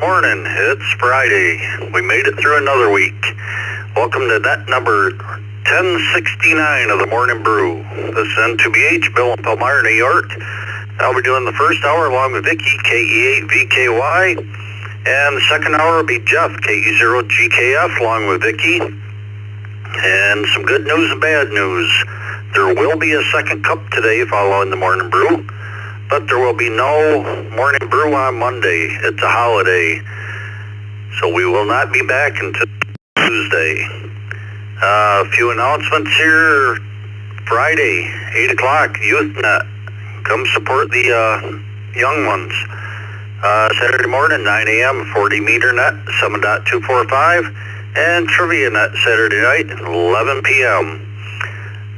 morning. It's Friday. We made it through another week. Welcome to net number 1069 of the Morning Brew. This is N2BH, Bill in Palmyra, New York. I'll be doing the first hour along with Vicky, KE8VKY. And the second hour will be Jeff, KE0GKF, along with Vicky. And some good news and bad news. There will be a second cup today following the Morning Brew. But there will be no Morning Brew on Monday. It's a holiday. So we will not be back until Tuesday. A few announcements here. Friday, 8 o'clock, Youth Net. Come support the young ones. Saturday morning, 9 a.m., 40 meter net, 7.245. And Trivia Net Saturday night, 11 p.m.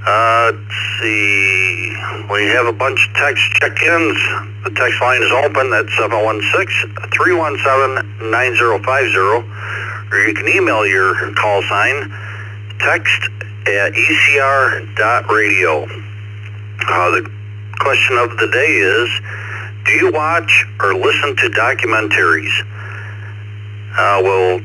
Let's see, we have a bunch of text check-ins. The text line is open at 716-317-9050, or you can email your call sign, text at ecr.radio. The question of the day is, do you watch or listen to documentaries? We'll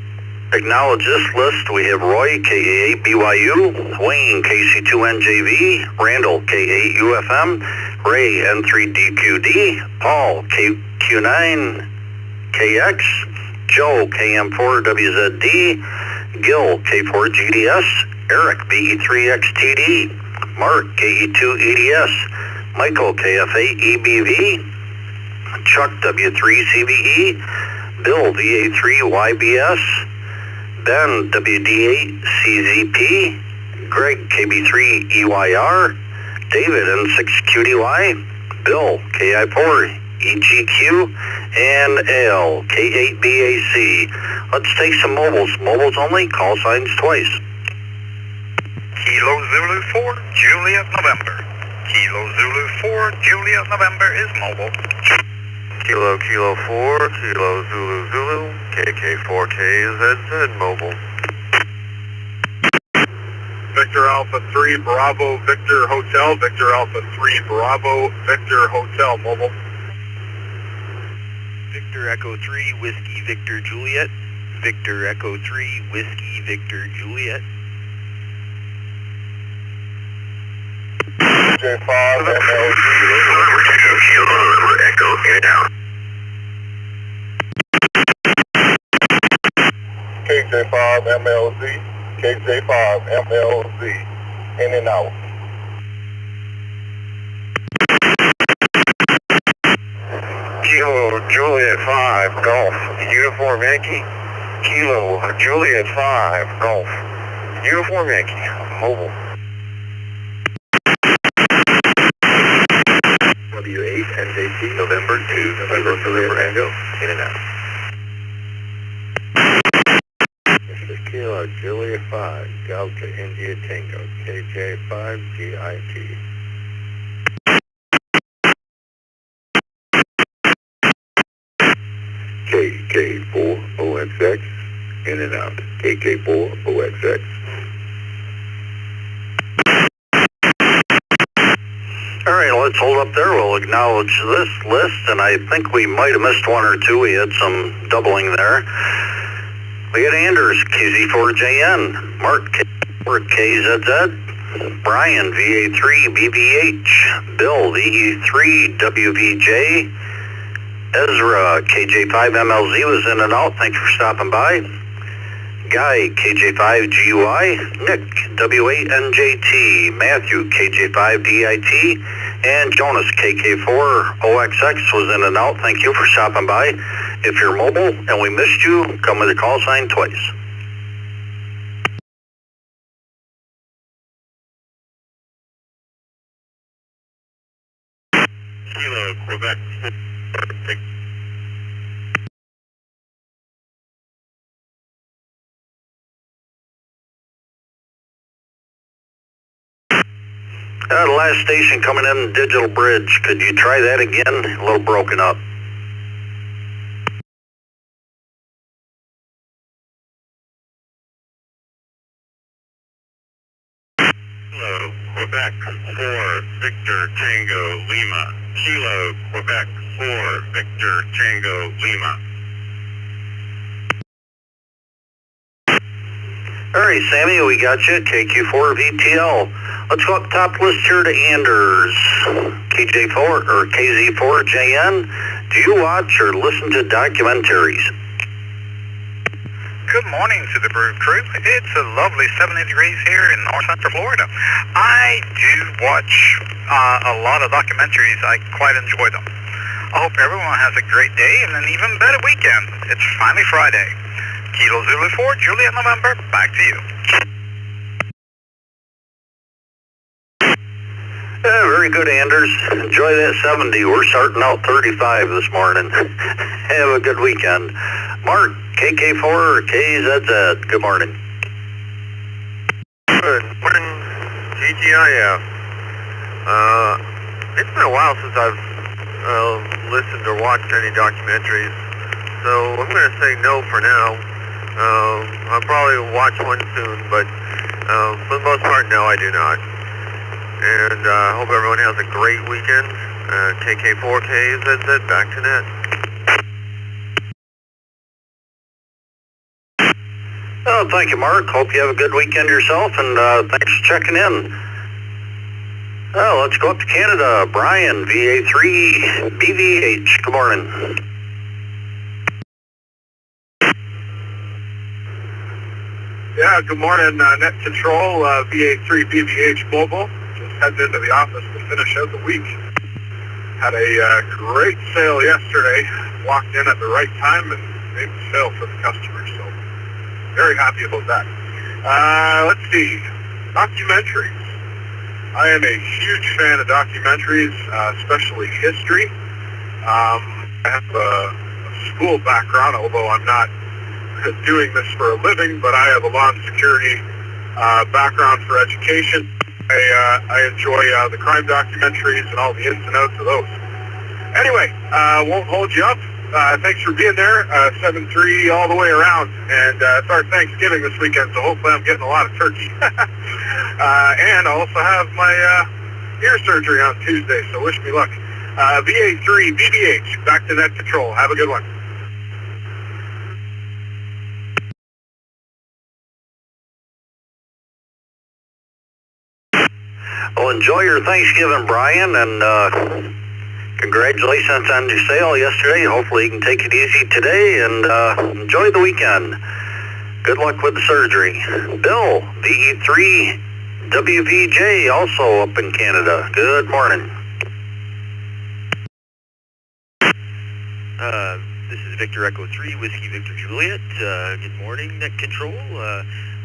acknowledge this list. We have Roy, K8BYU, Wayne, KC2NJV, Randall, K8UFM, Ray, N3DQD, Paul, KQ9KX, Joe, KM4WZD, Gil, K4GDS, Eric, BE3XTD, Mark, KE2EDS, Michael, KF8EBV, Chuck, W3CVE, Bill, VA3YBS, Ben, WD8CZP, Greg, KB3EYR, David, N6QDY, Bill, KI4EGQ, and Al, K8BAC. Let's take some mobiles. Mobiles only, call signs twice. Kilo Zulu 4, Juliet, November. Kilo Zulu 4, Juliet, November is mobile. Kilo 4, Kilo Zulu, KK4KZZ mobile. Victor Alpha 3, Bravo, Victor Hotel, Victor Alpha 3, Bravo, Victor Hotel mobile. Victor Echo 3, Whiskey, Victor, Juliet. Victor Echo 3, Whiskey, Victor, Juliet. J5, MLZ. Echo, in down. KJ5 MLZ, KJ5 MLZ, in and out. Kilo Juliet 5 Golf, Uniform Yankee. Kilo Juliet 5 Golf, Uniform Yankee, mobile. W8 NJT, November 2, November Tango, in and out. Kilo Juliet 5, Delta India Tango, KJ5GIT. KK4OXX, in and out, KK4OXX. All right, let's hold up there. We'll acknowledge this list, and I think we might have missed one or two. We had some doubling there. We had Anders, KZ4JN, Mark, K4KZZ, Brian, VA3BBH, Bill, VE3WVJ, Ezra, KJ5MLZ was in and out. Thanks for stopping by. Guy, KJ5GUI, Nick, W8NJT, Matthew, KJ5DIT, and Jonas, KK4OXX was in and out. Thank you for stopping by. If you're mobile and we missed you, come with a call sign twice. Kilo, Quebec. The last station coming in, Digital Bridge. Could you try that again? A little broken up. Kilo, Quebec 4, Victor Tango Lima. Kilo, Quebec 4, Victor Tango Lima. All right, Sammy, we got you. KQ4VTL. Let's go up top list here to Anders. KJ4 or KZ4JN. Do you watch or listen to documentaries? Good morning to the Brew crew. It's a lovely 70 degrees here in north central Florida. I do watch a lot of documentaries. I quite enjoy them. I hope everyone has a great day and an even better weekend. It's finally Friday. Kilo Zulu 4, Juliet November, back to you. Yeah, very good, Anders. Enjoy that 70. We're starting out 35 this morning. Have a good weekend. Mark, KK4 or KZZ, good morning. Good morning, GGIF. It's been a while since I've listened or watched any documentaries, so I'm going to say no for now. I'll probably watch one soon, but for the most part, no, I do not. And I hope everyone has a great weekend. KK4KZZ, back to net. Oh, thank you, Mark. Hope you have a good weekend yourself, and thanks for checking in. Oh, let's go up to Canada. Brian, VA3 BVH. Good morning. Yeah, good morning, Net Control, VA3 BVH Mobile. Just heading into the office to finish out the week. Had a great sale yesterday. Walked in at the right time and made the sale for the customer, so very happy about that. Let's see, documentaries. I am a huge fan of documentaries, especially history. I have a school background, although I'm not doing this for a living, but I have a long security background for education. I enjoy the crime documentaries and all the ins and outs of those. Anyway, won't hold you up. Thanks for being there, 7-3 all the way around. And it's our Thanksgiving this weekend, so hopefully I'm getting a lot of turkey. And I also have my ear surgery on Tuesday, so wish me luck. VA3 BBH, back to Net Control. Have a good one. Well, enjoy your Thanksgiving, Brian, and congratulations on your sale yesterday. Hopefully you can take it easy today and enjoy the weekend. Good luck with the surgery. Bill, VE3 WVJ, also up in Canada. Good morning. This is Victor Echo 3, Whiskey Victor Juliet. Good morning, Net Control.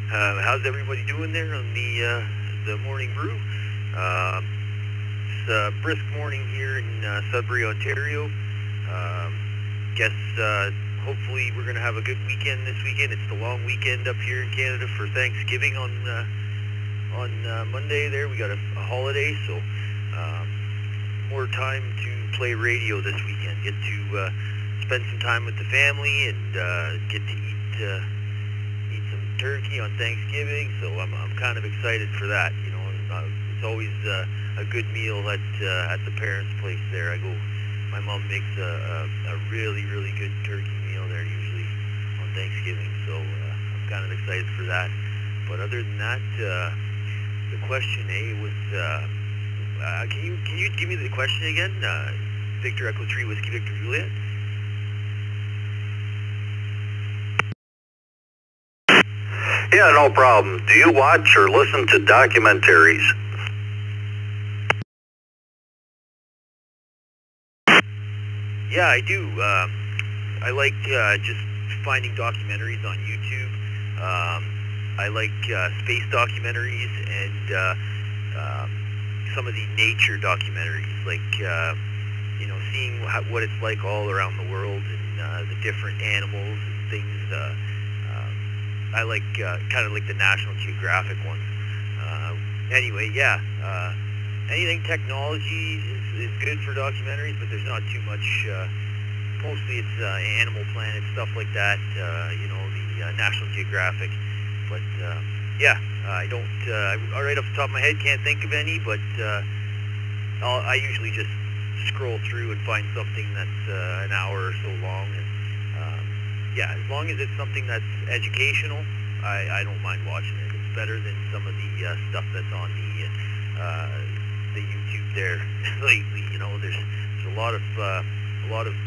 How's everybody doing there on the morning brew? It's a brisk morning here in Sudbury, Ontario. Guess hopefully we're going to have a good weekend this weekend. It's the long weekend up here in Canada for Thanksgiving on Monday there. We got a holiday, so more time to play radio this weekend. Get to spend some time with the family and get to eat some turkey on Thanksgiving. So I'm kind of excited for that. You know, it's always a good meal at the parents' place there. My mom makes a really good turkey meal there usually on Thanksgiving. So I'm kind of excited for that. But other than that, the question was, can you give me the question again? Victor Echo 3 Whiskey Victor Juliet. Yeah, no problem. Do you watch or listen to documentaries? Yeah, I do. I like just finding documentaries on YouTube. I like space documentaries and some of the nature documentaries, like seeing what it's like all around the world and the different animals and things. I like kind of like the National Geographic ones. Anyway, yeah, anything technology is good for documentaries, but there's not too much. Mostly it's Animal Planet, stuff like that, the National Geographic. But yeah, I don't, right off the top of my head, can't think of any, but I usually just scroll through and find something that's an hour or so long. And yeah, as long as it's something that's educational, I don't mind watching it. It's better than some of the stuff that's on the YouTube there lately. You know, there's a lot of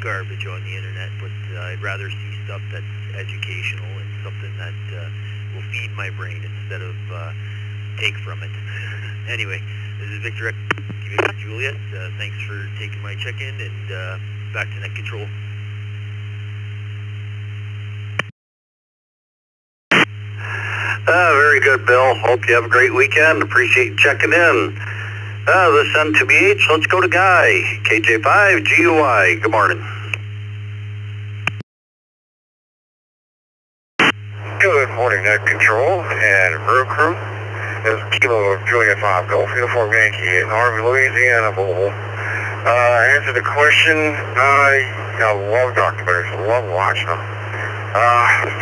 garbage on the internet, but I'd rather see stuff that's educational and something that will feed my brain instead of take from it. Anyway, this is Victor Juliet. Thanks for taking my check-in, and back to net control. Very good, Bill. Hope you have a great weekend. Appreciate you checking in. This N2BH, let's go to Guy. KJ5GUI, good morning. Good morning, Net Control and Road Crew. This is Kilo Juliet 5 Golf Uniform Yankee in Harvey, Louisiana, Louisville. Answer the question, I love documentaries. I love watching them.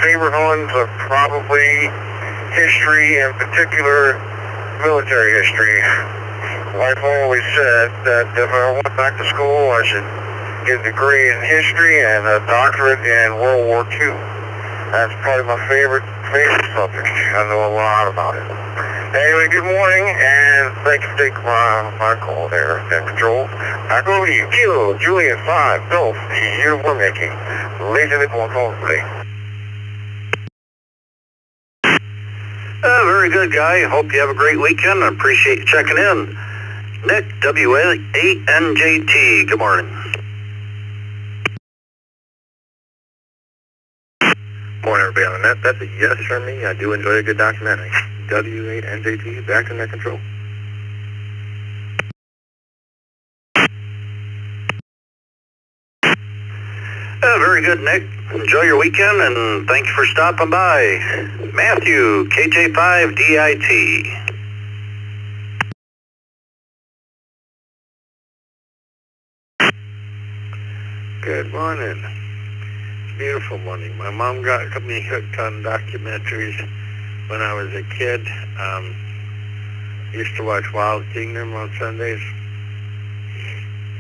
Favorite ones are probably history, in particular military history. I've always said that if I went back to school, I should get a degree in history and a doctorate in World War II. That's probably my favorite subject. I know a lot about it. Anyway, good morning, and thanks for taking my call there, Net Control. Back over to you. Kilo Juliet 5 Golf Uniform Yankee. Later than one call today. Very good, Guy. Hope you have a great weekend. I appreciate you checking in. Nick, W8NJT, good morning. Morning, everybody on the net. That's a yes for me. I do enjoy a good documentary. W8NJT, back to Net Control. Very good, Nick. Enjoy your weekend, and thanks for stopping by. Matthew, KJ5DIT. Good morning. Beautiful morning. My mom got me hooked on documentaries when I was a kid. Used to watch Wild Kingdom on Sundays.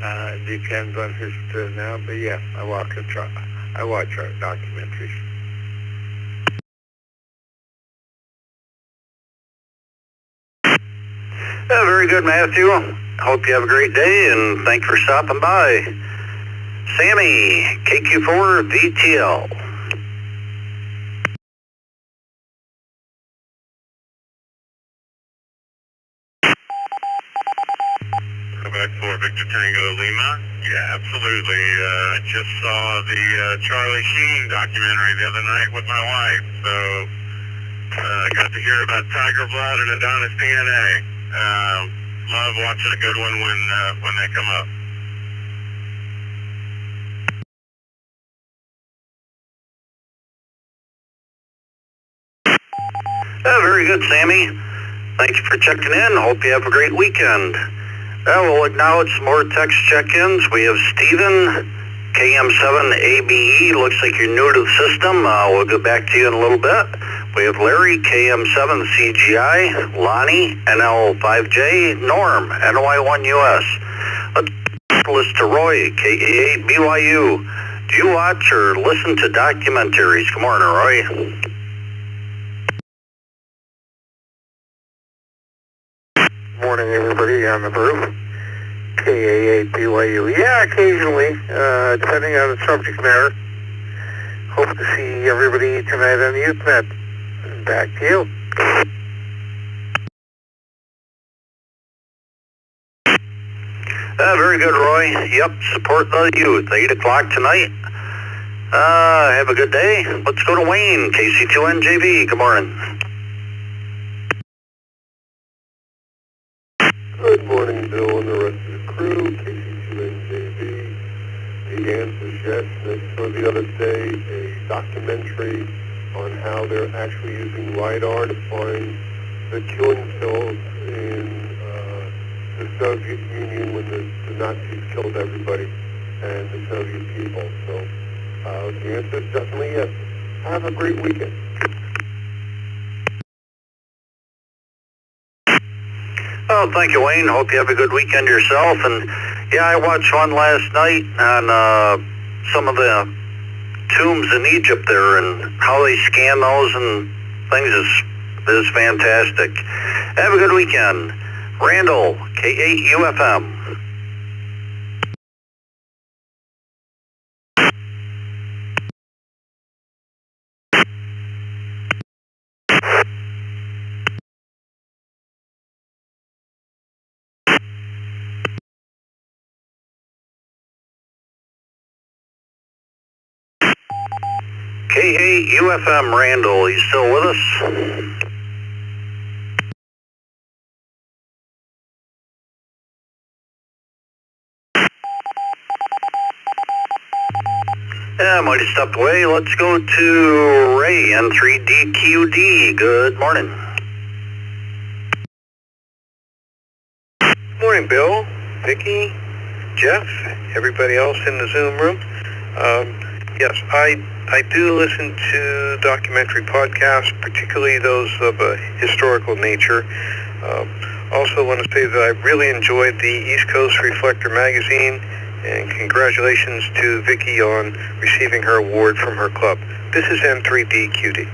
It depends on who's doing now, but yeah, I watch our documentaries. Very good, Matthew. Hope you have a great day, and thanks for stopping by. Sammy, KQ4VTL. Back for Victor Tango Lima. Yeah, absolutely. I just saw the Charlie Sheen documentary the other night with my wife, so I got to hear about Tiger Blood and Adonis DNA. Love watching a good one when they come up. Very good, Sammy. Thanks for checking in. Hope you have a great weekend. We'll acknowledge some more text check-ins. We have Steven, KM7ABE. Looks like you're new to the system. We'll get back to you in a little bit. We have Larry, KM7CGI, Lonnie, NL5J, Norm, NY1US. Let's list to Roy, KA8BYU. Do you watch or listen to documentaries? Good morning, Roy. Morning, everybody on the brew. KA8BYU. Yeah, occasionally, depending on the subject matter. Hope to see everybody tonight on the Usenet. Back to you. Very good, Roy. Yep, support the youth. 8 o'clock tonight. Have a good day. Let's go to Wayne, KC2NJV. Good morning. Good morning, Bill and the rest of the crew. KC2NJV. The answer is yes. I saw the other day a documentary on how they're actually using LiDAR to find the killing fields in the Soviet Union when the Nazis killed everybody and the Soviet people. So the answer is definitely yes. Have a great weekend. Oh, thank you, Wayne. Hope you have a good weekend yourself. And yeah, I watched one last night on some of the tombs in Egypt there and how they scan those and things is fantastic. Have a good weekend. Randall, K8UFM. K8UFM Randall, you still with us? Yeah, might have stepped away. Let's go to Ray, N3DQD. Good morning. Morning, Bill, Vicki, Jeff, everybody else in the Zoom room. Yes, I do listen to documentary podcasts, particularly those of a historical nature. Also want to say that I really enjoyed the East Coast Reflector magazine, and congratulations to Vicki on receiving her award from her club. This is N3DQD.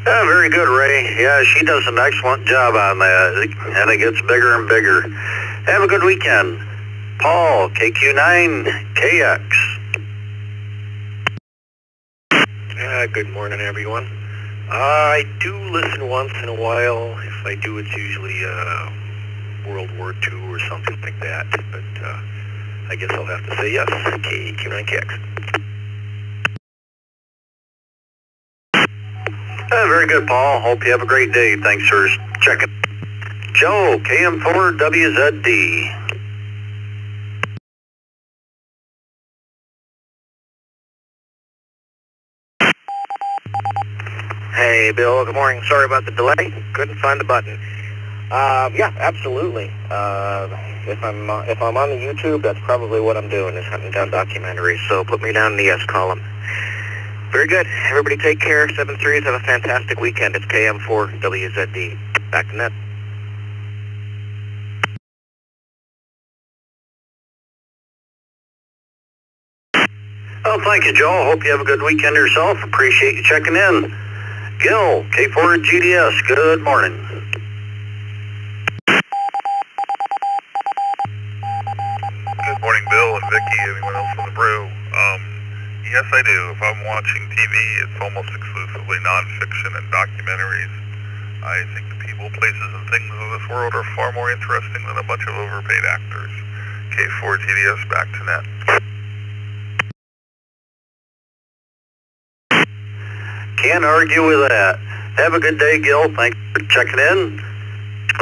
Yeah, very good, Ray. Yeah, she does an excellent job on that, and it gets bigger and bigger. Have a good weekend. Paul, KQ9KX. Good morning, everyone. I do listen once in a while. If I do, it's usually World War II or something like that. But I guess I'll have to say yes, KQ9KX. Very good, Paul. Hope you have a great day. Thanks for checking. Joe, KM4WZD. Hey, Bill. Good morning. Sorry about the delay. Couldn't find the button. Yeah, absolutely. If I'm on the YouTube, that's probably what I'm doing, is hunting down documentaries. So put me down in the yes column. Very good. Everybody take care. 7-3s. Have a fantastic weekend. It's KM4WZD. Back to net. Oh, thank you, Joe. Hope you have a good weekend yourself. Appreciate you checking in. Gil, K4GDS. Good morning. Good morning, Bill and Vicki, anyone else on the brew. Yes, I do. If I'm watching TV, it's almost exclusively nonfiction and documentaries. I think the people, places, and things of this world are far more interesting than a bunch of overpaid actors. K4GDS, back to net. Can't argue with that. Have a good day, Gil. Thanks for checking in.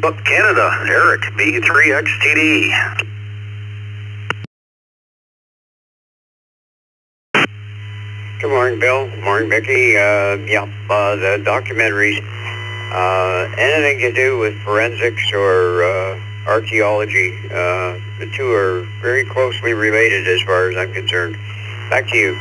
Up Canada, Eric, B3XTD. Good morning, Bill. Good morning, Vicki. The documentaries, anything to do with forensics or archaeology, the two are very closely related as far as I'm concerned. Back to you.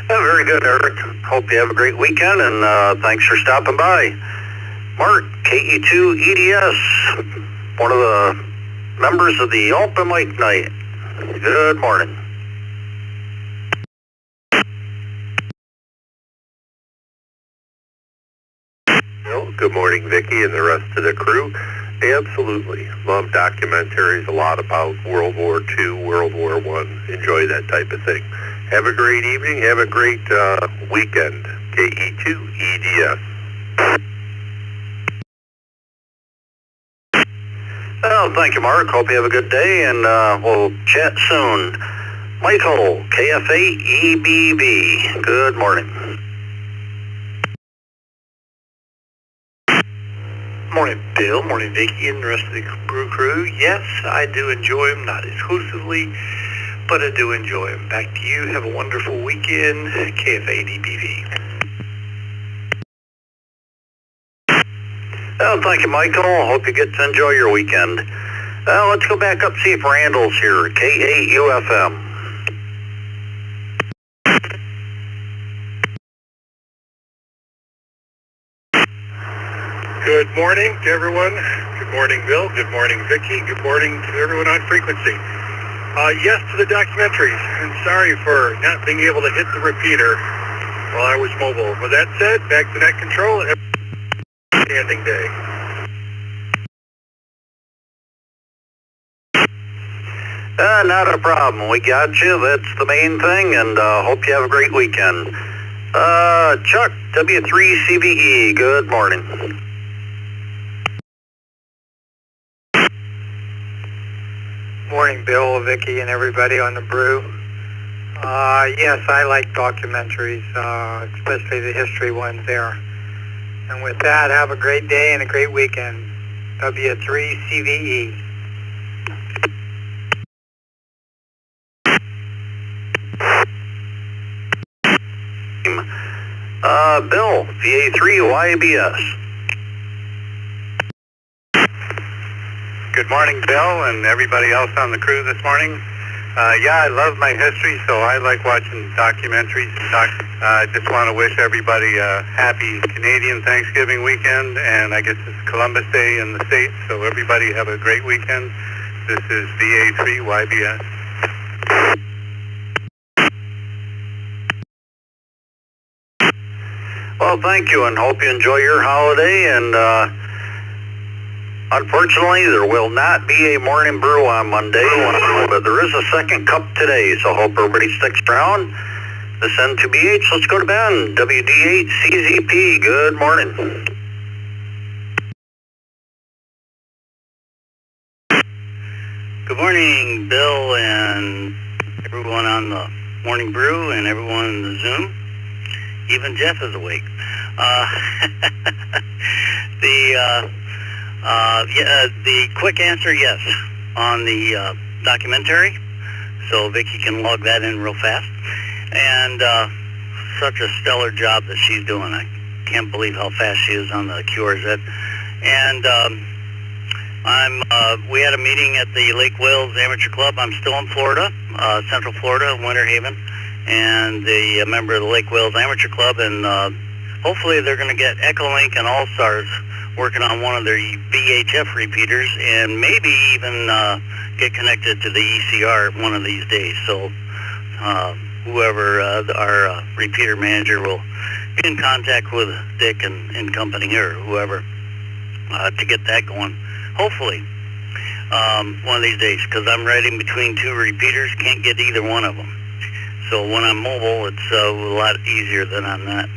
Very good, Eric. Hope you have a great weekend, and thanks for stopping by. Mark, KE2EDS, one of the members of the Open Mic Night. Good morning. Well, good morning, Vicki and the rest of the crew. Absolutely. Love documentaries, a lot about World War II, World War I. Enjoy that type of thing. Have a great evening. Have a great weekend. KE2EDS. Well, thank you, Mark. Hope you have a good day, and we'll chat soon. Michael, KF8EBV. Good morning. Morning, Bill. Morning, Vicki, and the rest of the brew crew. Yes, I do enjoy them, not exclusively, but I do enjoy them. Back to you. Have a wonderful weekend. KF8EBV. Well, thank you, Michael. Hope you get to enjoy your weekend. Let's go back up, see if Randall's here. K8UFM. Good morning to everyone. Good morning, Bill. Good morning, Vicki. Good morning to everyone on frequency. Yes to the documentaries, and sorry for not being able to hit the repeater while I was mobile. With that said, back to net control. Have a standing day. Not a problem. We got you. That's the main thing, and hope you have a great weekend. Chuck, W3CVE, good morning. Morning, Bill, Vicki, and everybody on the brew. Yes, I like documentaries, especially the history ones there. And with that, have a great day and a great weekend. W3CVE. Bill, VA3YBS. Good morning, Bill, and everybody else on the crew this morning. Yeah, I love my history, so I like watching documentaries. I just want to wish everybody a happy Canadian Thanksgiving weekend, and I guess it's Columbus Day in the States, so everybody have a great weekend. This is VA3YBS. Well, thank you, and hope you enjoy your holiday, and unfortunately, there will not be a morning brew on Monday, but there is a second cup today, so hope everybody sticks around. This N2BH, let's go to Ben, WD8CZP, good morning. Good morning, Bill, and everyone on the Morning Brew, and everyone in the Zoom. Even Jeff is awake. The quick answer, yes, on the documentary. So Vicki can log that in real fast. And such a stellar job that she's doing. I can't believe how fast she is on the QRZ. And we had a meeting at the Lake Wales Amateur Club. I'm still in Florida, Central Florida, Winter Haven, and a member of the Lake Wales Amateur Club, and hopefully they're going to get Echolink and All-Stars working on one of their VHF repeaters, and maybe even get connected to the ECR one of these days. So whoever our repeater manager will be in contact with Dick and company, or whoever, to get that going. Hopefully, one of these days, because I'm right in between two repeaters, can't get either one of them. So when I'm mobile, it's a lot easier than I'm not.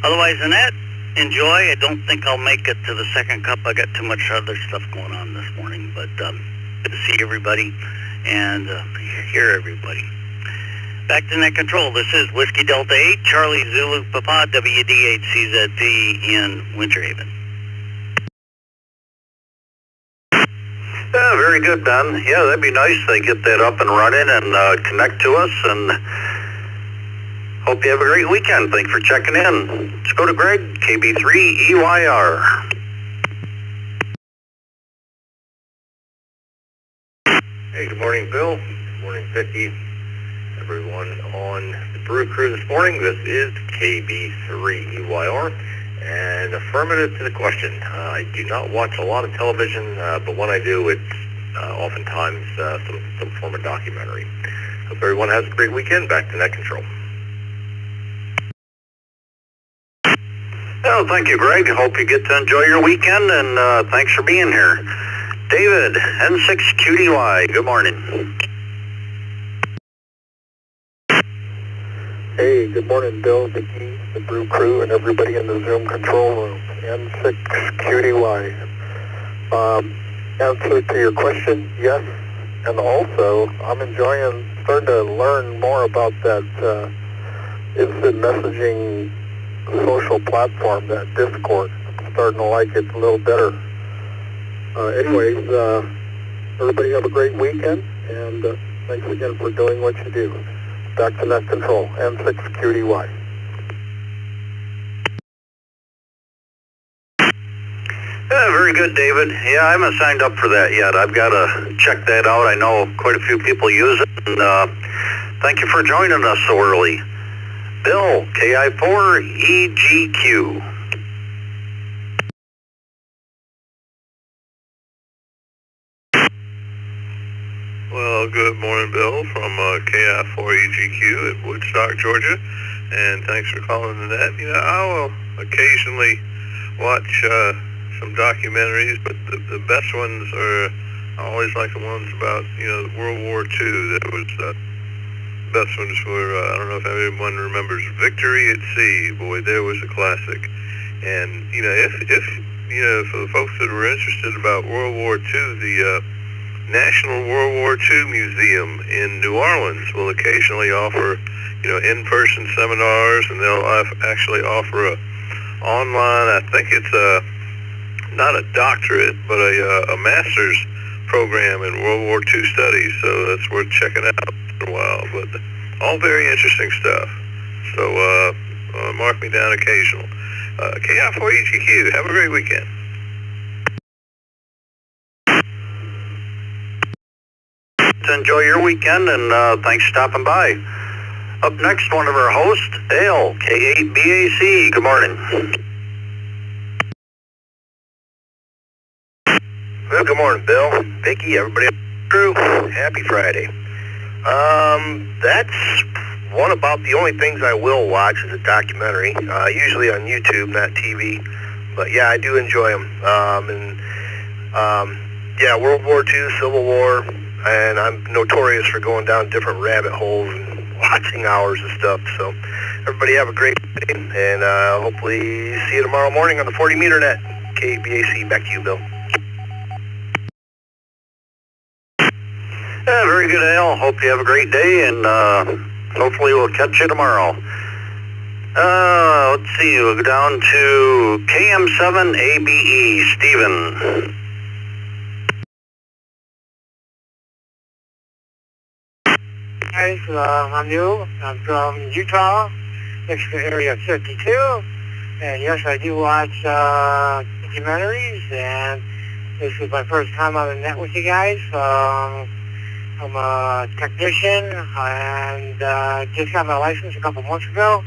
Otherwise than that, enjoy. I don't think I'll make it to the second cup. I got too much other stuff going on this morning, but good to see everybody and hear everybody. Back to net control. This is Whiskey Delta 8, Charlie Zulu Papa, WD8CZP in Winter Haven. Yeah, very good, Ben. Yeah, that'd be nice. They get that up and running and connect to us, and hope you have a great weekend. Thanks for checking in. Let's go to Greg, KB3EYR. Hey, good morning, Bill. Good morning, Vicki. Everyone on the brew crew this morning. This is KB3EYR. And affirmative to the question. I do not watch a lot of television, but when I do, it's oftentimes some form of documentary. Hope everyone has a great weekend. Back to net control. Well, thank you, Greg. Hope you get to enjoy your weekend, and thanks for being here. David, N6QDY, good morning. Hey, good morning, Bill, Vicki, the brew crew, and everybody in the Zoom control room. N6QDY. Answer to your question, yes. And also, I'm starting to learn more about that instant messaging social platform, that Discord. I'm starting to like it a little better. Anyways, everybody have a great weekend, and thanks again for doing what you do. Back to net control, N6QDY. Yeah, very good, David. Yeah, I haven't signed up for that yet. I've got to check that out. I know quite a few people use it, and thank you for joining us so early. Bill, KI4EGQ. Well, good morning, Bill, from KI4EGQ at Woodstock, Georgia, and thanks for calling the net. I will occasionally watch some documentaries, but the best ones are, I always like the ones about, World War II. That was best ones were, I don't know if everyone remembers Victory at Sea. Boy, there was a classic. And, if for the folks that were interested about World War II, the National World War II Museum in New Orleans will occasionally offer, in-person seminars, and they'll actually offer a online, I think it's not a doctorate, but a master's program in World War II studies, so that's worth checking out in a while, but all very interesting stuff. So mark me down occasional. KI4EGQ, have a great weekend. Enjoy your weekend, and thanks for stopping by. Up next, one of our hosts, Dale, K8BAC. Good morning. Well, good morning, Bill, Vicky, everybody on the crew. Happy Friday. That's one about the only things I will watch is a documentary, usually on YouTube, not TV. But yeah, I do enjoy them. World War II, Civil War, and I'm notorious for going down different rabbit holes and watching hours of stuff. So everybody have a great day, and hopefully see you tomorrow morning on the 40-meter net. KBAC, back to you, Bill. Yeah, very good, Al. Hope you have a great day, and hopefully we'll catch you tomorrow. Let's see, we'll go down to KM7ABE, Stephen. Guys, I'm new. I'm from Utah, next to Area 52, and yes, I do watch documentaries, and this is my first time on the net with you guys. I'm a technician, and just got my license a couple months ago,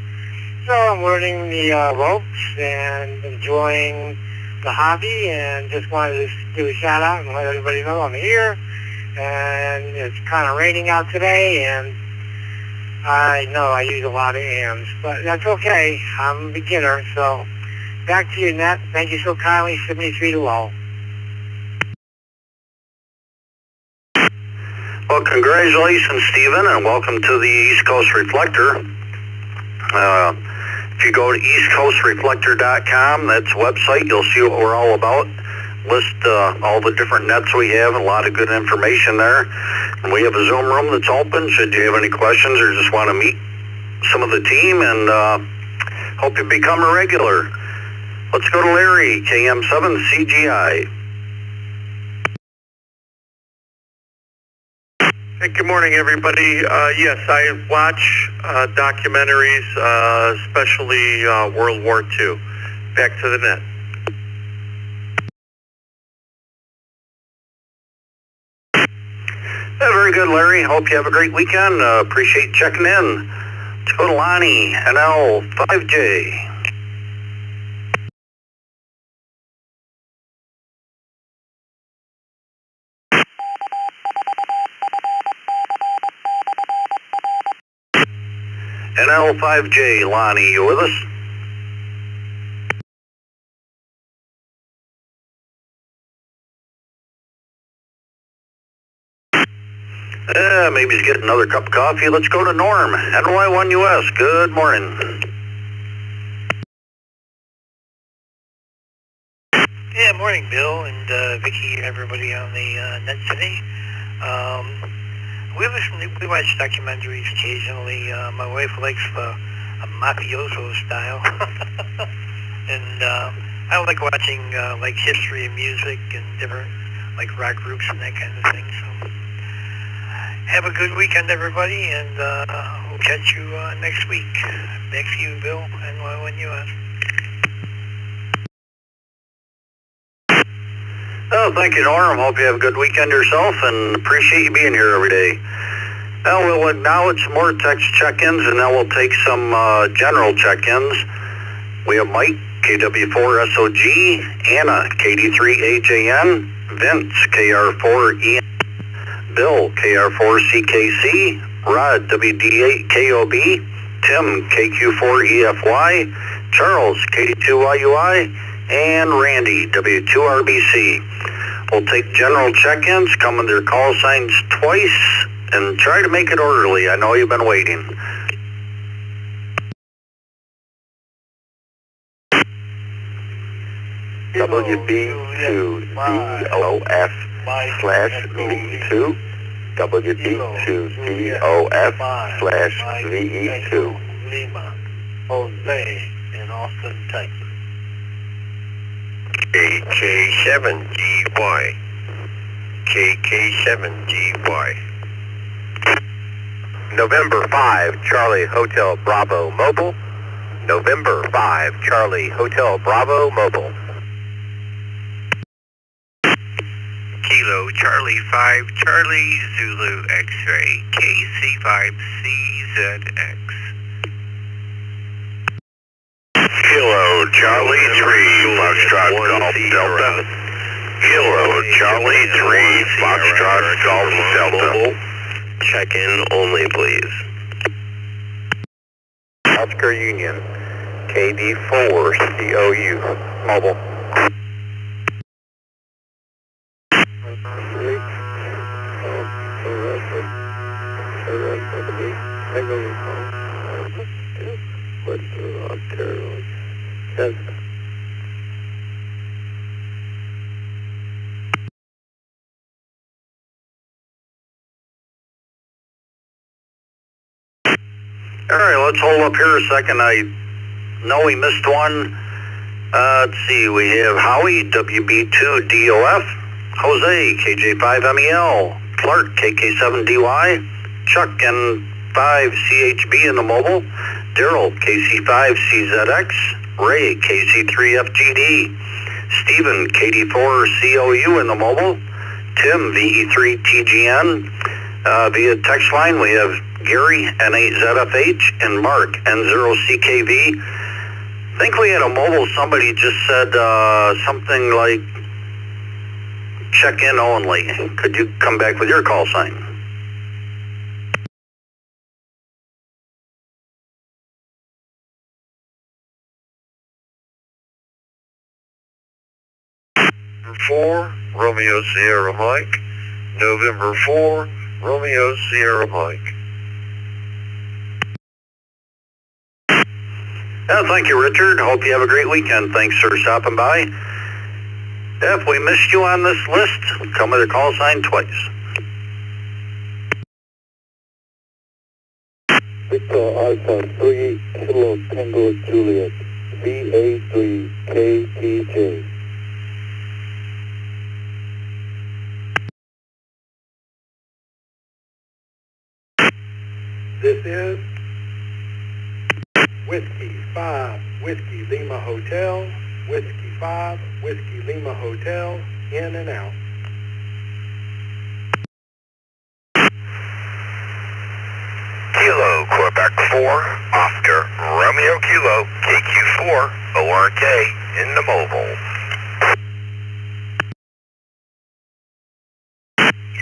so I'm learning the ropes and enjoying the hobby, and just wanted to do a shout out and let everybody know I'm here. And it's kind of raining out today, and I know I use a lot of AMs, but that's okay. I'm a beginner, so back to you, Net. Thank you so kindly. 73 to all. Well, congratulations, Stephen, and welcome to the East Coast Reflector. If you go to eastcoastreflector.com, that's the website, you'll see what we're all about. List all the different nets we have, and a lot of good information there. And we have a Zoom room that's open, should you have any questions or just want to meet some of the team, and hope you become a regular. Let's go to Larry, KM7CGI. Hey, good morning, everybody. Yes, I watch documentaries, especially World War II. Back to the net. Yeah, very good, Larry. Hope you have a great weekend. Appreciate checking in. Let's go to Lonnie, NL5J. NL5J, Lonnie, you with us? Maybe he's getting another cup of coffee. Let's go to Norm, NY1US. Good morning. Yeah, morning, Bill and Vicky and everybody on the net today. We watch documentaries occasionally. My wife likes a mafioso style, and I like watching like history and music and different like rock groups and that kind of thing. So have a good weekend, everybody, and we'll catch you next week. Back to you, Bill, NY1US. Oh, thank you, Norm. Hope you have a good weekend yourself, and appreciate you being here every day. Now we'll acknowledge some more text check-ins, and then we'll take some general check-ins. We have Mike, KW4SOG, Anna, KD3HAN, Vince, KR4EN, Bill, KR4CKC, Rod, WD8KOB, Tim, KQ4EFY, Charles, KD2YUI, and Randy, W2RBC. We'll take general check-ins, come with their call signs twice, and try to make it orderly. I know you've been waiting. WB2DOF/VE2, WB2DOF/VE2. Lima, Jose, in Austin, Texas. KK7GY, KK7GY. November 5, Charlie Hotel Bravo Mobile. November 5, Charlie Hotel Bravo Mobile. Kilo Charlie 5 Charlie Zulu X-Ray KC5CZX. Kilo Charlie 3 Foxtrot Golf Delta. Kilo Charlie 3 Foxtrot Golf Delta. Check-in only, please. Oscar Union, KD4COU, mobile. All right, let's hold up here a second. I know we missed one. Let's see, we have Howie, WB2DOF, Jose, KJ5MEL, Clark, KK7DY, Chuck, N5CHB in the mobile, Daryl, KC5CZX, Ray, KC3FGD, Stephen, KD4COU in the mobile, Tim, VE3TGN. Via text line, we have Gary, N8ZFH, and Mark, N0CKV. I think we had a mobile, somebody just said something like check-in only. Could you come back with your call sign? November 4, Romeo Sierra Mike. November 4, Romeo Sierra Mike. Thank you, Richard. Hope you have a great weekend. Thanks for stopping by. If we missed you on this list, come with a call sign twice. Victor Alpha 3 Kilo Tango Juliet, VA3 KTJ. This is Whiskey 5 Whiskey Lima Hotel, Whiskey 5 Whiskey Lima Hotel, in and out. Kilo Quebec 4, Oscar Romeo Kilo KQ4 ORK in the mobile.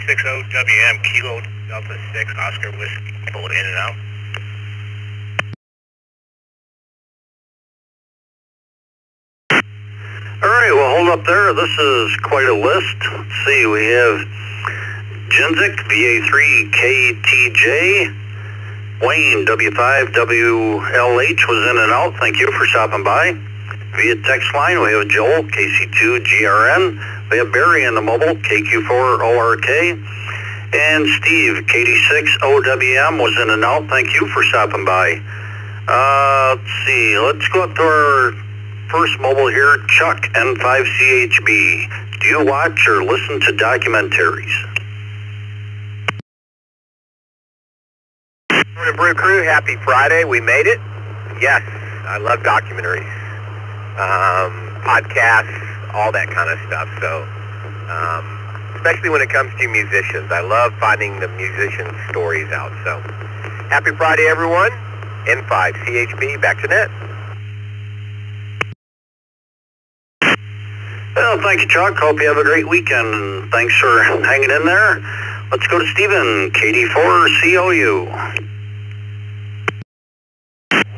60 WM Kilo Delta 6 Oscar Whiskey in and out. All right, well, hold up there. This is quite a list. Let's see, we have Jinzik, VA3KTJ, Wayne, W5WLH was in and out. Thank you for stopping by. Via text line, we have Joel, KC2GRN. We have Barry in the mobile, KQ4ORK. And Steve, KD6OWM was in and out. Thank you for stopping by. Let's see, let's go up to our first mobile here, Chuck, N5CHB. Do you watch or listen to documentaries? Morning Brew Crew, happy Friday. We made it. Yes, I love documentaries, podcasts, all that kind of stuff. So, especially when it comes to musicians, I love finding the musicians' stories out. So, happy Friday, everyone. N5CHB, back to net. Well, thank you, Chuck. Hope you have a great weekend, and thanks for hanging in there. Let's go to Stephen, KD4COU.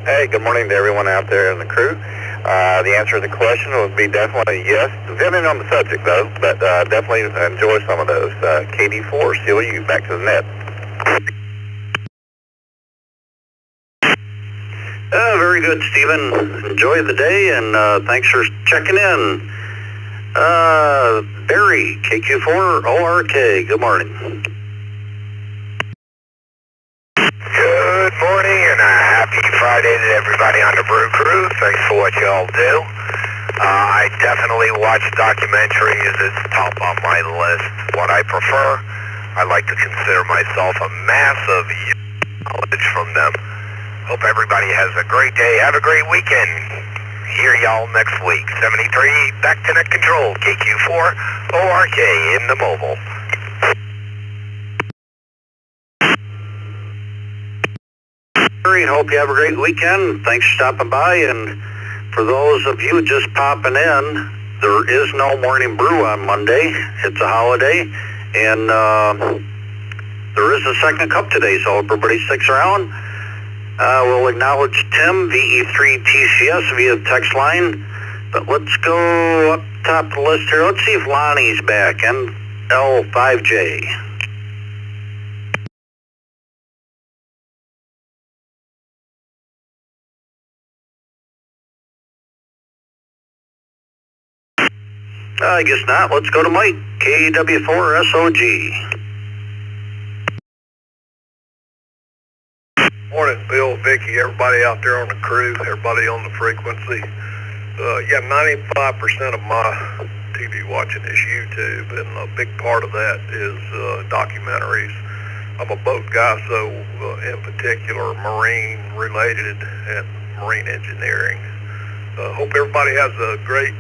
Hey, good morning to everyone out there in the crew. The answer to the question would be definitely yes, depending on the subject though, but definitely enjoy some of those. KD4COU, back to the net. Very good, Stephen. Enjoy the day, and thanks for checking in. Barry, KQ4ORK, good morning. Good morning and a happy Friday to everybody on the Brew Crew. Thanks for what you all do. I definitely watch documentaries. It's top on my list. What I prefer, I like to consider myself a massive knowledge from them. Hope everybody has a great day. Have a great weekend. Hear y'all next week. 73, back to net control. KQ4, ORK in the mobile. Hope you have a great weekend. Thanks for stopping by. And for those of you just popping in, there is no morning brew on Monday. It's a holiday. And there is a second cup today, so everybody sticks around. We'll acknowledge Tim, VE3TCS via text line. But let's go up top of the list here. Let's see if Lonnie's back. NL5J. I guess not. Let's go to Mike, KW4SOG. Morning, Bill, Vicky, everybody out there on the crew, everybody on the frequency. 95% of my TV watching is YouTube, and a big part of that is documentaries. I'm a boat guy, so in particular marine related and marine engineering. Hope everybody has a great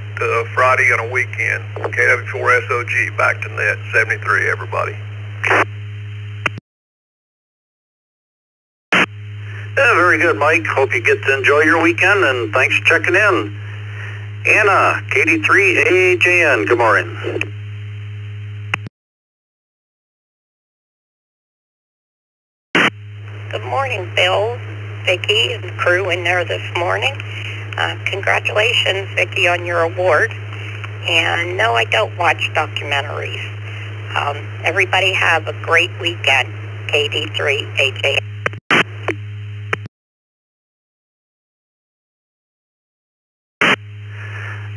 Friday and a weekend. KW4SOG, back to net, 73, everybody. Yeah, very good, Mike. Hope you get to enjoy your weekend, and thanks for checking in. Anna, KD3AJN, good morning. Good morning, Bill, Vicki, and the crew in there this morning. Congratulations, Vicki, on your award. And no, I don't watch documentaries. Everybody have a great weekend. KD3AJN.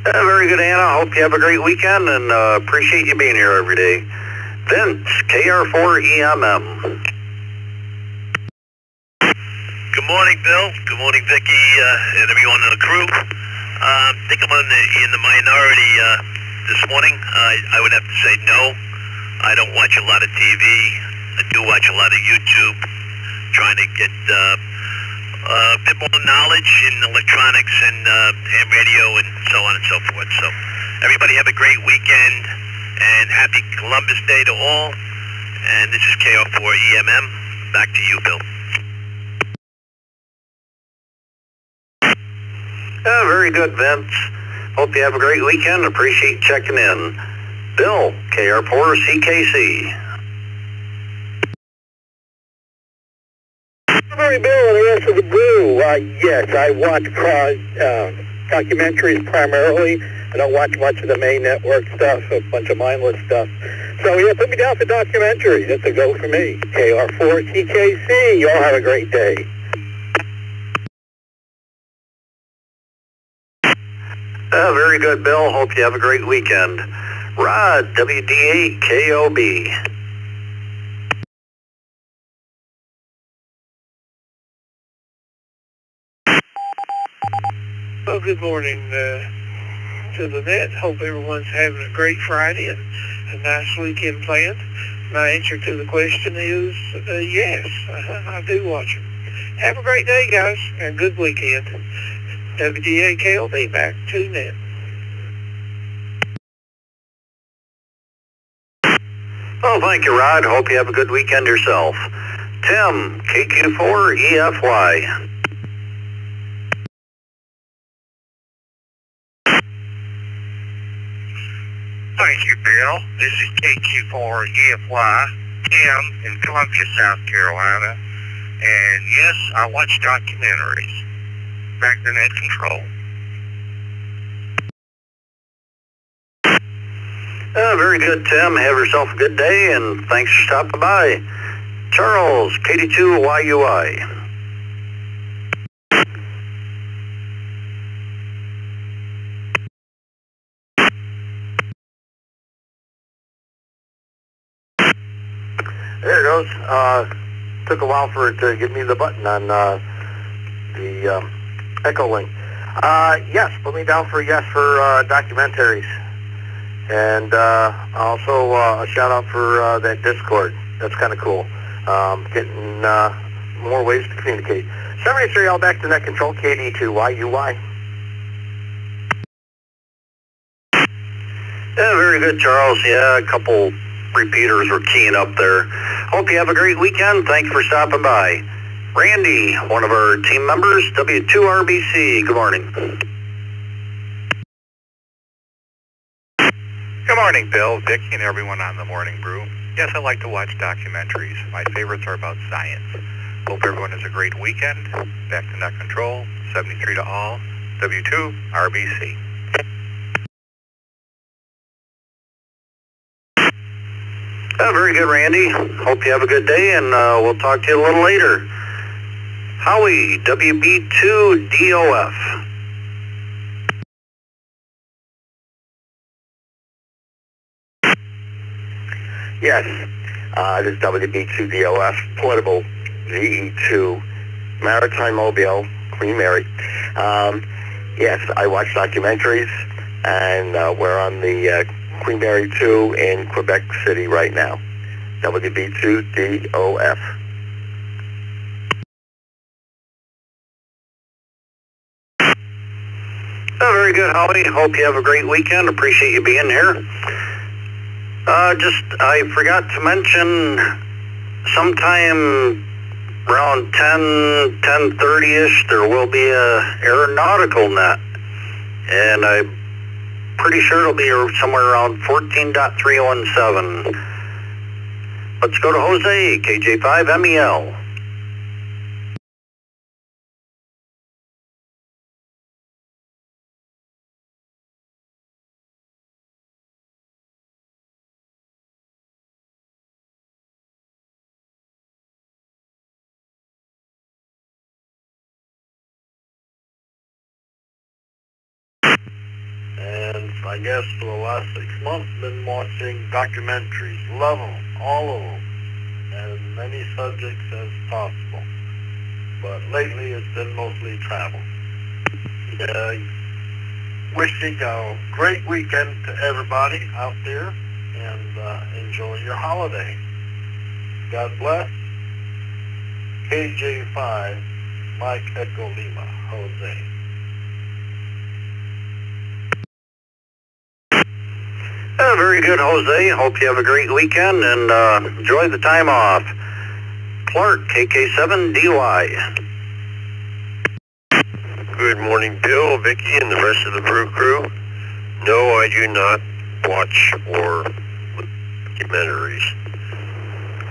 Very good, Anna. Hope you have a great weekend, and appreciate you being here every day. Vince, KR4EMM. Good morning, Bill. Good morning, Vicki, and everyone on the crew. I think I'm in the minority this morning. I would have to say no. I don't watch a lot of TV. I do watch a lot of YouTube, trying to get a bit more knowledge in electronics and ham radio and so on and so forth. So everybody have a great weekend, and happy Columbus Day to all. And this is KR4EMM. Back to you, Bill. Very good, Vince. Hope you have a great weekend. Appreciate checking in. Bill, KR4CKC. Good morning, Bill, and the rest of the brew. Yes, I watch documentaries primarily. I don't watch much of the main network stuff, a bunch of mindless stuff. So, yeah, put me down for documentaries. That's a go for me. KR4CKC. You all have a great day. Very good, Bill. Hope you have a great weekend. Rod, WD8KOB. Well, good morning to the net. Hope everyone's having a great Friday and a nice weekend planned. My answer to the question is yes. I do watch them. Have a great day, guys, and good weekend. WDAKLB, back to net. Oh, thank you, Rod. Hope you have a good weekend yourself. Tim, KQ4EFY. Thank you, Bill. This is KQ4EFY. Tim in Columbia, South Carolina. And yes, I watch documentaries. Back to net control. Very good, Tim. Have yourself a good day, and thanks for stopping by. Charles, KD2YUI. There it goes. Took a while for it to give me the button on the Echo link. Yes, put me down for yes for documentaries. And also a shout out for that Discord. That's kind of cool. Getting more ways to communicate. 73 all back to net control, KD2YUY. Yeah, very good, Charles. Yeah, a couple repeaters were keying up there. Hope you have a great weekend. Thanks for stopping by. Randy, one of our team members, W2RBC. Good morning. Good morning, Bill, Vicky, and everyone on the Morning Brew. Yes, I like to watch documentaries. My favorites are about science. Hope everyone has a great weekend. Back to net control, 73 to all, W2RBC. Very good, Randy. Hope you have a good day, and we'll talk to you a little later. Howie, WB2DOF. Yes, this is WB2DOF, portable GE2, Maritime Mobile, Queen Mary. Yes, I watch documentaries, and we're on the Queen Mary 2 in Quebec City right now. WB2DOF. Very good, Howie. Hope you have a great weekend. Appreciate you being here. I forgot to mention, sometime around 10:30ish, there will be a aeronautical net. And I'm pretty sure it'll be somewhere around 14.317. Let's go to Jose, KJ5MEL. And I guess for the last 6 months, been watching documentaries. Love them, all of them, as many subjects as possible. But lately, it's been mostly travel. Wishing a great weekend to everybody out there, and enjoy your holiday. God bless. KJ5, Mike Echo Lima, Jose. Very good, Jose. Hope you have a great weekend and enjoy the time off. Clark, KK7DY. Good morning, Bill, Vicky, and the rest of the Brew crew. No, I do not watch or look at documentaries.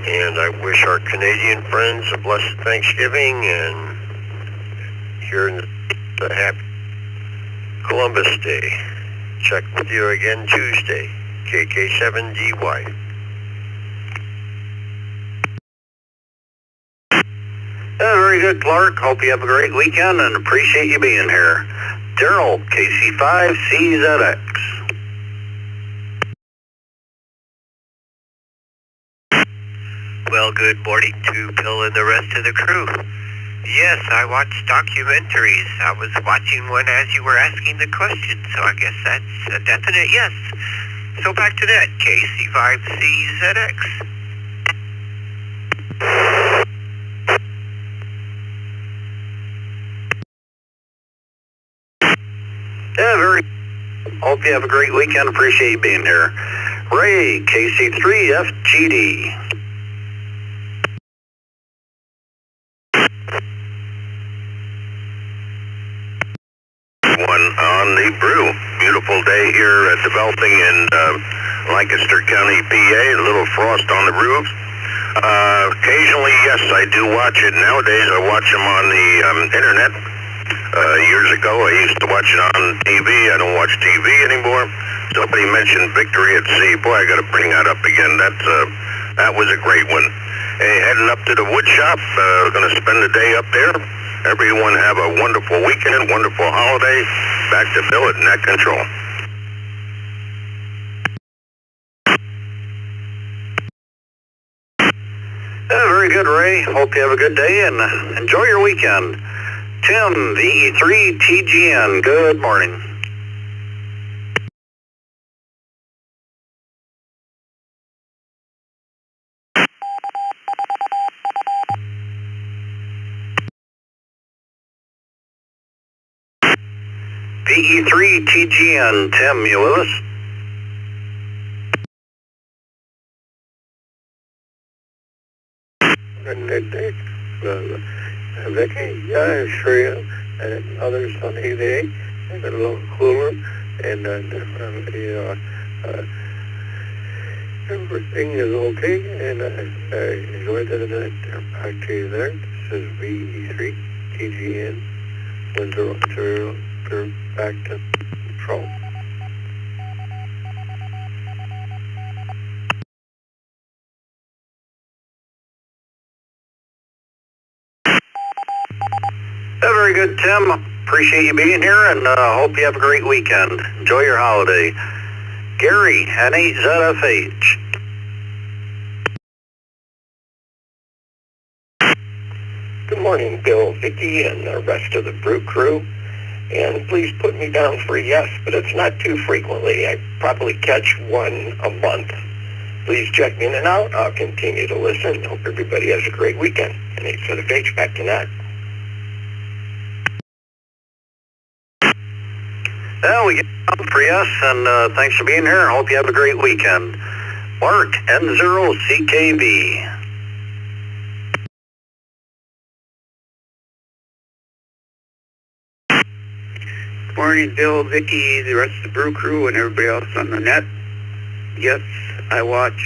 And I wish our Canadian friends a blessed Thanksgiving, and here in the happy Columbus Day. Check with you again Tuesday, KK7DY. Very good, Clark. Hope you have a great weekend and appreciate you being here. Daryl, KC5CZX. Well, good morning to Bill and the rest of the crew. Yes, I watch documentaries. I was watching one as you were asking the question, so I guess that's a definite yes. So back to that, KC5CZX. Hope you have a great weekend. Appreciate you being here. Ray, KC3FGD. On the brew. Beautiful day here developing in Lancaster County, PA. A little frost on the roofs. Occasionally, yes, I do watch it. Nowadays, I watch them on the internet. Years ago, I used to watch it on TV. I don't watch TV anymore. Somebody mentioned Victory at Sea. Boy, I got to bring that up again. That was a great one. Hey, heading up to the wood shop. Going to spend the day up there. Everyone have a wonderful weekend, wonderful holiday. Back to Bill at Net Control. Very good, Ray. Hope you have a good day and enjoy your weekend. Tim, VE3 TGN, good morning. VE3 TGN, Tim, you with us? Vicky, yeah, sure am. And another sunny day, and a little cooler, and definitely everything is okay, and I enjoyed it. Back to you there. This is VE3 TGN, Windsor, Ontario, back to control. Very good, Tim. Appreciate you being here, and hope you have a great weekend. Enjoy your holiday. Gary, N8ZFH. Good morning, Bill, Vicky, and the rest of the brew crew. And please put me down for yes, but it's not too frequently. I probably catch one a month. Please check in and out. I'll continue to listen. Hope everybody has a great weekend. And H back to Net. Well, we get up for yes, and thanks for being here. Hope you have a great weekend. Mark, N0CKB. Good morning, Bill, Vicky, the rest of the brew crew, and everybody else on the net. Yes, I watch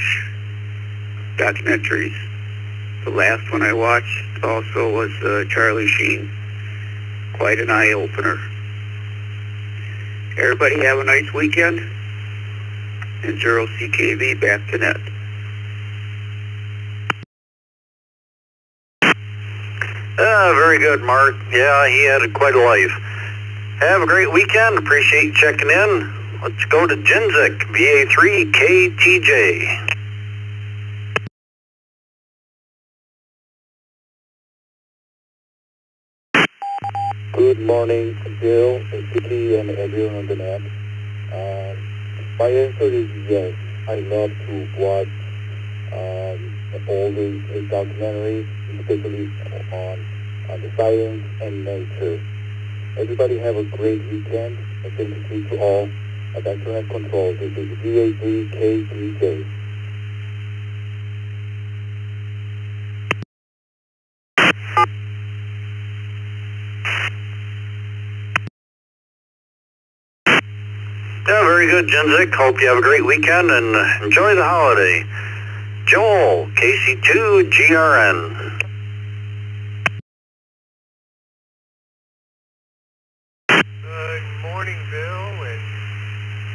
documentaries. The last one I watched also was Charlie Sheen. Quite an eye-opener. Everybody have a nice weekend. And 0CKV back to Net. Very good, Mark. Yeah, he had quite a life. Have a great weekend. Appreciate you checking in. Let's go to Jinzik, VA3KTJ. Good morning, Bill, Vicky, and everyone on the net. My answer is yes. I love to watch all the documentaries, especially on the science and nature. Everybody have a great weekend. And thank you to all. Back to Net Control. This is VA3KTJ. Yeah, very good, Jinzik. Hope you have a great weekend and enjoy the holiday. Joel, KC2GRN. Good morning, Bill, and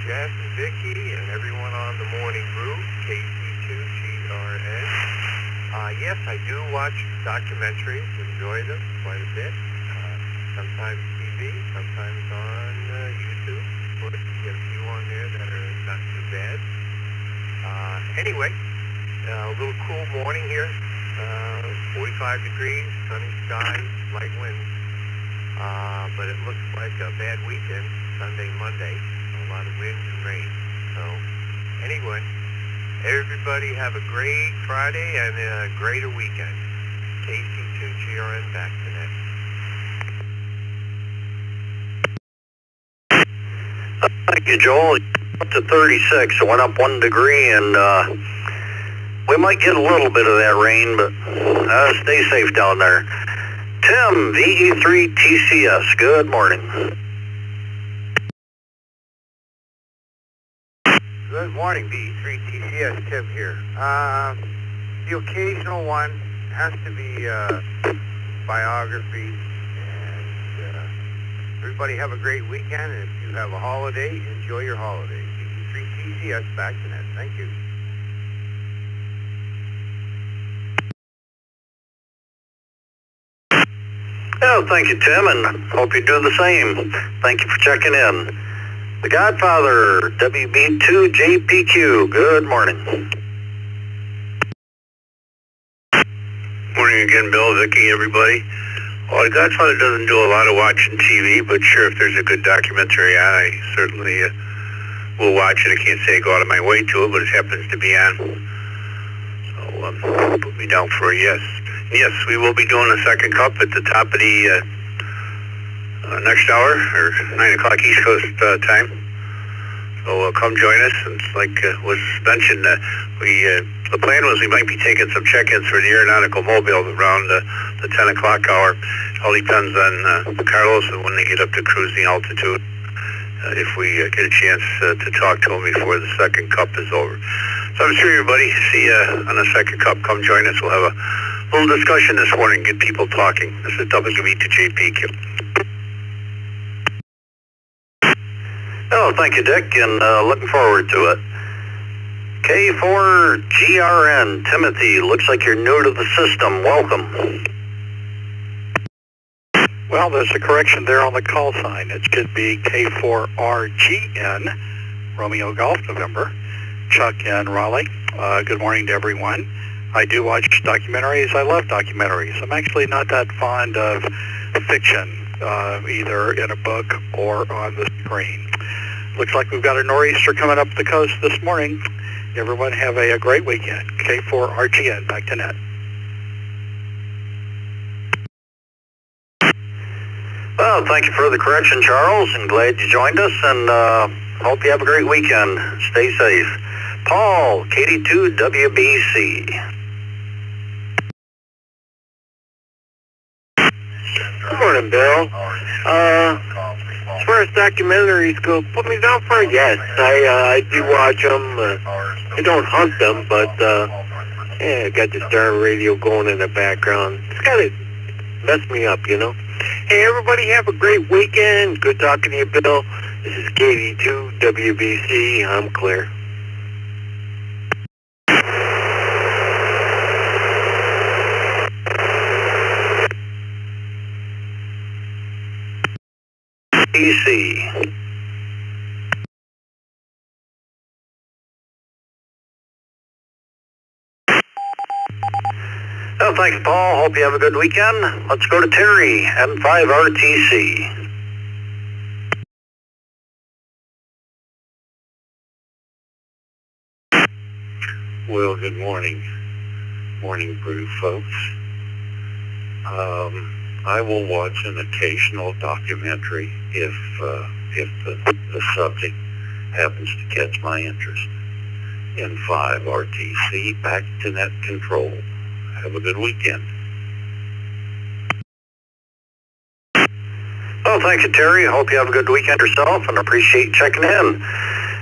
Jeff and Vicky, and everyone on the Morning Brew, KC2GRN. Yes, I do watch documentaries, enjoy them quite a bit. Sometimes TV, sometimes on YouTube. You get a few on there that are not too bad. Anyway, a little cool morning here. 45 degrees, sunny skies, light winds. But it looks like a bad weekend, Sunday, Monday. A lot of wind and rain. So, anyway, everybody have a great Friday and a greater weekend. KC2GRN back to Net. Thank you, Joel. Up to 36, so went up 1 degree, and we might get a little bit of that rain, but stay safe down there. Tim, VE3TCS, good morning. Good morning, VE3TCS, Tim here. The occasional one has to be biography. And everybody have a great weekend. And if you have a holiday, enjoy your holiday. TCS back to net. Thank you. Yeah, thank you, Tim, and hope you do the same. Thank you for checking in. The Godfather, WB2JPQ, good morning. Morning again, Bill, Vicky, everybody. Well, the Godfather doesn't do a lot of watching TV, but sure, if there's a good documentary on, I certainly will watch it. I can't say I go out of my way to it, but it happens to be on. So put me down for a yes. Yes, we will be doing a second cup at the top of the next hour, or 9 o'clock East Coast time. So come join us. It's like was mentioned, the plan was we might be taking some check-ins for the aeronautical mobile around the 10 o'clock hour. All depends on Carlos and when they get up to cruising altitude. If we get a chance to talk to them before the second cup is over. So I'm sure everybody see you on the second cup. Come join us. We'll have a little discussion this morning, get people talking. This is WB2JPQ. Oh, thank you, Dick, and looking forward to it. K4GRN, Timothy, looks like you're new to the system. Welcome. Well, there's a correction there on the call sign. It should be K4RGN, Romeo Golf, November. Chuck in Raleigh. Good morning to everyone. I do watch documentaries. I love documentaries. I'm actually not that fond of fiction, either in a book or on the screen. Looks like we've got a nor'easter coming up the coast this morning. Everyone have a great weekend. K4RGN, back to net. Well, thank you for the correction, Charles, and glad you joined us, and hope you have a great weekend. Stay safe. Paul, KD2WBC. Good morning, Bill. As far as documentaries go, put me down for a yes. I do watch them. I don't hunt them, but I got this darn radio going in the background. It's got to mess me up, you know. Hey, everybody, have a great weekend. Good talking to you, Bill. This is KD2WBC. I'm clear. EC. Oh, thank you, Paul. Hope you have a good weekend. Let's go to Terry, M5RTC. Well, good morning. Morning brew, folks. I will watch an occasional documentary if the subject happens to catch my interest. In 5 RTC, back to net control. Have a good weekend. Well, thank you, Terry. I hope you have a good weekend yourself and appreciate you checking in.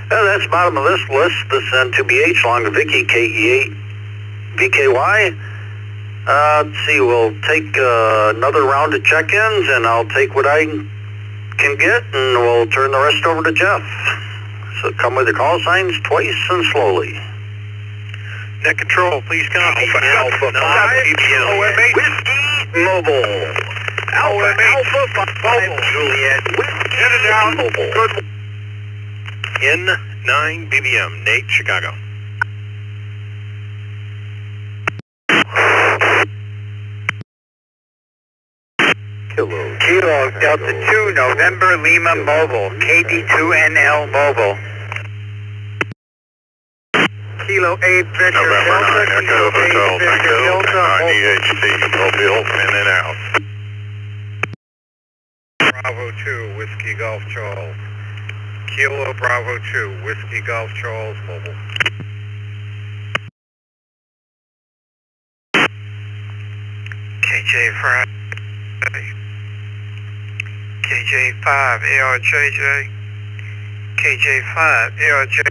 That's the bottom of this list. This is N2BH, along with Vicky, KE8, VKY. Let's see, we'll take another round of check-ins, and I'll take what I can get, and we'll turn the rest over to Jeff. So come with your call signs twice and slowly. Net control, please come. Alpha 5, OMH. Whiskey Mobile. Alpha 5, Juliet. in and out. Good. N9 BBM, Nate, Chicago. Kilo Delta 2, November Lima Mobile, KD2NL Mobile. Kilo 8 Victor November 9, Delta, Echo Kilo 8 Hotel, Victor Tango, Delta, 9EHC, Mobile, in and out. Bravo 2, Whiskey Golf Charles. Kilo Bravo 2, Whiskey Golf Charles Mobile. KJ Friday. KJ5 LJJ. KJ5 LJ.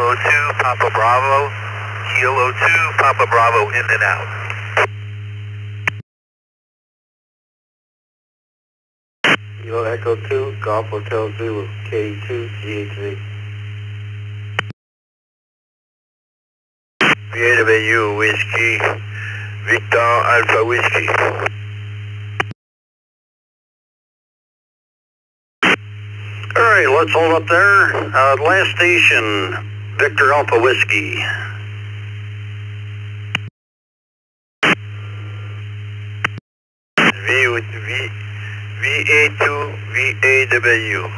Kilo 2, Papa Bravo. Kilo 2, Papa Bravo, in and out. Kilo Echo 2, Golf Hotel Zulu, K2, GHZ. VAW Whiskey, Victor Alpha Whiskey. Alright, let's hold up there. Last station, Victor Alpha Whiskey. VA2 VAW.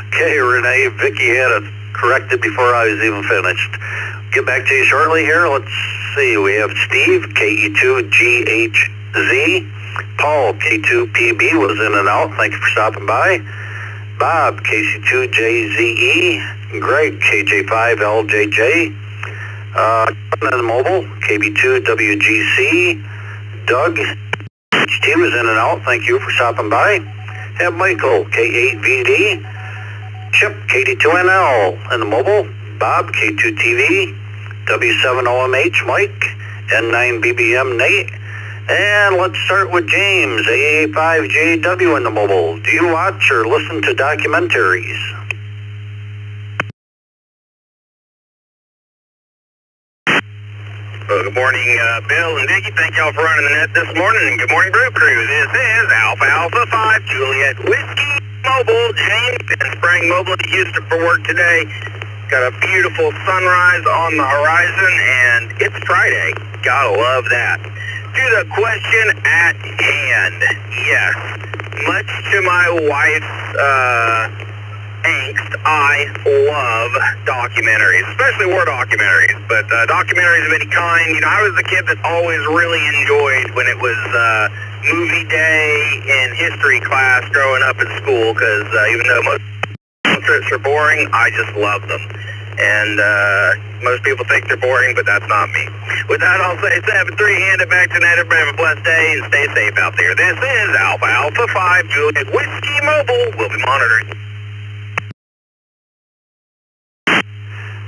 Okay, Renee, Vicky had it corrected before I was even finished. Get back to you shortly here. Let's see, we have Steve, KE2GHZ. Paul, K2PB, was in and out. Thank you for stopping by. Bob, KC2JZE. Greg, KJ5LJJ. On the mobile, KB2WGC. Doug, HT was in and out. Thank you for stopping by. Have Michael, K8VD. Chip, KD2NL in the mobile. Bob, K2TV. W7OMH, Mike. N9BBM, Nate. And let's start with James, AA5JW in the mobile. Do you watch or listen to documentaries? Good morning, Bill and Vicki. Thank y'all for running the net this morning. And good morning, Brew Crew. This is Alpha 5 Juliet Whiskey Mobile. James in Spring Mobile in Houston for work today. Got a beautiful sunrise on the horizon, and it's Friday. Gotta love that. To the question at hand. Yes, much to my wife's angst, I love documentaries, especially war documentaries, but documentaries of any kind. You know, I was the kid that always really enjoyed when it was movie day in history class growing up in school, because even though most trips are boring, I just love them. And most people think they're boring, but that's not me. With that, I'll say 7-3, hand it back to Ned. Everybody have a blessed day and stay safe out there. This is Alpha 5 Juliet Whiskey Mobile. We'll be monitoring.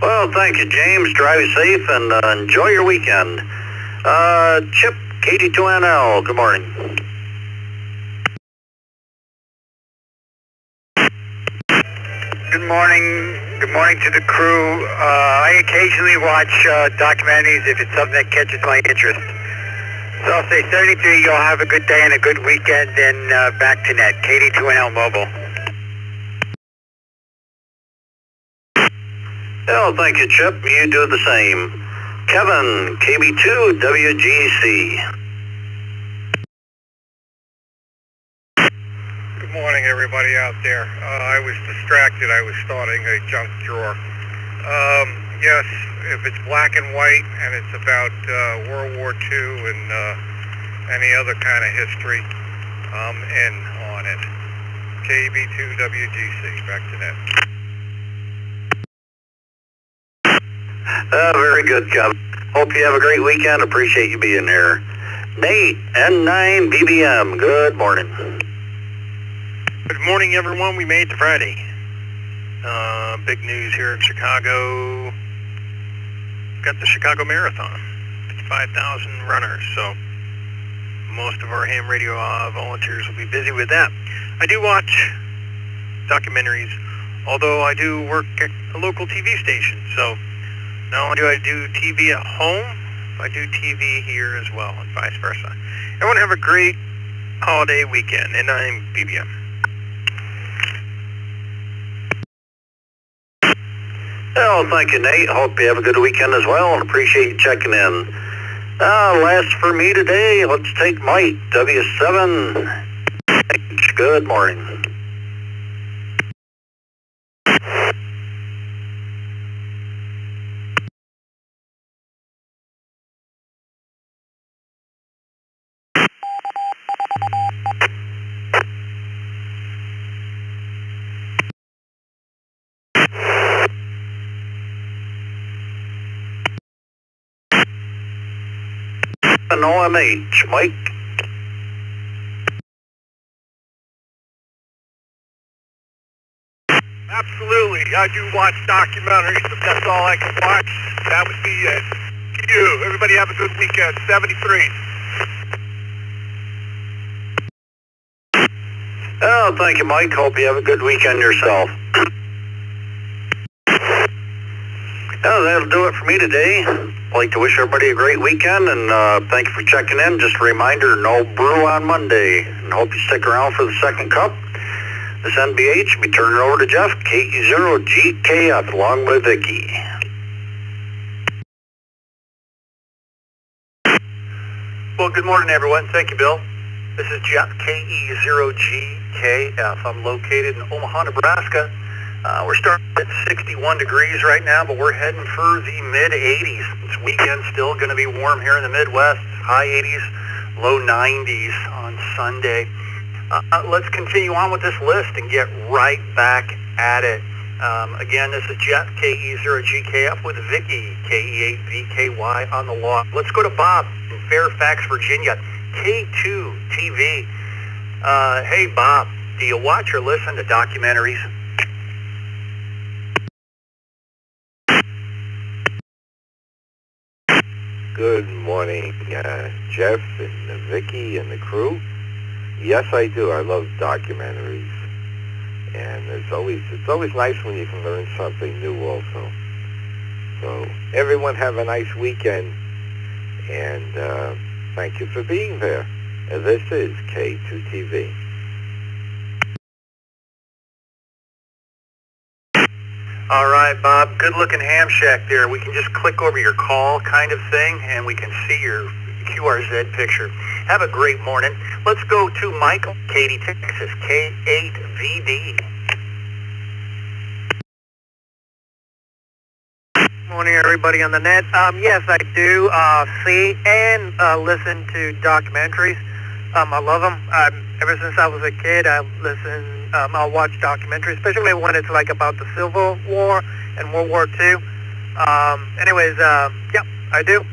Well, thank you, James. Drive safe and enjoy your weekend. Chip, KD2NL, good morning. Good morning. Good morning to the crew. I occasionally watch documentaries if it's something that catches my interest. So I'll say 33, y'all have a good day and a good weekend, and back to net. KD2NL Mobile. Well, thank you, Chip. You do the same. Kevin, KB2WGC. Good morning, everybody out there. I was distracted. I was starting a junk drawer. Yes, if it's black and white and it's about World War II and any other kind of history, I'm in on it. KB2WGC, back to net. Very good, Kevin. Hope you have a great weekend. Appreciate you being here. Nate, N9BBM, good morning. Good morning, everyone. We made it to Friday. Big news here in Chicago. Got the Chicago Marathon. 55,000 runners, so most of our ham radio volunteers will be busy with that. I do watch documentaries, although I do work at a local TV station, so not only do I do TV at home, I do TV here as well, and vice versa. Everyone have a great holiday weekend, and I'm BBM. Well, thank you, Nate. Hope you have a good weekend as well, and appreciate you checking in. Last for me today, let's take Mike, W7. Good morning. An OMH, Mike. Absolutely. I do watch documentaries, but that's all I can watch. That would be it. You. Everybody have a good weekend. 73. Oh, thank you, Mike. Hope you have a good weekend yourself. Oh, that'll do it for me today. I'd like to wish everybody a great weekend, and thank you for checking in. Just a reminder, no brew on Monday. And hope you stick around for the second cup. This NBH will be turning it over to Jeff, KE0GKF, along with Vicky. Well, good morning, everyone. Thank you, Bill. This is Jeff, KE0GKF. I'm located in Omaha, Nebraska. We're starting at 61 degrees right now, but we're heading for the mid-80s. This weekend's still going to be warm here in the Midwest. High 80s, low 90s on Sunday. Let's continue on with this list and get right back at it. Again, this is Jeff, KE0GKF, with Vicky, KE8VKY on the law. Let's go to Bob in Fairfax, Virginia, K2TV. Hey, Bob, do you watch or listen to documentaries? Good morning, Jeff and Vicky and the crew. Yes, I do. I love documentaries, and it's always nice when you can learn something new also. So everyone have a nice weekend, and thank you for being there. This is K2TV. All right, Bob, good-looking ham shack there. We can just click over your call kind of thing, and we can see your QRZ picture. Have a great morning. Let's go to Michael, Katy, Texas, K8VD. Morning, everybody on the net. Yes, I do see and listen to documentaries. I love them. Ever since I was a kid, I'll watch documentaries, especially when it's like about the Civil War and World War II. Yeah, I do.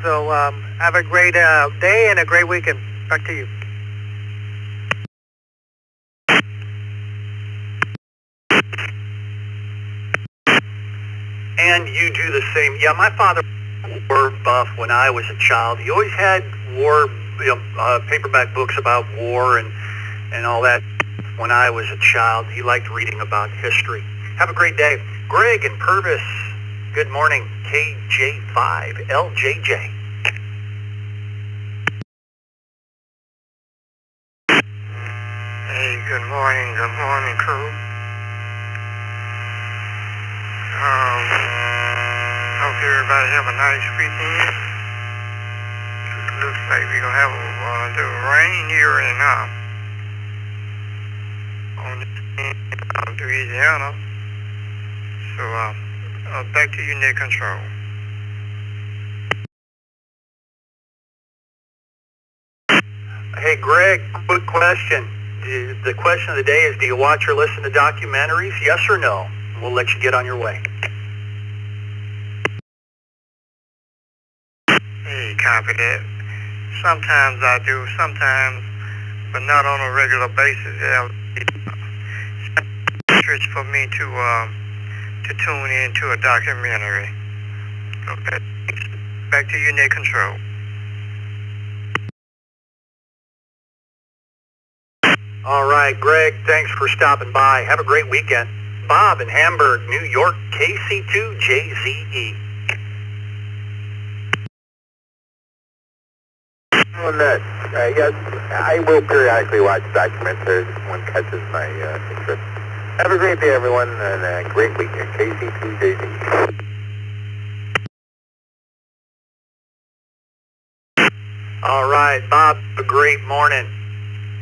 So have a great day and a great weekend. Back to you. And you do the same. Yeah, my father was a war buff when I was a child. He always had war, paperback books about war and all that. When I was a child, he liked reading about history. Have a great day. Greg and Purvis, good morning. KJ5LJJ. Hey, good morning, crew. Hope everybody have a nice weekend. Looks like we're gonna have a little rain here in Louisiana. So back to you, Net Control. Hey, Greg, quick question. The question of the day is, do you watch or listen to documentaries? Yes or no? We'll let you get on your way. Hey, copy that. Sometimes I do, sometimes, but not on a regular basis. It's for me to tune into a documentary. Okay. Back to you, Net Control. All right, Greg, thanks for stopping by. Have a great weekend. Bob in Hamburg, New York, KC2JZE. On that, yes, I will periodically watch documentaries if one catches my interest. Have a great day, everyone, and a great weekend. KC2JZ. All right, Bob, a great morning.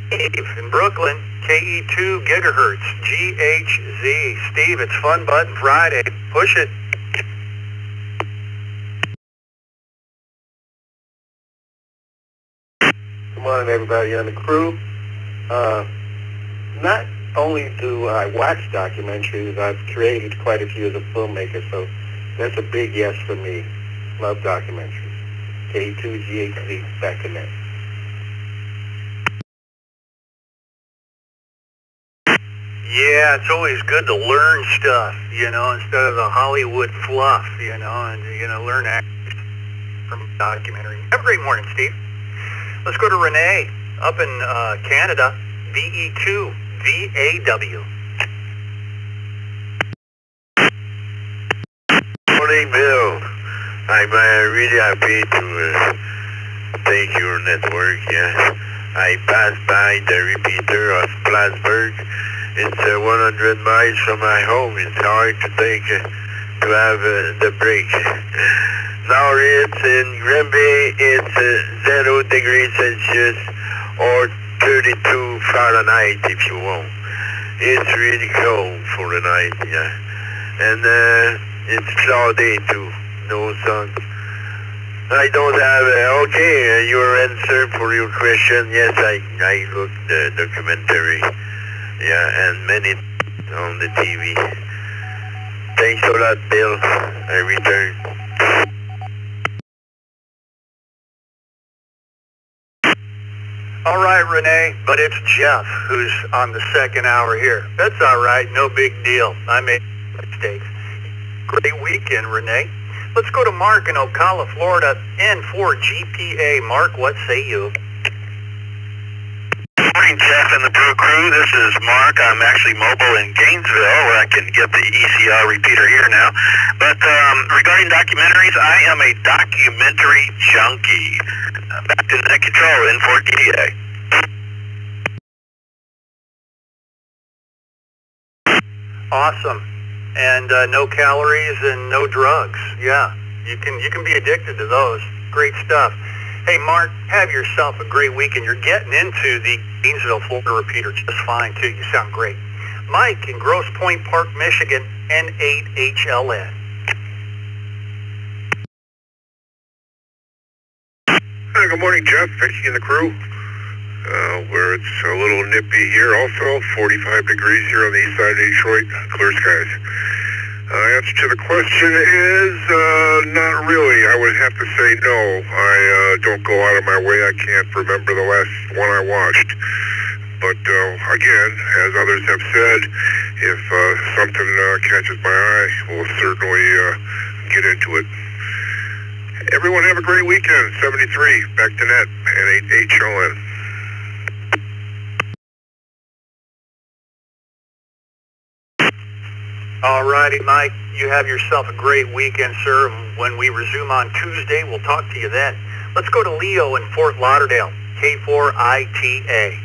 Steve in Brooklyn, KE2 gigahertz, GHZ. Steve, it's Fun Button Friday. Push it. Good morning, everybody on the crew. Not only do I watch documentaries, I've created quite a few as a filmmaker, so that's a big yes for me. Love documentaries. K2GHZ, back in there. Yeah, it's always good to learn stuff, instead of the Hollywood fluff, and, learn from documentary. Have a great morning, Steve. Let's go to Renee up in Canada, VE2, VAW. Morning, Bill. I'm really happy to thank your network. Yeah, I passed by the repeater of Plattsburgh. It's 100 miles from my home. It's hard to have the break. Now it's in Granby. It's 0 degrees Celsius or 32 Fahrenheit if you want. It's really cold for the night. Yeah, and it's cloudy too. No sun. I don't have, your answer for your question. Yes, I looked the documentary. Yeah, and many on the TV. Thanks a lot, Bill. I return. All right, Renee, but it's Jeff who's on the second hour here. That's all right. No big deal. I made mistakes. Great weekend, Renee. Let's go to Mark in Ocala, Florida, N4GPA. Mark, what say you? Good morning, Jeff and the Brew Crew. This is Mark. I'm actually mobile in Gainesville, where I can get the ECR repeater here now. But regarding documentaries, I am a documentary junkie. Back to net control, N4DDA. Awesome. And no calories and no drugs. Yeah, you can be addicted to those. Great stuff. Hey, Mark, have yourself a great weekend. You're getting into the Gainesville, Florida repeater just fine, too. You sound great. Mike in Grosse Pointe Park, Michigan, N8HLN. Hi, good morning, Jeff, Vicky, and the crew. Where it's a little nippy here also, 45 degrees here on the east side of Detroit, clear skies. Answer to the question is, not really. I would have to say no. I don't go out of my way. I can't remember the last one I watched. But again, as others have said, if something catches my eye, we'll certainly get into it. Everyone have a great weekend. 73, back to net, and 8HLN. All righty, Mike. You have yourself a great weekend, sir. When we resume on Tuesday, we'll talk to you then. Let's go to Leo in Fort Lauderdale, K4ITA.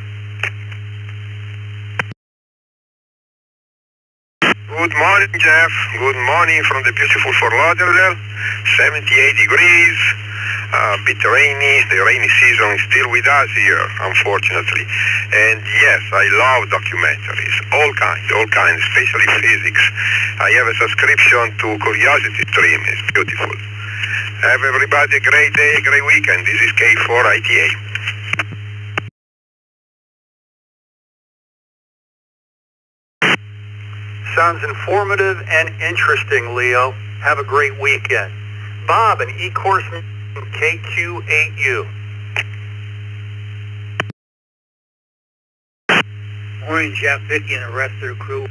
Good morning, Jeff. Good morning from the beautiful Fort Lauderdale. 78 degrees. A bit rainy. The rainy season is still with us here, unfortunately. And yes, I love documentaries. All kinds, especially physics. I have a subscription to Curiosity Stream. It's beautiful. Have everybody a great day, a great weekend. This is K4ITA. Sounds informative and interesting, Leo. Have a great weekend. Bob, an E-Course KQ8U. Morning, Jeff, Vicky, and the rest of the crew.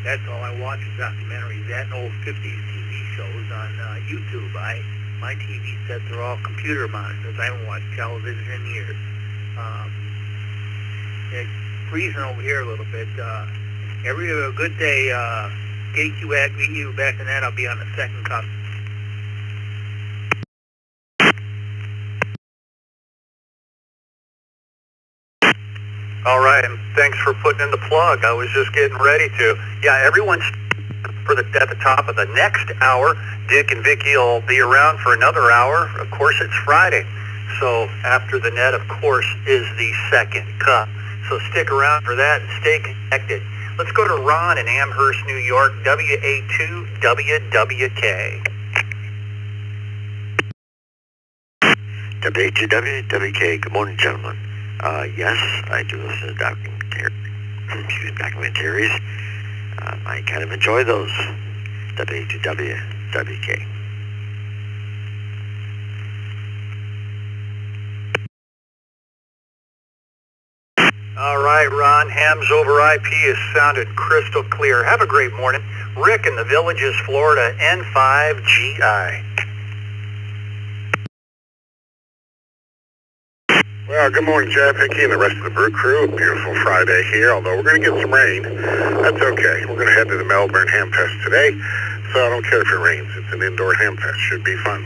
That's all I watch is documentaries. That and old 50s TV shows on YouTube. My TV sets are all computer monitors. I haven't watched television in years. It's freezing over here a little bit. Every good day, KQ8U back in that, I'll be on the second cup. All right, and thanks for putting in the plug. I was just getting ready to. Yeah, everyone's at the top of the next hour. Dick and Vicky will be around for another hour. Of course, it's Friday. So after the net, of course, is the second cup. So stick around for that and stay connected. Let's go to Ron in Amherst, New York, WA2WWK. WA2WWK. Good morning, gentlemen. Yes, I do listen to documentaries. I kind of enjoy those. WA2WWK. All right, Ron. Hams over IP has sounded crystal clear. Have a great morning. Rick in the Villages, Florida, N5GI. Well, good morning, Jeff, Hickey, and the rest of the Brew Crew. A beautiful Friday here, although we're going to get some rain. That's okay. We're going to head to the Melbourne Ham Fest today, so I don't care if it rains. It's an indoor ham fest. Should be fun.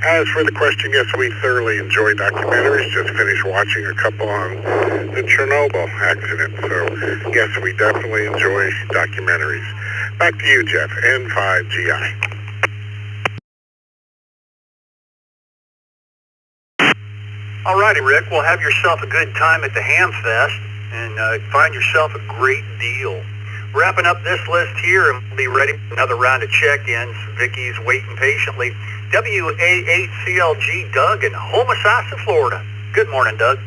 As for the question, yes, we thoroughly enjoy documentaries. Just finished watching a couple on the Chernobyl accident. So, yes, we definitely enjoy documentaries. Back to you, Jeff, N5GI. Alrighty, Rick. Well, have yourself a good time at the Ham Fest and find yourself a great deal. Wrapping up this list here, and we'll be ready for another round of check-ins. Vicky's waiting patiently. WA8CLG Doug in Homosassa, Florida. Good morning, Doug.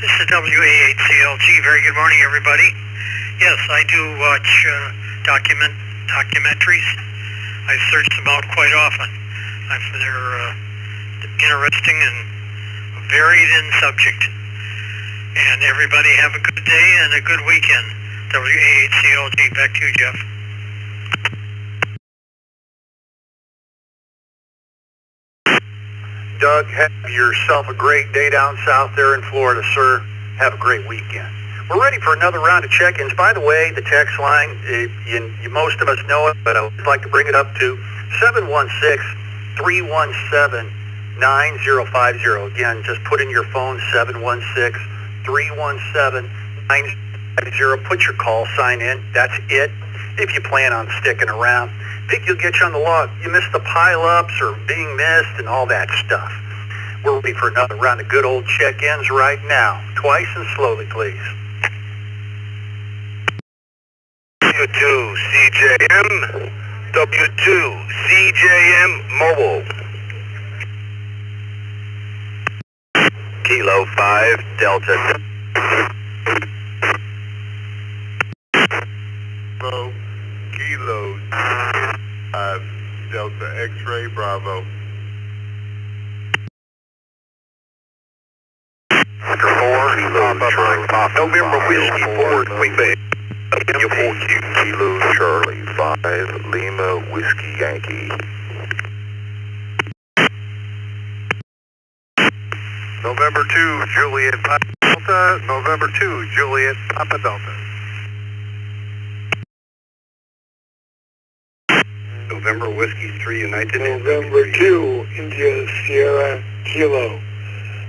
This is WA8CLG. Very good morning, everybody. Yes, I do watch documentaries. I search them out quite often. They're interesting and varied in subject. And everybody have a good day and a good weekend. WA8CLG. Back to you, Jeff. Doug, have yourself a great day down south there in Florida, sir. Have a great weekend. We're ready for another round of check-ins. By the way, the text line, most of us know it, but I would like to bring it up to 716-317-9050. Again, just put in your phone 716-317-9050. Put your call sign in. That's it. If you plan on sticking around, think you'll get you on the log. You missed the pile-ups or being missed and all that stuff. We're ready for another round of good old check-ins right now. Twice and slowly, please. W2CJM, W2CJM Mobile. Kilo 5, Delta. Kilo 5, Delta X-Ray Bravo. After 4, November Whiskey 4, Quebec. W4Q, Kilo Charlie 5, Lima Whiskey Yankee. November 2, Juliet Papa Delta. November 2, Juliet Papa Delta. November Whiskey 3, United. November 2, India Sierra Kilo.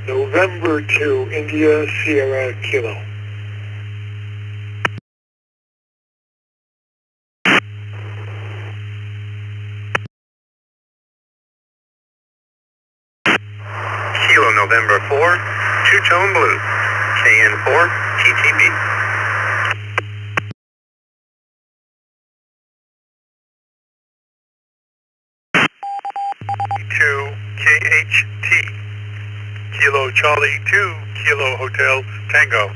November 2, India Sierra Kilo. Kilo November 4, Two-Tone Blue, KN4, TTB. 2 KHT, Kilo Charlie 2, Kilo Hotel Tango.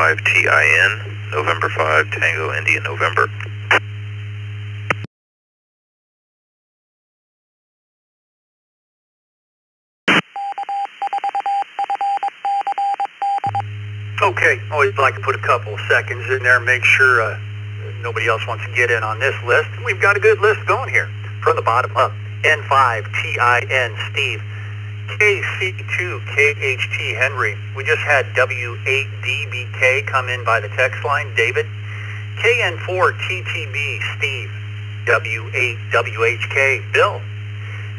TIN, November 5, Tango India November. Okay, always like to put a couple of seconds in there, make sure nobody else wants to get in on this list. We've got a good list going here. From the bottom up, N5TIN Steve, KC2KHT Henry. We just had W8DBK come in by the text line, David. KN4TTB Steve, W8WHK Bill,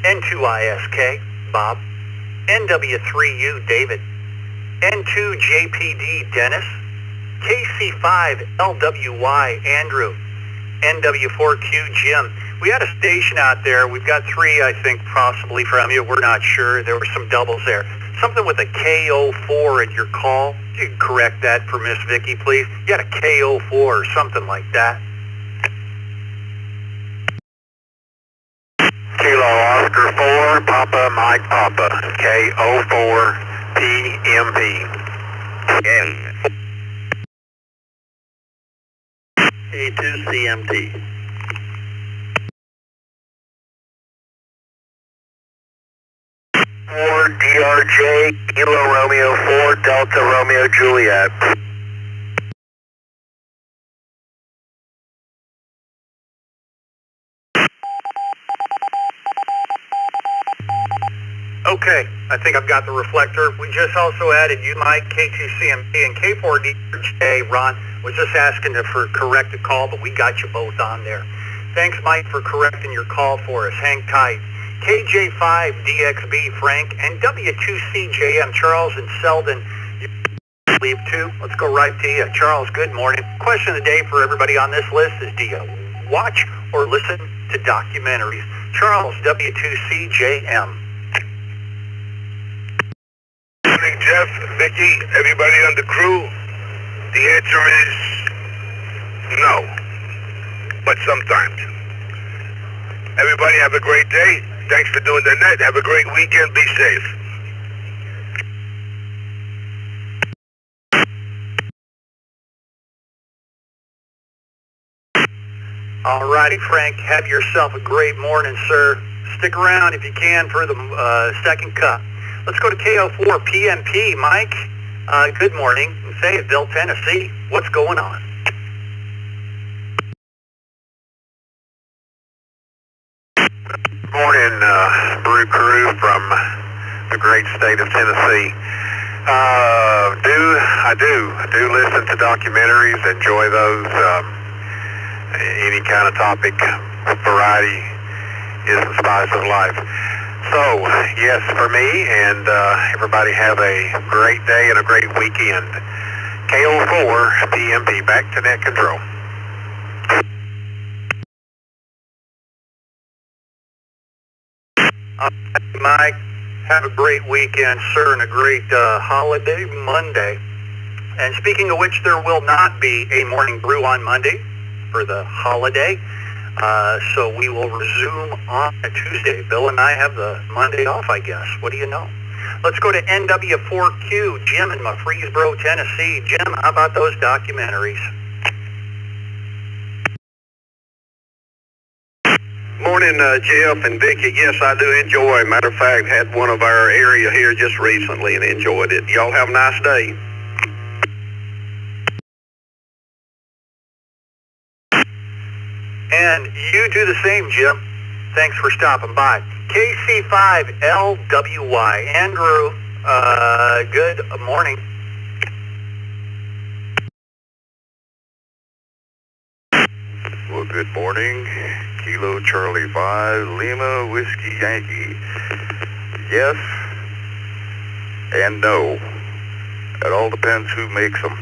N2ISK Bob, NW3U David, N2JPD Dennis, KC5LWY Andrew, NW4Q Jim. We had a station out there. We've got 3, I think, possibly from you. We're not sure. There were some doubles there. Something with a KO4 in your call. You can correct that for Miss Vicky, please. You had a KO4 or something like that. Victor 4, Papa Mike Papa, K04 PMP. A2 CMT. DRJ, Kilo Romeo 4, Delta Romeo Juliet. Okay, I think I've got the reflector. We just also added you, Mike, K2CMT, and K4DJ. Ron was just asking for correct a call, but we got you both on there. Thanks, Mike, for correcting your call for us. Hang tight. KJ5DXB, Frank, and W2CJM, Charles and Selden. You leave too. Let's go right to you. Charles, good morning. Question of the day for everybody on this list is, do you watch or listen to documentaries? Charles, W2CJM. Morning, Jeff, Vicky, everybody on the crew. The answer is no, but sometimes. Everybody have a great day. Thanks for doing the net. Have a great weekend. Be safe. All righty, Frank. Have yourself a great morning, sir. Stick around if you can for the second cup. Let's go to KO4 PMP. Mike, good morning. Fayetteville, Tennessee. What's going on? Morning, Brew Crew from the great state of Tennessee. I do listen to documentaries, enjoy those. Any kind of topic, variety is the spice of life. So, yes, for me, and everybody have a great day and a great weekend. KO4 PMP, back to net control. Mike, have a great weekend, sir, and a great holiday Monday. And speaking of which, there will not be a morning brew on Monday for the holiday. So we will resume on a Tuesday. Bill and I have the Monday off, I guess. What do you know? Let's go to NW4Q, Jim in Murfreesboro, Tennessee. Jim, how about those documentaries? Morning, Jeff and Vicky. Yes, I do enjoy. Matter of fact, had one of our area here just recently and enjoyed it. Y'all have a nice day. And you do the same, Jim. Thanks for stopping by. KC5LWY. Andrew, good morning. Well, good morning. Kilo Charlie 5, Lima Whiskey Yankee. Yes and no. It all depends who makes them.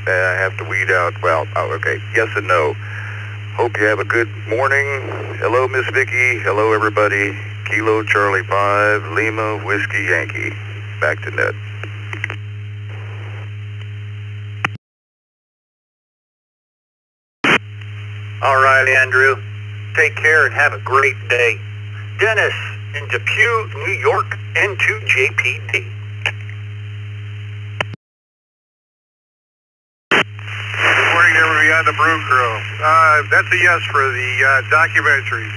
I have to weed out, well, okay, yes and no. Hope you have a good morning. Hello, Miss Vicky. Hello, everybody. Kilo Charlie 5, Lima Whiskey Yankee. Back to net. All right, Andrew. Take care and have a great day. Dennis in Depew, New York, N2JPD. Good morning, everybody on the Brew Crew. That's a yes for the documentaries.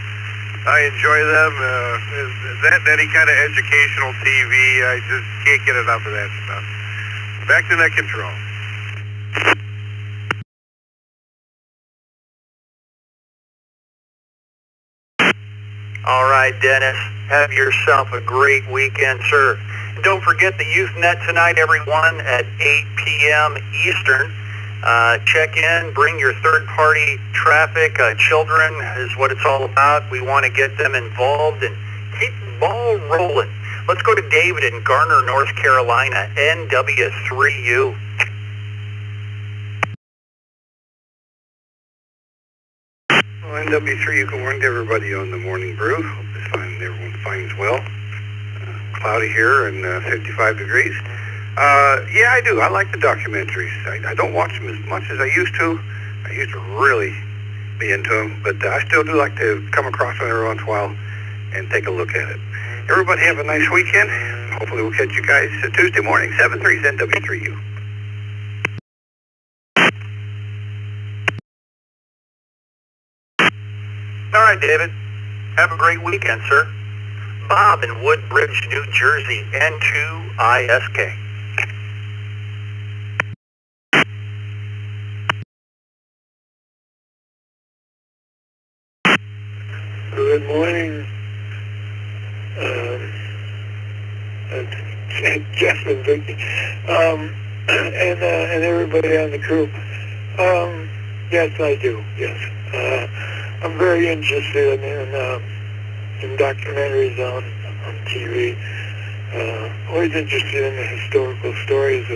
I enjoy them. Any kind of educational TV, I just can't get enough of that stuff. Back to net control. All right, Dennis. Have yourself a great weekend, sir. And don't forget the Youth Net tonight, everyone, at 8 p.m. Eastern. Check in, bring your third-party traffic. Children is what it's all about. We want to get them involved and keep the ball rolling. Let's go to David in Garner, North Carolina, NW3U. Well, NW3U, good morning to everybody on the Morning Brew. Hope everyone finds well. Cloudy here and 55 degrees. Yeah, I do. I like the documentaries. I don't watch them as much as I used to. I used to really be into them, but I still do like to come across them every once in a while and take a look at it. Everybody have a nice weekend. Hopefully we'll catch you guys Tuesday morning, 7:30 NW3U. All right, David. Have a great weekend, sir. Bob in Woodbridge, New Jersey, N2ISK. Good morning, Jeff and Vicky, and everybody on the crew. Yes, I do. Yes, I'm very interested in documentaries on TV. Always interested in the historical stories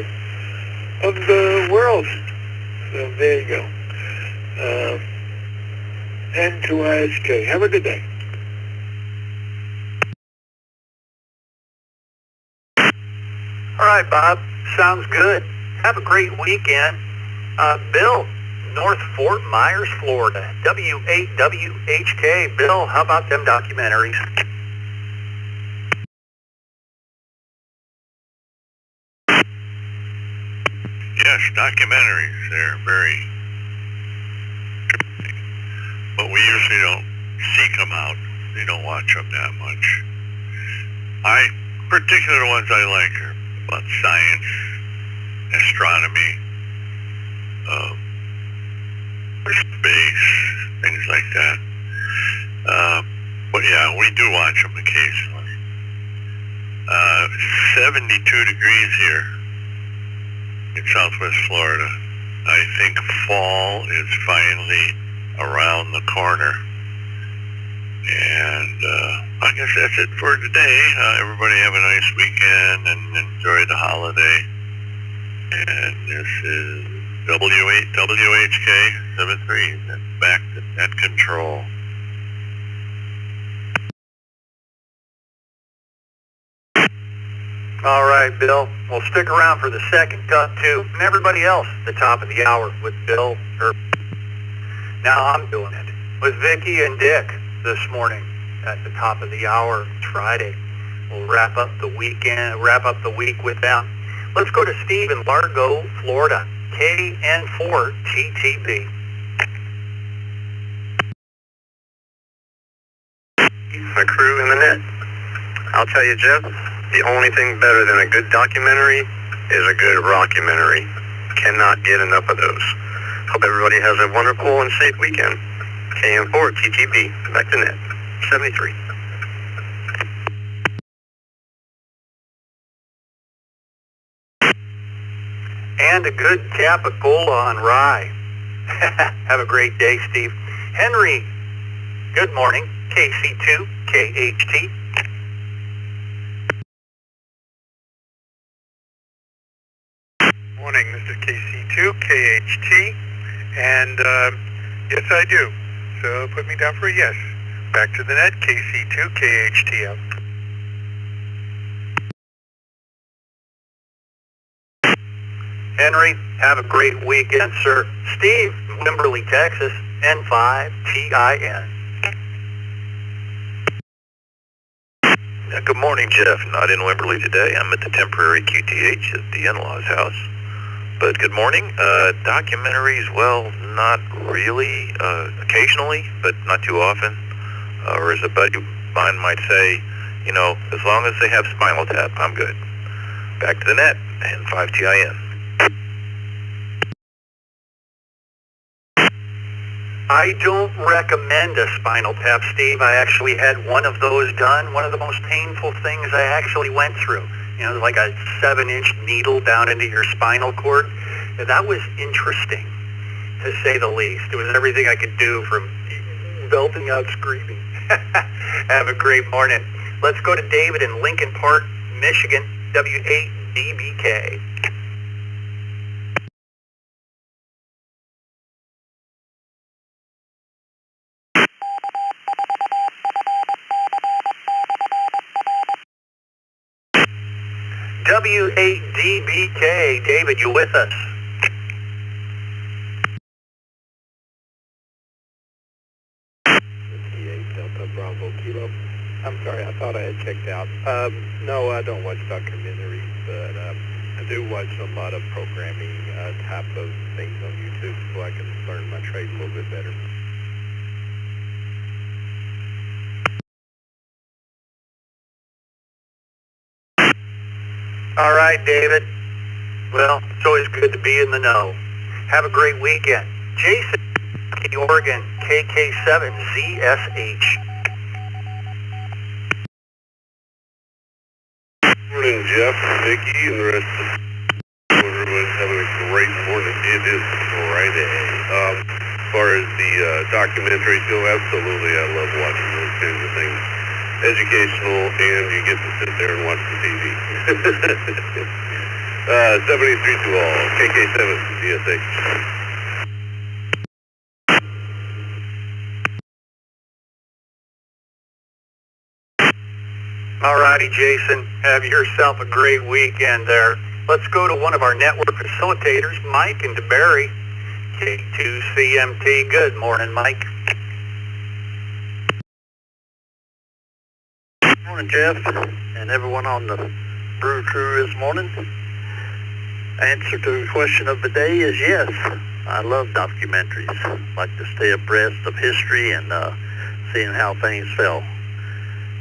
of the world. So there you go. N2ISK. Have a good day. All right, Bob. Sounds good. Have a great weekend. Bill, North Fort Myers, Florida. W8WHK. Bill, how about them documentaries? Yes, documentaries. They're very... But we usually don't seek them out. We don't watch them that much. Particular ones I like are about science, astronomy, space, things like that. But yeah, we do watch them occasionally. 72 degrees here in Southwest Florida. I think fall is finally around the corner. And I guess that's it for today. Everybody have a nice weekend and enjoy the holiday. And this is W8WHK 73. Back to net control. All right, Bill. Well, stick around for the second cut, too. And everybody else at the top of the hour with Bill. Now I'm doing it with Vicky and Dick this morning at the top of the hour. It's Friday. We'll wrap up the week with them. Let's go to Steve in Largo, Florida. KN4TTB. My crew in the net. I'll tell you, Jeff, the only thing better than a good documentary is a good rockumentary. Cannot get enough of those. Hope everybody has a wonderful and safe weekend. KN4TTB. Back to net. 73. And a good capicola on rye. Have a great day, Steve. Henry, good morning. KC2KHT. Morning, this is KC2KHT, and yes, I do. So put me down for a yes. Back to the net, KC2KHT out. Henry, have a great weekend, sir. Steve, Wimberley, Texas, N5TIN. Good morning, Jeff. Not in Wimberley today. I'm at the temporary QTH at the in-laws house. But good morning. Documentaries, well, not really. Occasionally, but not too often. Or as a buddy of mine might say, you know, as long as they have Spinal Tap, I'm good. Back to the net, N5TIN. I don't recommend a spinal tap, Steve. I actually had one of those done. One of the most painful things I actually went through. You know, like a 7-inch needle down into your spinal cord. That was interesting, to say the least. It was everything I could do, from belting out screaming. Have a great morning. Let's go to David in Lincoln Park, Michigan, W8DBK. W8DBK. David, you with us? Delta Bravo Kilo. I'm sorry, I thought I had checked out. No, I don't watch documentaries, but I do watch a lot of programming type of things on YouTube so I can learn my trade a little bit better. All right, David. Well, it's always good to be in the know. Have a great weekend. Jason, Oregon, KK7ZSH. Morning, Jeff, Vicky, and the rest of the everyone's having a great morning. It is Friday. As far as the documentaries go, absolutely, I love watching those kinds of things. Educational, and you get to sit there and watch the TV. 73 to all, KK7, DSH. All righty, Jason. Have yourself a great weekend there. Let's go to one of our network facilitators, Mike in DeBerry, K2CMT. Good morning, Mike. Morning, Jeff, and everyone on the brew crew this morning. Answer to the question of the day is yes. I love documentaries. Like to stay abreast of history and seeing how things fell.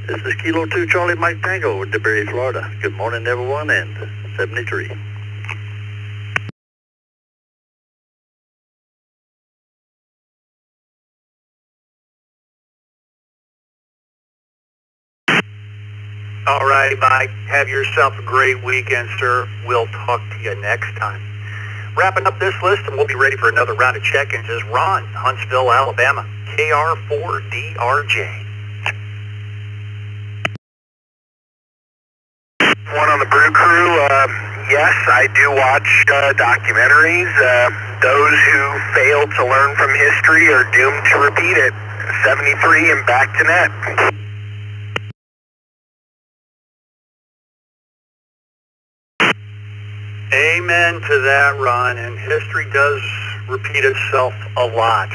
This is Kilo 2 Charlie Mike Tango with DeBerry, Florida. Good morning, everyone, and 73. All righty, Mike. Have yourself a great weekend, sir. We'll talk to you next time. Wrapping up this list, and we'll be ready for another round of check-ins, is Ron, Huntsville, Alabama, KR4DRJ. One on the brew crew. Yes, I do watch documentaries. Those who fail to learn from history are doomed to repeat it. 73 and back to net. Amen to that, Ron, and history does repeat itself a lot.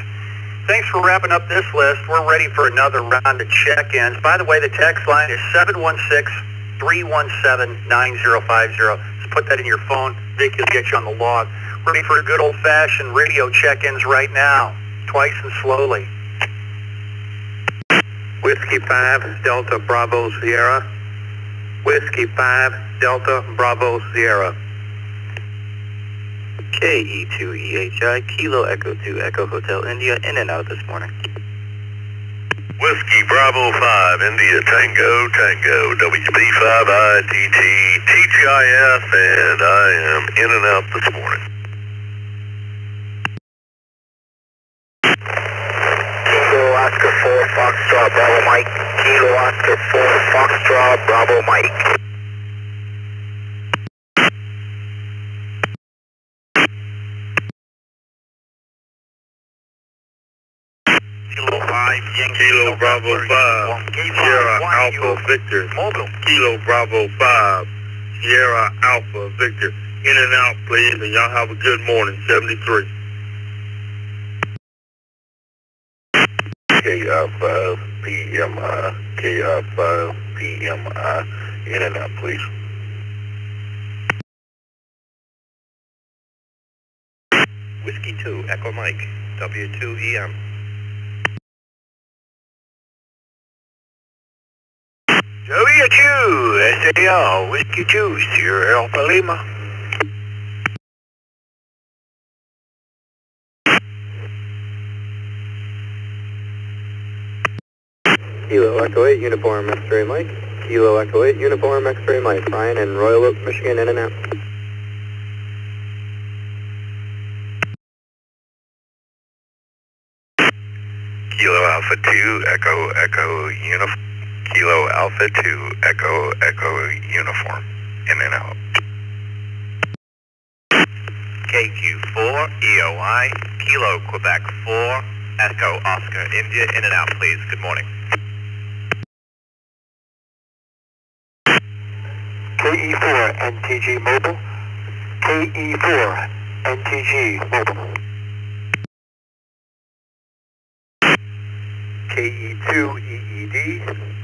Thanks for wrapping up this list. We're ready for another round of check-ins. By the way, the text line is 716-317-9050. So put that in your phone. Vicky will get you on the log. Ready for a good old-fashioned radio check-ins right now. Twice and slowly. Whiskey 5, Delta Bravo Sierra. Whiskey 5, Delta Bravo Sierra. KE2EHI, Kilo Echo 2 Echo Hotel India, in and out this morning. Whiskey Bravo 5, India Tango Tango, WB5ITT, TGIF, and I am in and out this morning. Kilo Oscar 4 Foxtrot Bravo Mike. Kilo Oscar 4 Foxtrot Bravo Mike. Kilo 5, Kilo Bravo 5, Sierra Alpha Victor. Kilo Bravo 5, Sierra Alpha Victor. In and out, please, and y'all have a good morning. 73. KR5 PMI, KR5 PMI, in and out, please. Whiskey 2 Echo Mike, W2EM. W2 SAR Whiskey 2 Sierra Alpha Lima. Kilo Echo 8 Uniform X-Ray Mike. Kilo Echo 8 Uniform X-Ray Mike. Ryan in Royal Oak, Michigan, in and out. Kilo Alpha 2 Echo Echo Uniform. Kilo Alpha 2 Echo Echo Uniform. In and out. KQ4 EOI, Kilo Quebec 4 Echo Oscar India, in and out please. Good morning. KE4 NTG Mobile. KE4 NTG Mobile. KE2EED,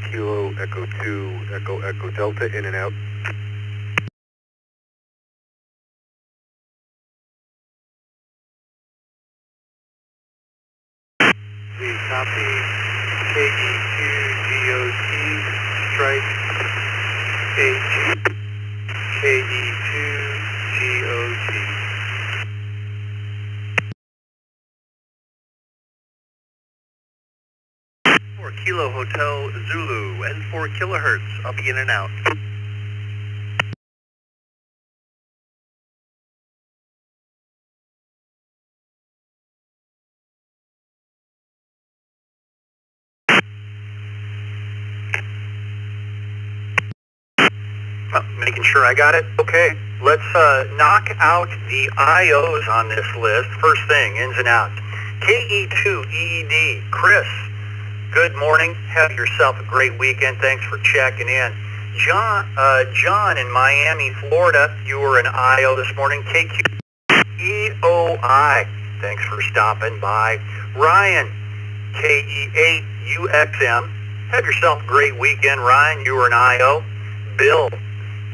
Kilo Echo 2, Echo Delta, in and out. We copy KE2GOT, strike KE2GOT. For Kilo Hotel Zulu and 4 kilohertz, I'll be in and out. Making sure I got it. Okay, let's knock out the IOs on this list. First thing, ins and outs. KE2EED, Chris, good morning. Have yourself a great weekend. Thanks for checking in. John in Miami, Florida, you were an IO this morning. KQ-EOI, thanks for stopping by. Ryan, KE8UXM, have yourself a great weekend. Ryan, you were an IO. Bill,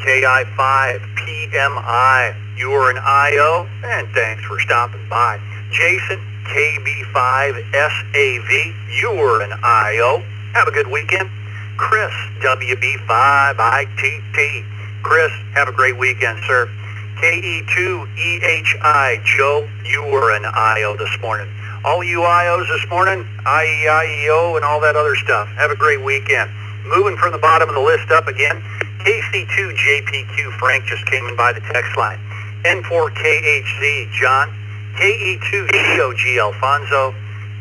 KI5PMI, you were an IO, and thanks for stopping by. Jason, KB5SAV, you were an IO. Have a good weekend. Chris, WB5ITT. Chris, have a great weekend, sir. KE2EHI, Joe, you were an IO this morning. All you IOs this morning, IEIEO and all that other stuff. Have a great weekend. Moving from the bottom of the list up again, KC2JPQ, Frank just came in by the text line. N4KHZ, John. KE2GOG, Alfonso.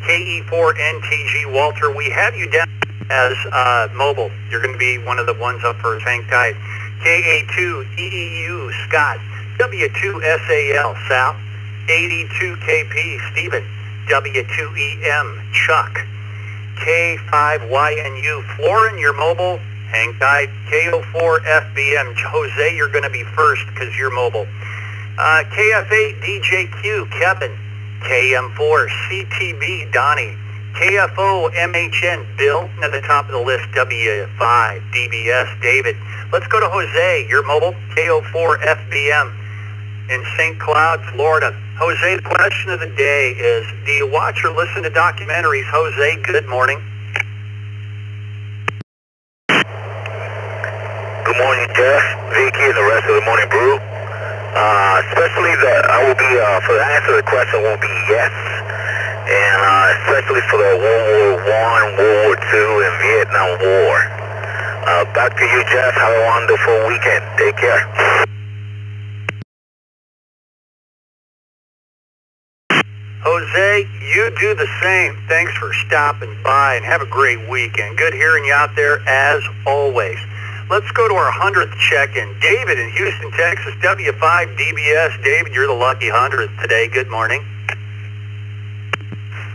KE4NTG, Walter. We have you down as mobile. You're going to be one of the ones up for hang tight. KA2EEU, Scott. W2SAL, Sal. 82KP, Stephen. W2EM, Chuck. K5YNU, Florin, you're mobile. Hang tight. KO4FBM, Jose, you're going to be first because you're mobile. KF8DJQ, Kevin. KM4CTB, Donnie. KFO-MHN, Bill, at the top of the list, W5DBS, David. Let's go to Jose, you're mobile. KO4FBM in St. Cloud, Florida. Jose, the question of the day is, do you watch or listen to documentaries? Jose, good morning. Good morning, Jeff, Vicky, and the rest of the Morning Brew. Especially for the answer to the question will be yes. And especially for the World War I, World War II, and Vietnam War. Back to you, Jeff. Have a wonderful weekend. Take care. Jose, you do the same. Thanks for stopping by and have a great weekend. Good hearing you out there as always. Let's go to our 100th check-in. David in Houston, Texas, W5DBS. David, you're the lucky 100th today. Good morning.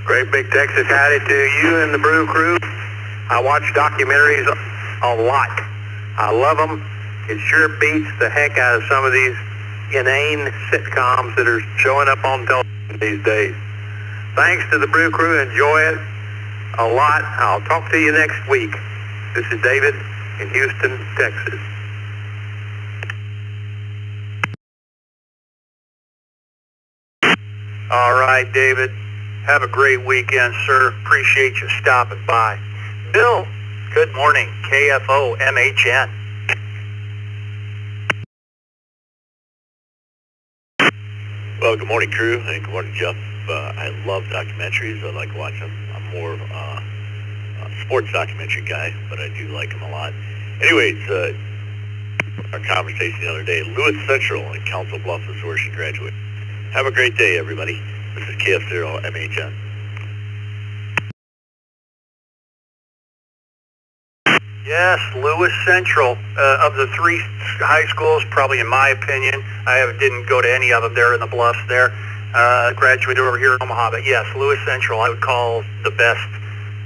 Great big Texas howdy to you and the Brew Crew. I watch documentaries a lot. I love them. It sure beats the heck out of some of these inane sitcoms that are showing up on television these days. Thanks to the Brew Crew. Enjoy it a lot. I'll talk to you next week. This is David in Houston, Texas. All right, David. Have a great weekend, sir. Appreciate you stopping by. Bill, good morning. KFO-MHN. Well, good morning, crew, and good morning, Jeff. I love documentaries. I like watching them. I'm more of a sports documentary guy, but I do like them a lot. Anyways, our conversation the other day, Lewis Central in Council Bluffs is where she graduated. Have a great day, everybody. This is KF0MHN. Yes, Lewis Central. Of the three high schools, probably in my opinion, I didn't go to any of them there in the Bluffs there. Graduated over here in Omaha, but yes, Lewis Central I would call the best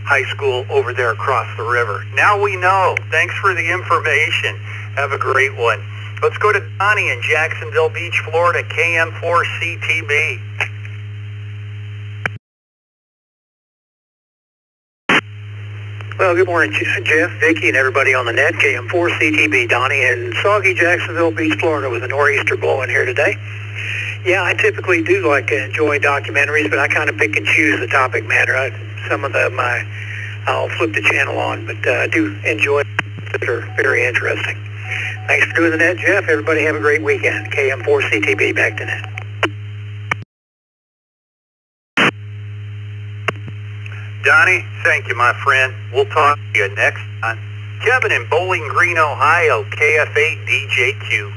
high school over there across the river. Now we know. Thanks for the information. Have a great one. Let's go to Donnie in Jacksonville Beach, Florida, KM4CTB. Well, good morning, Jeff, Vicki, and everybody on the net. KM4CTB, Donnie in soggy Jacksonville Beach, Florida, with a nor'easter blowing here today. Yeah, I typically do like to enjoy documentaries, but I kind of pick and choose the topic matter. Some of them I'll flip the channel on, but I do enjoy that are very interesting. Thanks for doing the net, Jeff. Everybody have a great weekend. KM4CTB, back to net. Donnie, thank you, my friend. We'll talk to you next time. Kevin in Bowling Green, Ohio, KF8DJQ.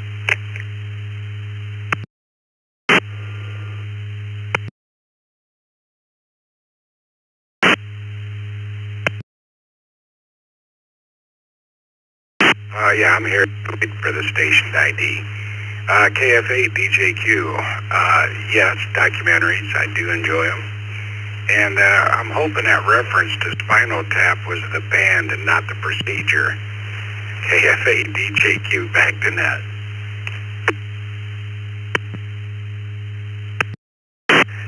Yeah, I'm here for the station ID. KF8DJQ. Yes, documentaries. I do enjoy them. And I'm hoping that reference to Spinal Tap was the band and not the procedure. KF8DJQ, back to net.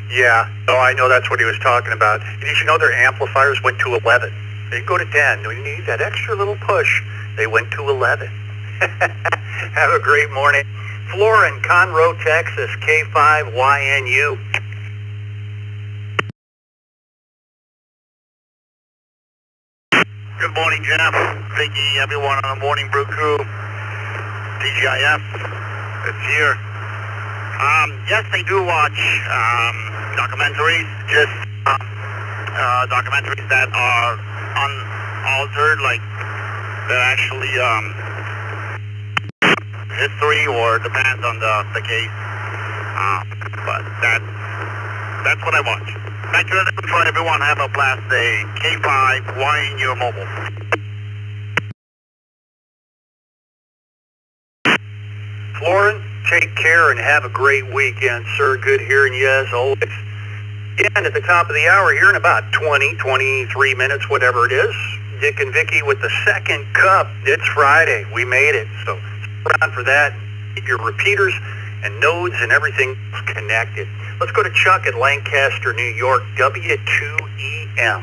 Yeah, I know that's what he was talking about. Did you know their amplifiers went to 11? They go to 10. We need that extra little push. They went to 11. Have a great morning. Flora in Conroe, Texas, K5YNU. Good morning, Jeff, Vicki, everyone on the Morning Brew crew. TGIF, it's here. Yes, I do watch documentaries, just documentaries that are unaltered, like they're actually history or depends on the case. But that's what I watch. Thank you for everyone. Have a blast day. K5, Y in your mobile. Florin, take care and have a great weekend, sir. Good hearing you as always. And at the top of the hour here in about 23 minutes, whatever it is, Dick and Vicki with the second cup. It's Friday. We made it. So stick around for that. Keep your repeaters and nodes and everything connected. Let's go to Chuck at Lancaster, New York, W2EM.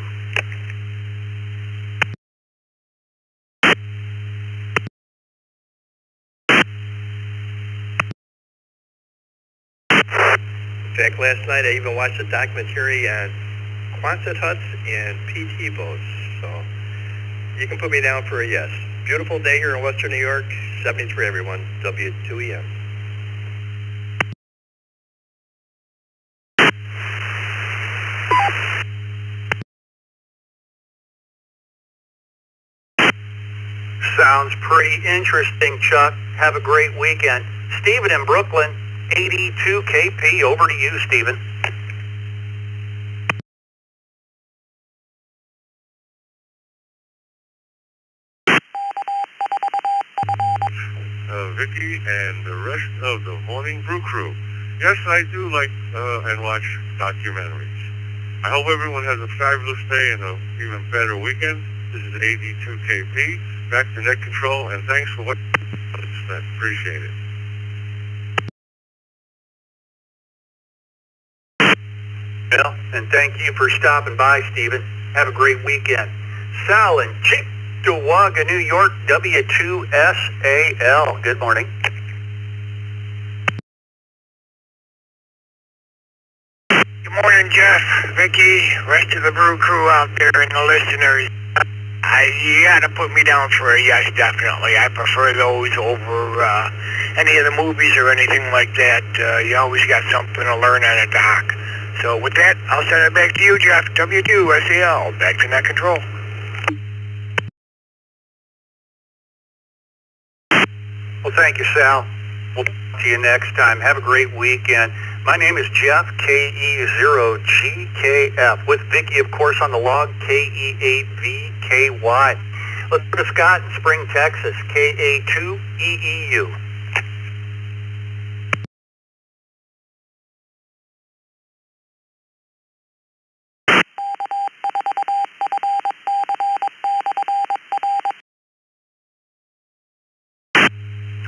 In fact, last night I even watched a documentary on Quonset huts and PT boats. So you can put me down for a yes. Beautiful day here in Western New York. 73, everyone. W2EM. Sounds pretty interesting, Chuck. Have a great weekend. Stephen in Brooklyn, 82 KP. Over to you, Stephen. Vicki and the rest of the Morning Brew crew. Yes, I do like and watch documentaries. I hope everyone has a fabulous day and an even better weekend. This is 82KP, back to net control, and thanks for what appreciate it. Well, and thank you for stopping by, Stephen. Have a great weekend. Sal in Cheektowaga, New York, W2SAL. Good morning. Good morning, Jeff, Vicki, rest of the brew crew out there and the listeners. You gotta put me down for a yes, definitely. I prefer those over any of the movies or anything like that. You always got something to learn on a doc. So with that, I'll send it back to you, Jeff. W2SAL, back to net control. Well, thank you, Sal. We'll talk to you next time. Have a great weekend. My name is Jeff, KE0GKF, with Vicki, of course, on the log, KE8VKY. Let's go to Scott in Spring, Texas, KA2EEU.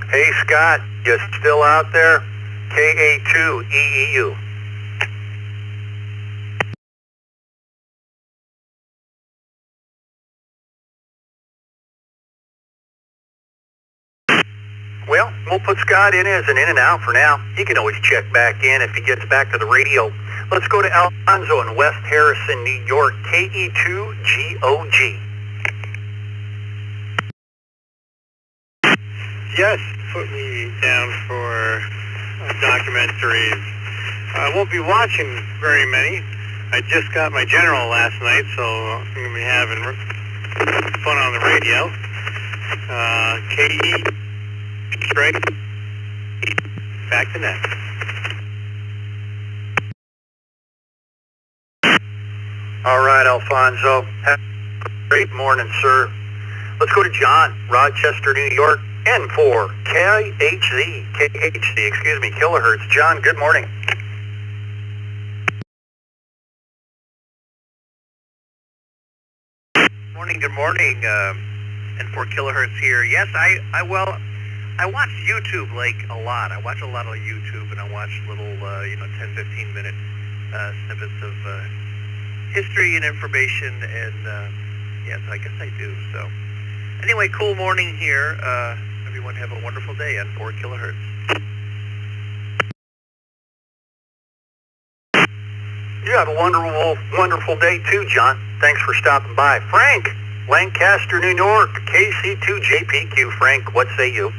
Hey, Scott, you still out there? KA2EEU. Well, we'll put Scott in as an in and out for now. He can always check back in if he gets back to the radio. Let's go to Alfonso in West Harrison, New York, KE2GOG. Yes, put me down for documentaries. I won't be watching very many. I just got my general last night, so I'm going to be having fun on the radio. KE, straight, back to net. All right, Alfonso. Have a great morning, sir. Let's go to John, Rochester, New York, N4, KHZ, kilohertz. John, good morning. Good morning, N4 kilohertz here. Yes, I watch YouTube like a lot. I watch a lot of YouTube, and I watch little, 10, 15 minute snippets of history and information, and yes, I guess I do. So anyway, cool morning here. Everyone have a wonderful day, N4 kilohertz. You have a wonderful day too, John. Thanks for stopping by. Frank, Lancaster, New York, KC2JPQ. Frank, what say you?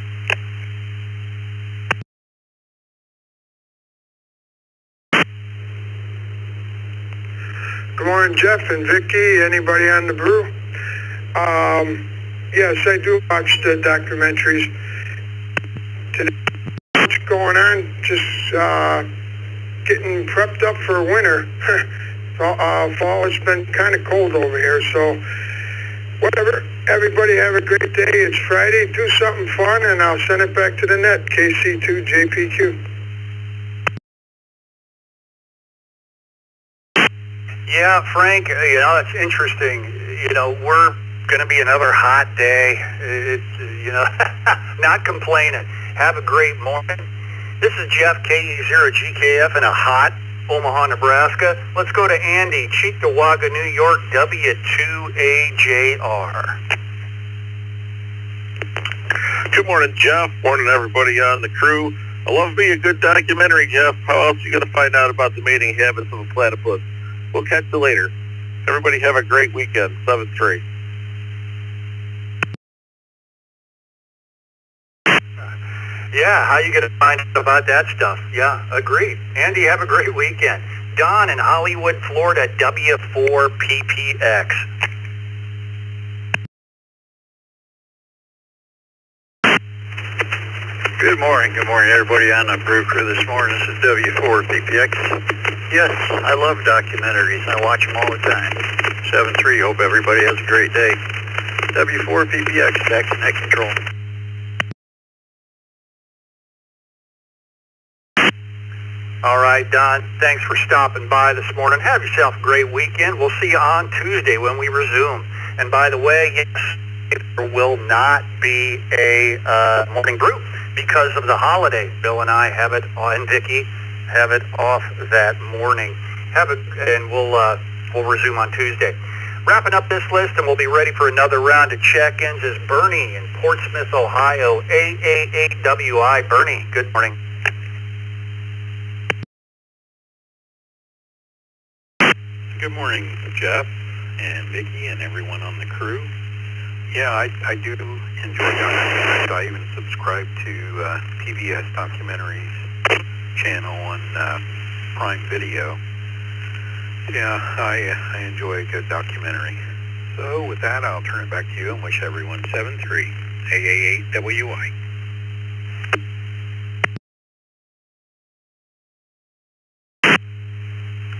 Good morning, Jeff and Vicky. Anybody on the brew? Yes, I do watch the documentaries. Today, what's going on? Just getting prepped up for winter. Fall has been kind of cold over here, so whatever. Everybody have a great day. It's Friday. Do something fun, and I'll send it back to the net. KC2JPQ. Yeah, Frank, it's interesting. We're going to be another hot day. It's, not complaining. Have a great morning. This is Jeff, KE0GKF in a hot Omaha, Nebraska. Let's go to Andy, Cheektowaga, New York, W2AJR. Good morning, Jeff. Morning, everybody on the crew. I love me a good documentary, Jeff. How else are you going to find out about the mating habits of a platypus? We'll catch you later. Everybody have a great weekend. 7-3. Yeah, how you going to find out about that stuff? Yeah, agreed. Andy, have a great weekend. Don in Hollywood, Florida, W4PPX. Good morning, everybody on the brew crew this morning. This is W4PPX. Yes, I love documentaries. I watch them all the time. 7-3, hope everybody has a great day. W4PPX, back to net control. All right, Don, thanks for stopping by this morning. Have yourself a great weekend. We'll see you on Tuesday when we resume. And by the way, yes, there will not be a morning brew because of the holiday. Bill and I have it, and Vicky have it off that morning. And we'll resume on Tuesday. Wrapping up this list, and we'll be ready for another round of check-ins, is Bernie in Portsmouth, Ohio, AAAWI. Bernie, good morning. Good morning, Jeff and Vicky and everyone on the crew. Yeah, I do enjoy documentaries. I even subscribe to PBS Documentaries channel on Prime Video. Yeah, I enjoy a good documentary. So with that, I'll turn it back to you and wish everyone 7-3 AAAWI.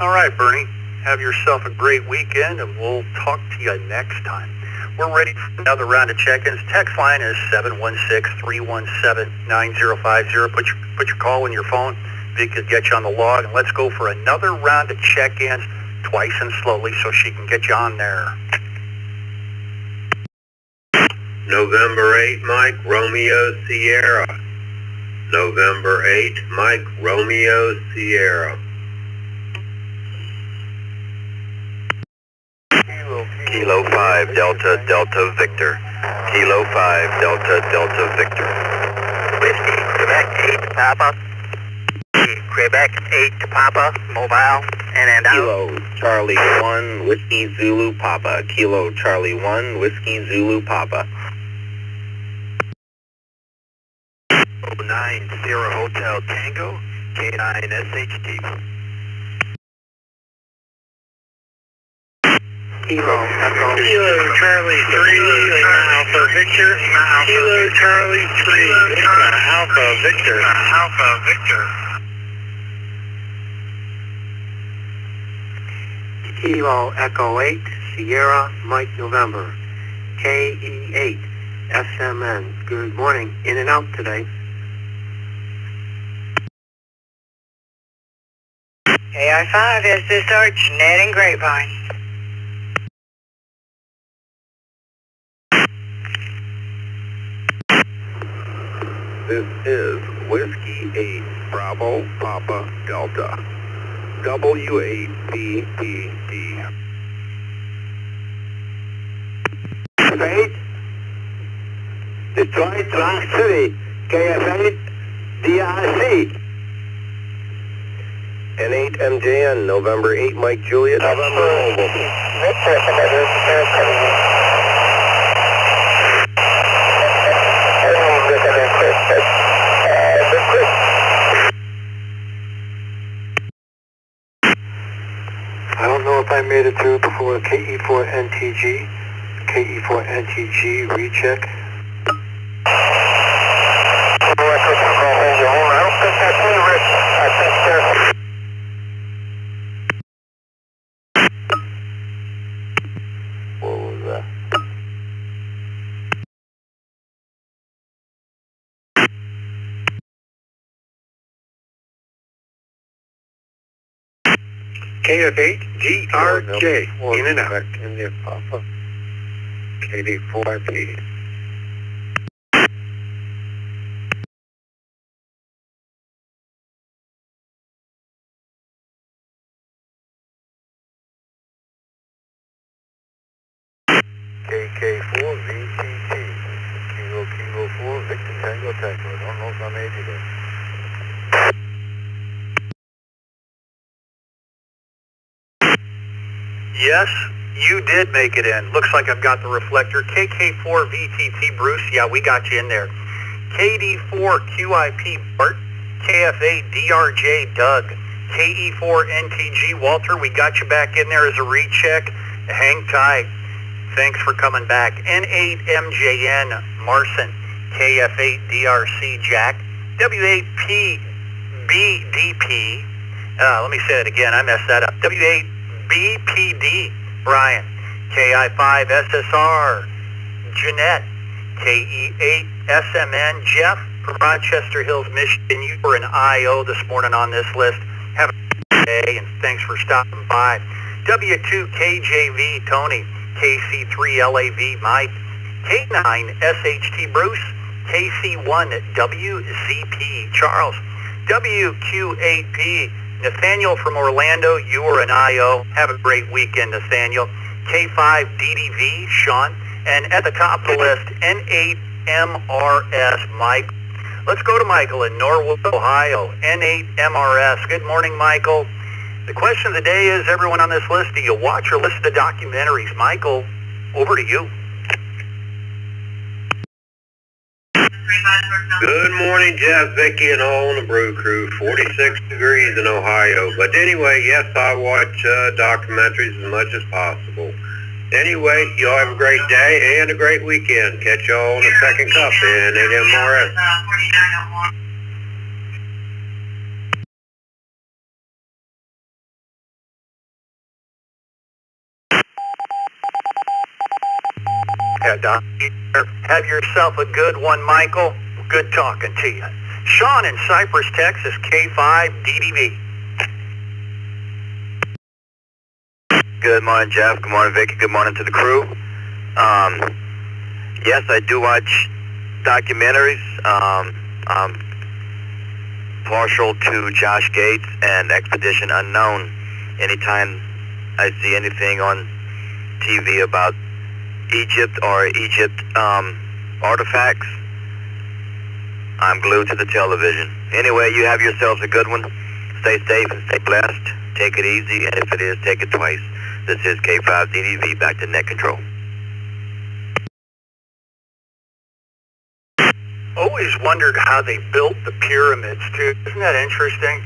All right, Bernie. Have yourself a great weekend, and we'll talk to you next time. We're ready for another round of check-ins. Text line is 716-317-9050. Put your call in your phone. Vic could get you on the log, and let's go for another round of check-ins, twice and slowly, so she can get you on there. November 8, Mike, Romeo, Sierra. November 8, Mike, Romeo, Sierra. Kilo 5, Delta, Delta, Victor. Kilo 5, Delta, Delta, Victor. Whiskey, Quebec 8 Papa. Quebec 8 Papa, mobile, and out. Kilo Charlie 1 Whiskey Zulu Papa. Kilo Charlie 1 Whiskey Zulu Papa. 090 Hotel Tango, K9 SHT. Kilo Charlie 3 Alpha Victor. Kilo Charlie 3 Alpha Victor. Alpha Victor. Kilo Echo 8 Sierra Mike November. KE8 SMN. Good morning. In and out today. AI5 SSR Jeanette and Grapevine. This is Whiskey 8 Bravo Papa Delta. W8BPD. KF8, Detroit, Rock City, KF8, DRC. N8 MJN, November 8 Mike Juliet, November Mobile. I don't know if I made it through before KE4NTG. KE4NTG recheck. What was that? KF8 DRJ. In and out. In there, Papa. KD4IP. KK4 VTT. Kilo 4 Victor Tango Tango. I don't know if I made it in. Yes, you did make it in. Looks like I've got the reflector. KK4 VTT Bruce, yeah, we got you in there. KD4 QIP Bart, KF8 DRJ Doug, KE4 NTG Walter, we got you back in there as a recheck. Hang tight. Thanks for coming back. N8 MJN Marson, KF8 DRC Jack, W8P BDP. Let me say that again. I messed that up. W8 BPD, Brian, KI5 SSR, Jeanette, KE8 SMN, Jeff from Rochester Hills, Michigan. You were an IO this morning on this list. Have a good day, and thanks for stopping by. W2KJV, Tony, KC3LAV, Mike, K9 SHT, Bruce, KC1WZP, Charles, WQ8P, Nathaniel from Orlando, you were an IO. Have a great weekend, Nathaniel. K5 DDV, Sean. And at the top of the list, N8 MRS, Mike. Let's go to Michael in Norwood, Ohio. N8 MRS. Good morning, Michael. The question of the day is, everyone on this list, do you watch or listen to documentaries? Michael, over to you. Good morning, Jeff, Vicky, and all on the Brew Crew. 46 degrees in Ohio. But anyway, yes, I watch documentaries as much as possible. Anyway, y'all have a great day and a great weekend. Catch y'all on the second cup in MRS. Have yourself a good one, Michael. Good talking to you. Sean in Cypress, Texas, K5 DDV. Good morning, Jeff. Good morning, Vicky. Good morning to the crew. Yes, I do watch documentaries. I'm partial to Josh Gates and Expedition Unknown. Anytime I see anything on TV about Egypt or Egypt artifacts, I'm glued to the television. Anyway, you have yourselves a good one. Stay safe and stay blessed. Take it easy, and if it is, take it twice. This is K5DDV, back to net control. Always wondered how they built the pyramids, too. Isn't that interesting?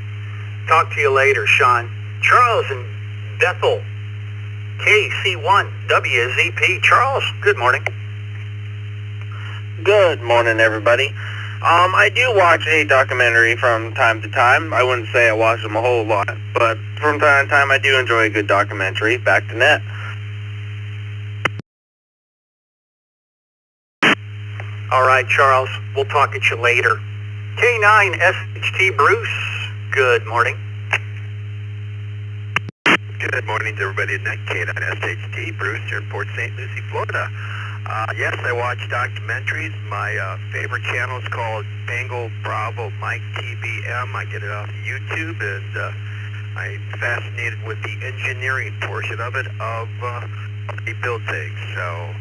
Talk to you later, Sean. Charles in Bethel, KC1WZP. Charles, good morning. Good morning, everybody. I do watch a documentary from time to time. I wouldn't say I watch them a whole lot, but from time to time I do enjoy a good documentary. Back to net. All right, Charles, we'll talk at you later. K9SHT Bruce, good morning. Good morning to everybody at net. K9SHT Bruce here in Port St. Lucie, Florida. Yes, I watch documentaries. My favorite channel is called Bengal Bravo Mike TBM. I get it off YouTube, and I'm fascinated with the engineering portion of it, of the build things. So,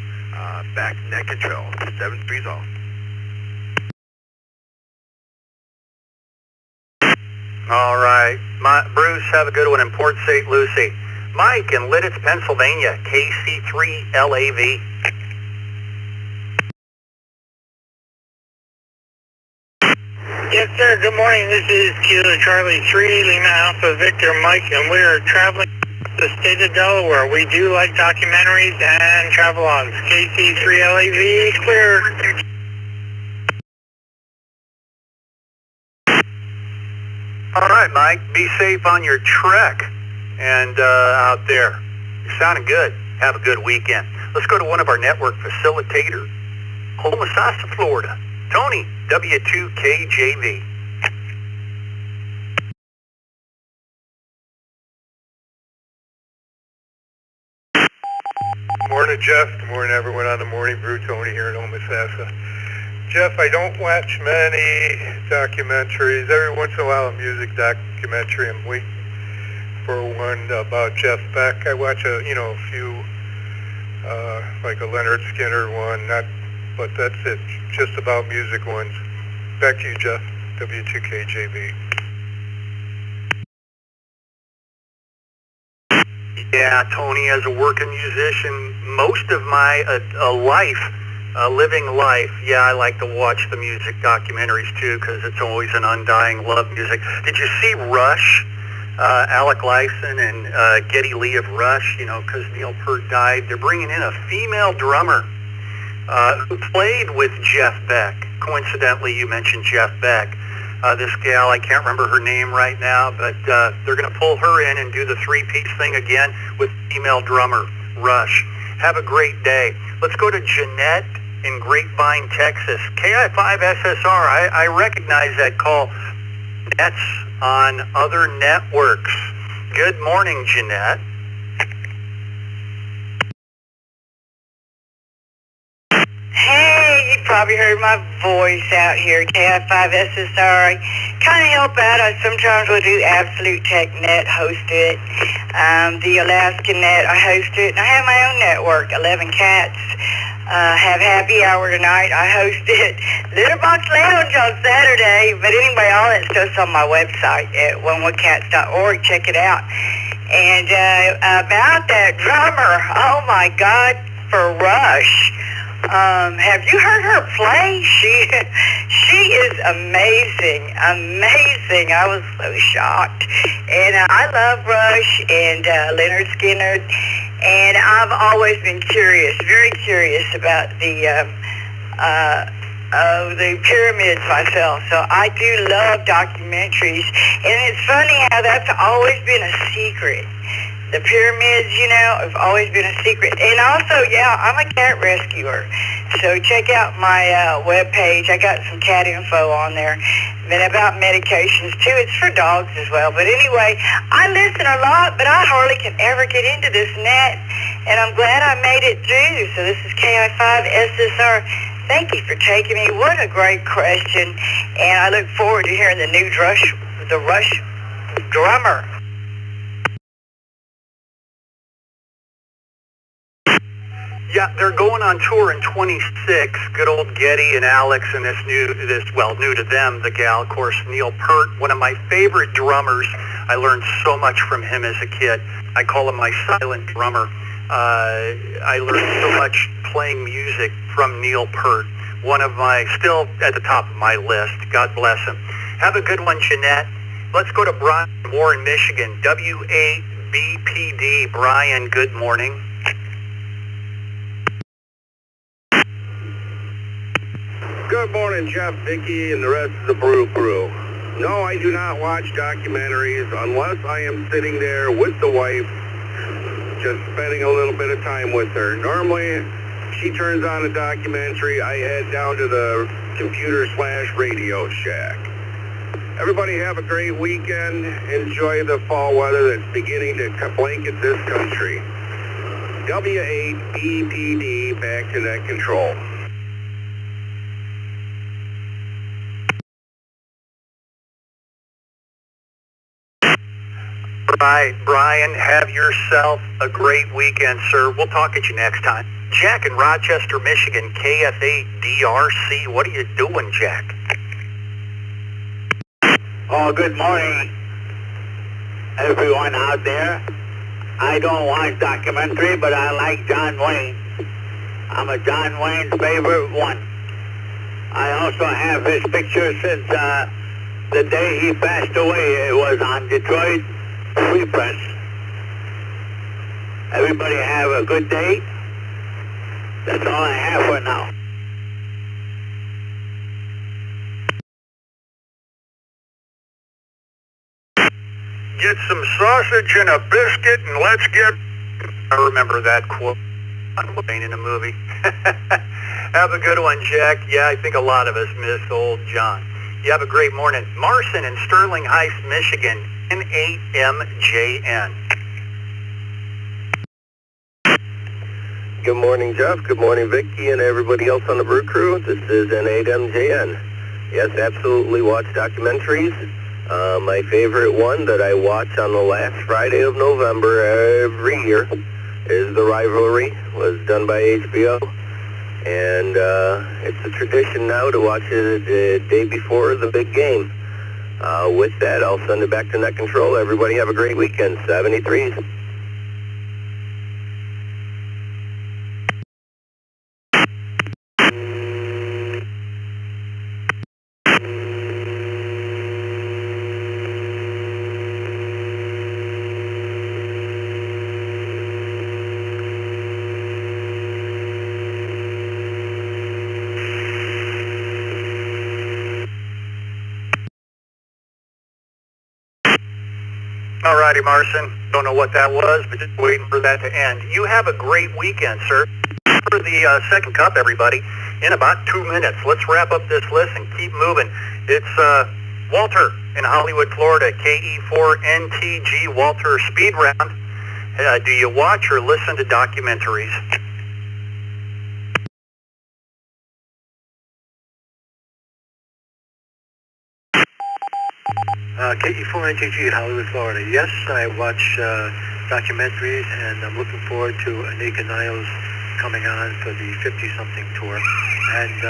back to net control, 7-3 off. All right. Bruce, have a good one in Port St. Lucie. Mike in Lidditz, Pennsylvania, KC3LAV. Yes, sir. Good morning. This is Kilo Charlie 3, Lima Alpha Victor Mike, and we are traveling to the state of Delaware. We do like documentaries and travelogues. KC3LAV, clear. All right, Mike. Be safe on your trek and out there. You're sounding good. Have a good weekend. Let's go to one of our network facilitators, Homosassa, Florida. Tony, W2KJV. Morning, Jeff. Good morning, everyone on the Morning Brew. Tony here in Homosassa. Jeff, I don't watch many documentaries. Every once in a while, a music documentary. I'm waiting for one about Jeff Beck. I watch a few, like a Leonard Skinner one, but that's it. Just about music ones. Back to you, Jeff. W2KJV. Yeah, Tony, as a working musician, most of my living life, yeah, I like to watch the music documentaries too, because it's always an undying love music. Did you see Rush? Alec Lyson and Geddy Lee of Rush, because Neil Peart died. They're bringing in a female drummer who played with Jeff Beck. Coincidentally, you mentioned Jeff Beck. This gal, I can't remember her name right now, but they're going to pull her in and do the three-piece thing again with female drummer, Rush. Have a great day. Let's go to Jeanette in Grapevine, Texas. KI5SSR, I recognize that call. That's on other networks. Good morning, Jeanette. Hey, you probably heard my voice out here, KI5SSR. I kind of help out. I sometimes will do Absolute Tech Net, host it. The Alaskan Net, I host it. And I have my own network, 11 Cats. Have happy hour tonight. I host it. Litterbox Lounge on Saturday. But anyway, all that stuff's on my website at oneonecats.org. Check it out. And about that drummer, oh my God, for Rush. Have you heard her play? She is amazing. I was so shocked. And I love Rush and Leonard Skinner. And I've always been curious, very curious about the pyramids myself. So I do love documentaries. And it's funny how that's always been a secret. The pyramids, have always been a secret. And also, yeah, I'm a cat rescuer. So check out my webpage. I got some cat info on there. And about medications, too. It's for dogs as well. But anyway, I listen a lot, but I hardly can ever get into this net. And I'm glad I made it through. So this is KI5SSR. Thank you for taking me. What a great question. And I look forward to hearing the new Rush drummer. Yeah, they're going on tour in 26. Good old Getty and Alex and new to them, the gal, of course, Neil Peart, one of my favorite drummers. I learned so much from him as a kid. I call him my silent drummer. I learned so much playing music from Neil Peart. One of my, still at the top of my list. God bless him. Have a good one, Jeanette. Let's go to Brian Moore in Michigan. WABPD. Brian, good morning. Good morning, Jeff, Vicky, and the rest of the Brew Crew. No, I do not watch documentaries unless I am sitting there with the wife, just spending a little bit of time with her. Normally, she turns on a documentary, I head down to the computer/radio shack. Everybody have a great weekend. Enjoy the fall weather that's beginning to blanket this country. W8BPD, back to net control. Right, Brian, have yourself a great weekend, sir. We'll talk at you next time. Jack in Rochester, Michigan, KFA-DRC. What are you doing, Jack? Oh, good morning, everyone out there. I don't watch documentary, but I like John Wayne. I'm a John Wayne favorite one. I also have his picture since the day he passed away. It was on Detroit Free Press. Everybody have a good day. That's all I have for now. Get some sausage and a biscuit and let's get... I remember that quote in a movie. Have a good one, Jack. Yeah, I think a lot of us miss old John. You have a great morning. Marson in Sterling Heights, Michigan, NAMJN. Good morning, Jeff. Good morning, Vicky, and everybody else on the Brew Crew. This is N8MJN. Yes, absolutely watch documentaries. My favorite one that I watch on the last Friday of November every year is The Rivalry. It was done by HBO. And it's a tradition now to watch it the day before the big game. With that, I'll send it back to net control. Everybody have a great weekend. 73s. All righty, Marson. Don't know what that was, but just waiting for that to end. You have a great weekend, sir. For the second cup, everybody, in about 2 minutes. Let's wrap up this list and keep moving. It's Walter in Hollywood, Florida, KE4NTG, Walter Speed Round. Do you watch or listen to documentaries? KE4NTG, Hollywood, Florida. Yes, I watch documentaries, and I'm looking forward to Anika Niles coming on for the 50-something tour. And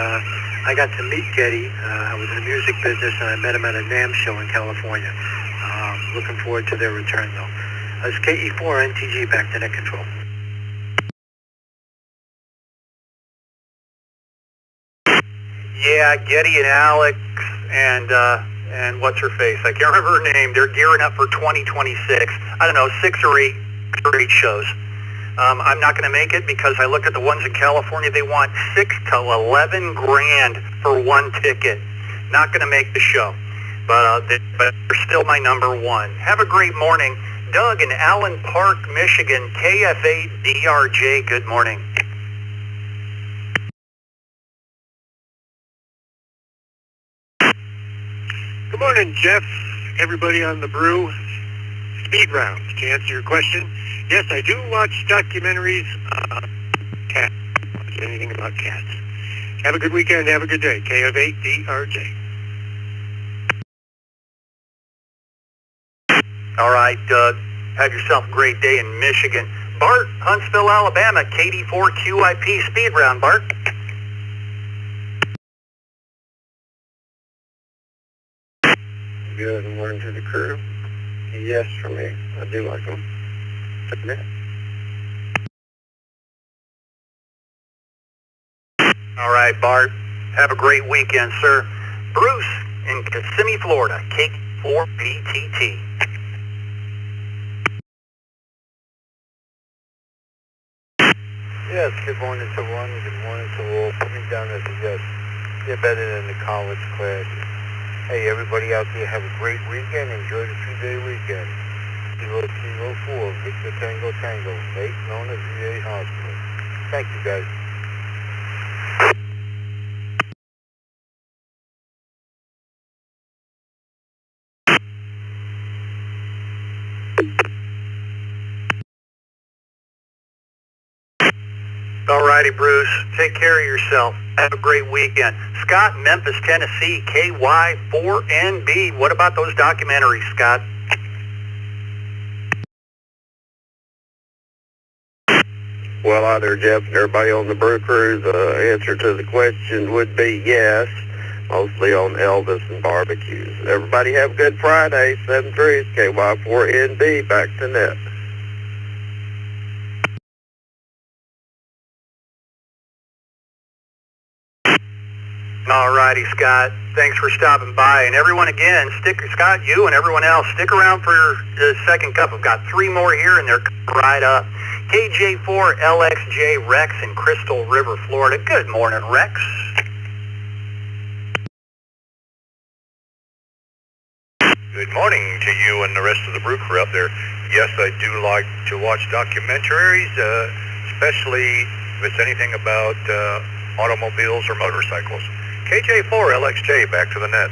I got to meet Getty. I was in the music business, and I met him at a NAMM show in California. Looking forward to their return, though. It's KE4NTG, back to net control. Yeah, Getty and Alex and what's her face? I can't remember her name. They're gearing up for 2026. I don't know, 6 or 8 shows. I'm not going to make it because I looked at the ones in California. They want $6 to $11 grand for one ticket. Not going to make the show, but they're still my number one. Have a great morning. Doug in Allen Park, Michigan, KFA-DRJ, good morning. Good morning, Jeff. Everybody on the Brew Speed Round. To answer your question, yes, I do watch documentaries. Cats. Watch anything about cats. Have a good weekend. Have a good day. KF8DRJ. All right, Doug. Have yourself a great day in Michigan. Bart, Huntsville, Alabama, KD4QIP speed round, Bart. Good morning to the crew. Yes, for me. I do like them. All right, Bart. Have a great weekend, sir. Bruce in Kissimmee, Florida, K4BTT. Yes, good morning to one, good morning to all. Put me down as a yes. They're better than the college classes. Hey, everybody out there, have a great weekend. Enjoy the 2-day weekend. Kilo 4, Victor Tango Tango, Nate known as VA Hospital. Thank you, guys. All righty, Bruce. Take care of yourself. Have a great weekend. Scott, Memphis, Tennessee, KY4NB. What about those documentaries, Scott? Well, hi there, Jeff, and everybody on the Brew Crew. The answer to the question would be yes, mostly on Elvis and barbecues. Everybody have a good Friday. 7-3, KY4NB, back to net. All righty, Scott. Thanks for stopping by. And everyone again, Scott, you and everyone else, stick around for the second cup. I've got 3 more here, and they're right up. KJ4LXJ Rex in Crystal River, Florida. Good morning, Rex. Good morning to you and the rest of the brew crew out there. Yes, I do like to watch documentaries, especially if it's anything about automobiles or motorcycles. KJ4LXJ, back to the net.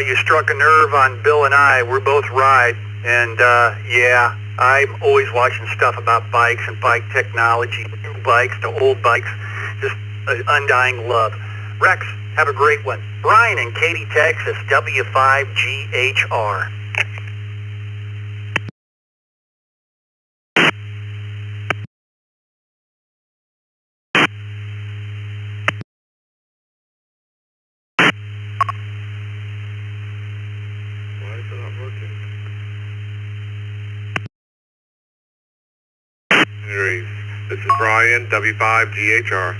You struck a nerve on Bill and I. We're both right. And, yeah, I'm always watching stuff about bikes and bike technology, new bikes to old bikes. Just undying love. Rex, have a great one. Brian in Katy, Texas, W5GHR. This is Brian, W5GHR.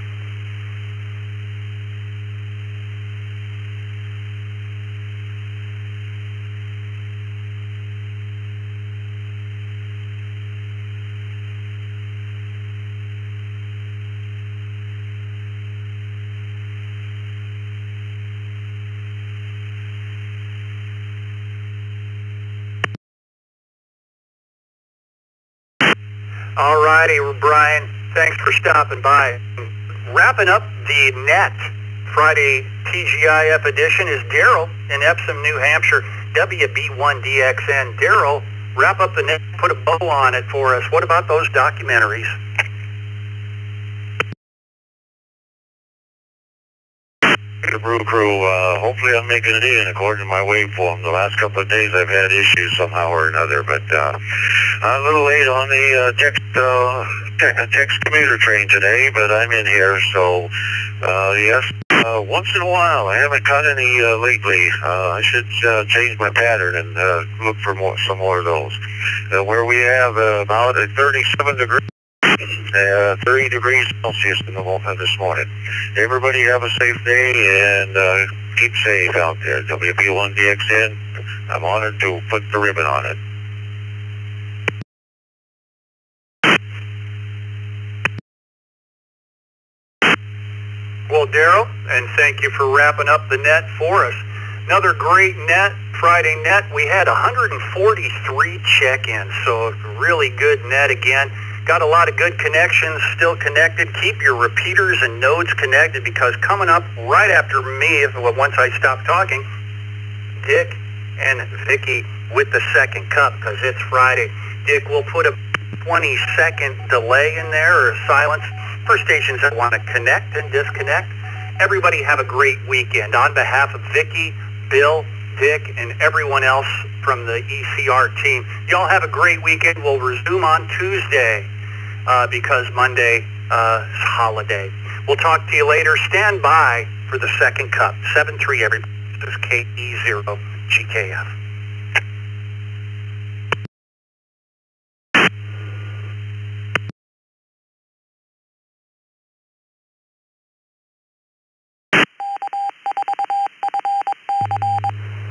All righty, Brian. Thanks for stopping by. Wrapping up the net Friday TGIF edition is Daryl in Epsom, New Hampshire, WB1DXN. Daryl, wrap up the net, put a bow on it for us. What about those documentaries? The brew crew, hopefully I'm making it in according to my waveform. The last couple of days I've had issues somehow or another, but I'm a little late on the text commuter train today, but I'm in here, so yes, once in a while. I haven't caught any lately. I should change my pattern and look for some more of those. Where we have about 37 degrees. 30 degrees Celsius in this morning. Everybody have a safe day and keep safe out there. WB1DXN, I'm honored to put the ribbon on it. Well, Daryl, and thank you for wrapping up the net for us. Another great net, Friday net. We had 143 check-ins, so a really good net again. Got a lot of good connections, still connected. Keep your repeaters and nodes connected, because coming up right after me, once I stop talking, Dick and Vicky with the second cup, because it's Friday. Dick will put a 20-second delay in there, or silence, for stations that want to connect and disconnect. Everybody have a great weekend. On behalf of Vicky, Bill, Dick, and everyone else from the ECR team. Y'all have a great weekend. We'll resume on Tuesday because Monday is holiday. We'll talk to you later. Stand by for the second cup. 7-3, everybody. This is KE0GKF.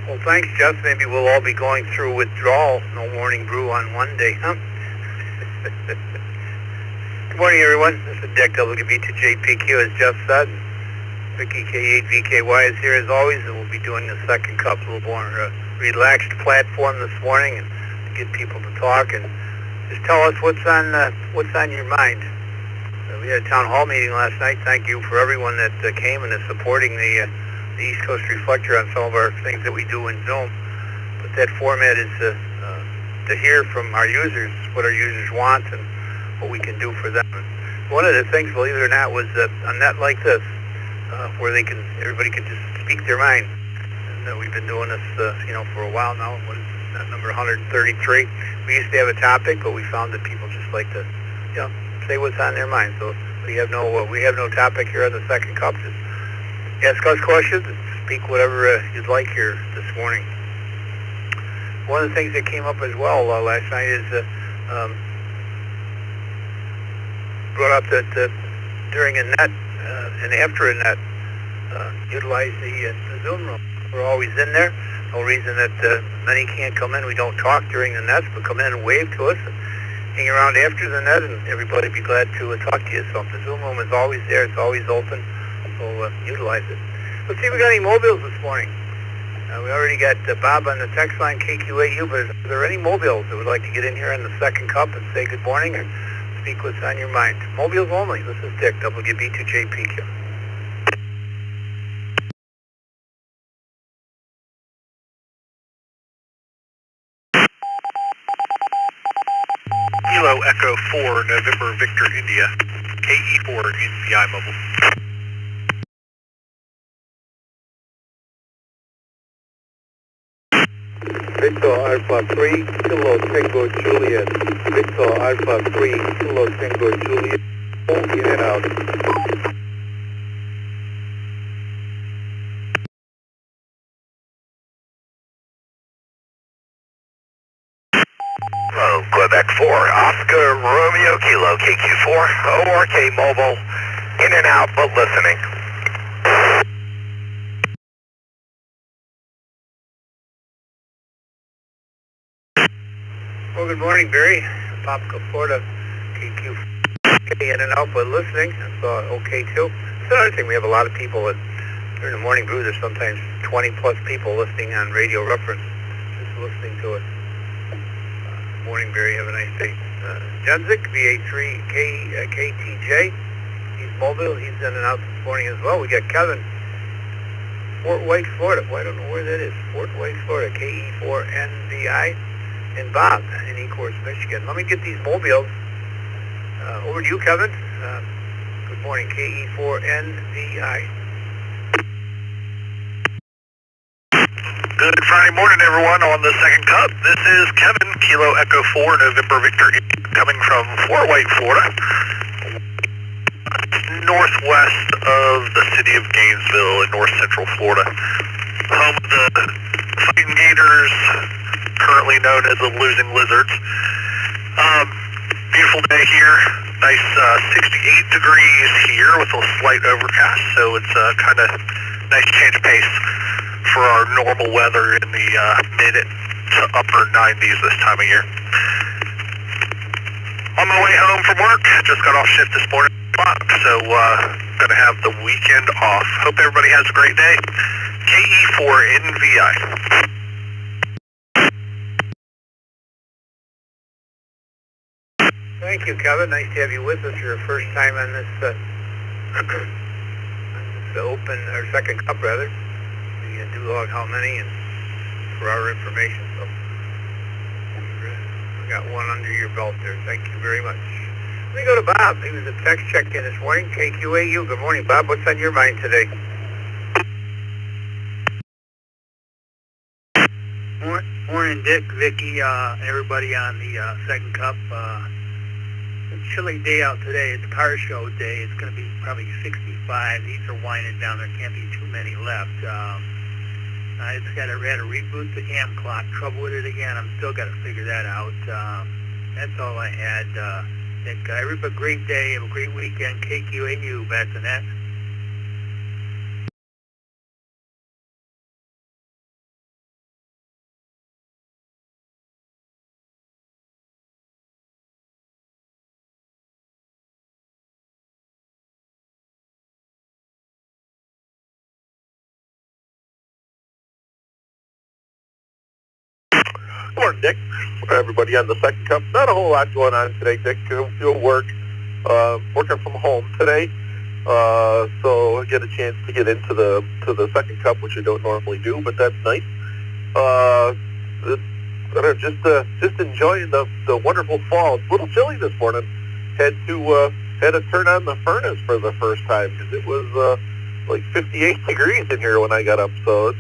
Well, thanks, Jeff. Maybe we'll all be going through withdrawal. No morning brew on Monday, huh? Good morning, everyone. This is Dick, WB2JPQ, as Jeff said. Vicky K8VKY is here as always, and we'll be doing the second cup, a little more relaxed platform this morning, and to get people to talk and just tell us what's on your mind. We had a town hall meeting last night. Thank you for everyone that came and is supporting the East Coast Reflector on some of our things that we do in Zoom. But that format is to hear from our users, what our users want and what we can do for them. One of the things, believe it or not, was a net like this, where everybody can just speak their mind. And we've been doing this, for a while now. What is that, number 133? We used to have a topic, but we found that people just like to, say what's on their mind. So we have no topic here on the second cup. Just ask us questions and speak whatever you'd like here this morning. One of the things that came up as well last night is brought up that during a net and after a net, utilize the Zoom room. We're always in there. No reason that many can't come in. We don't talk during the nets, but come in and wave to us and hang around after the net, and everybody be glad to talk to you. So the Zoom room is always there. It's always open. So utilize it. Let's see if we got any mobiles this morning. We already got Bob on the text line, KQ8U, but are there any mobiles that would like to get in here in the second cup and say good morning or speak what's on your mind? Mobiles only. This is Dick, WB2JPQ. Kilo Echo 4, November Victor India, KE4 NCI Mobile. Victor Alpha 3, Kilo Tango Juliet. Victor Alpha 3, Kilo Tango Juliet. In and out. Hello, Quebec 4, Oscar Romeo Kilo, KQ4, ORK Mobile, in and out, but listening. Well, good morning, Barry. Popka, Florida, KQ, in and out, but listening. That's okay, too. That's another thing. We have a lot of people during the morning brew. There's sometimes 20-plus people listening on radio reference, just listening to it. Morning, Barry. Have a nice day. Jenzik, VA3KTJ. He's mobile. He's in and out this morning as well. We got Kevin, Fort White, Florida. Well, I don't know where that is. Fort White, Florida, KE4NVI. And Bob in Ecorse, Michigan. Let me get these mobiles. Over to you, Kevin. Good morning, KE4NVI. Good Friday morning, everyone, on the second cup. This is Kevin, Kilo Echo 4, November Victor, coming from Fort White, Florida, northwest of the city of Gainesville in north central Florida, home of the Fighting Gators, currently known as the Losing Lizards. Beautiful day here, nice 68 degrees here with a slight overcast, so it's kind of nice change of pace for our normal weather in the mid to upper 90s this time of year. On my way home from work, just got off shift this morning, so gonna have the weekend off. Hope everybody has a great day. KE4NVI. Thank you, Kevin. Nice to have you with us. Your first time on this, open, or second cup, rather. We do log how many and for our information. So we got one under your belt there. Thank you very much. Let me go to Bob. He was a text check-in this morning. KQAU. Good morning, Bob. What's on your mind today? Dick, Vicky, everybody on the second cup. It's a chilly day out today. It's car show day. It's going to be probably 65. These are winding down. There can't be too many left. I just had to reboot the AM clock. Trouble with it again. I'm still got to figure that out. That's all I had. Dick, everybody, great day. Have a great weekend. KQAU, back to that. Good morning, Dick. Everybody on the second cup. Not a whole lot going on today, Dick. You'll work. Working from home today. So I get a chance to get into the second cup, which I don't normally do, but that's nice. Just enjoying the wonderful fall. It's a little chilly this morning. Had to turn on the furnace for the first time because it was like 58 degrees in here when I got up. So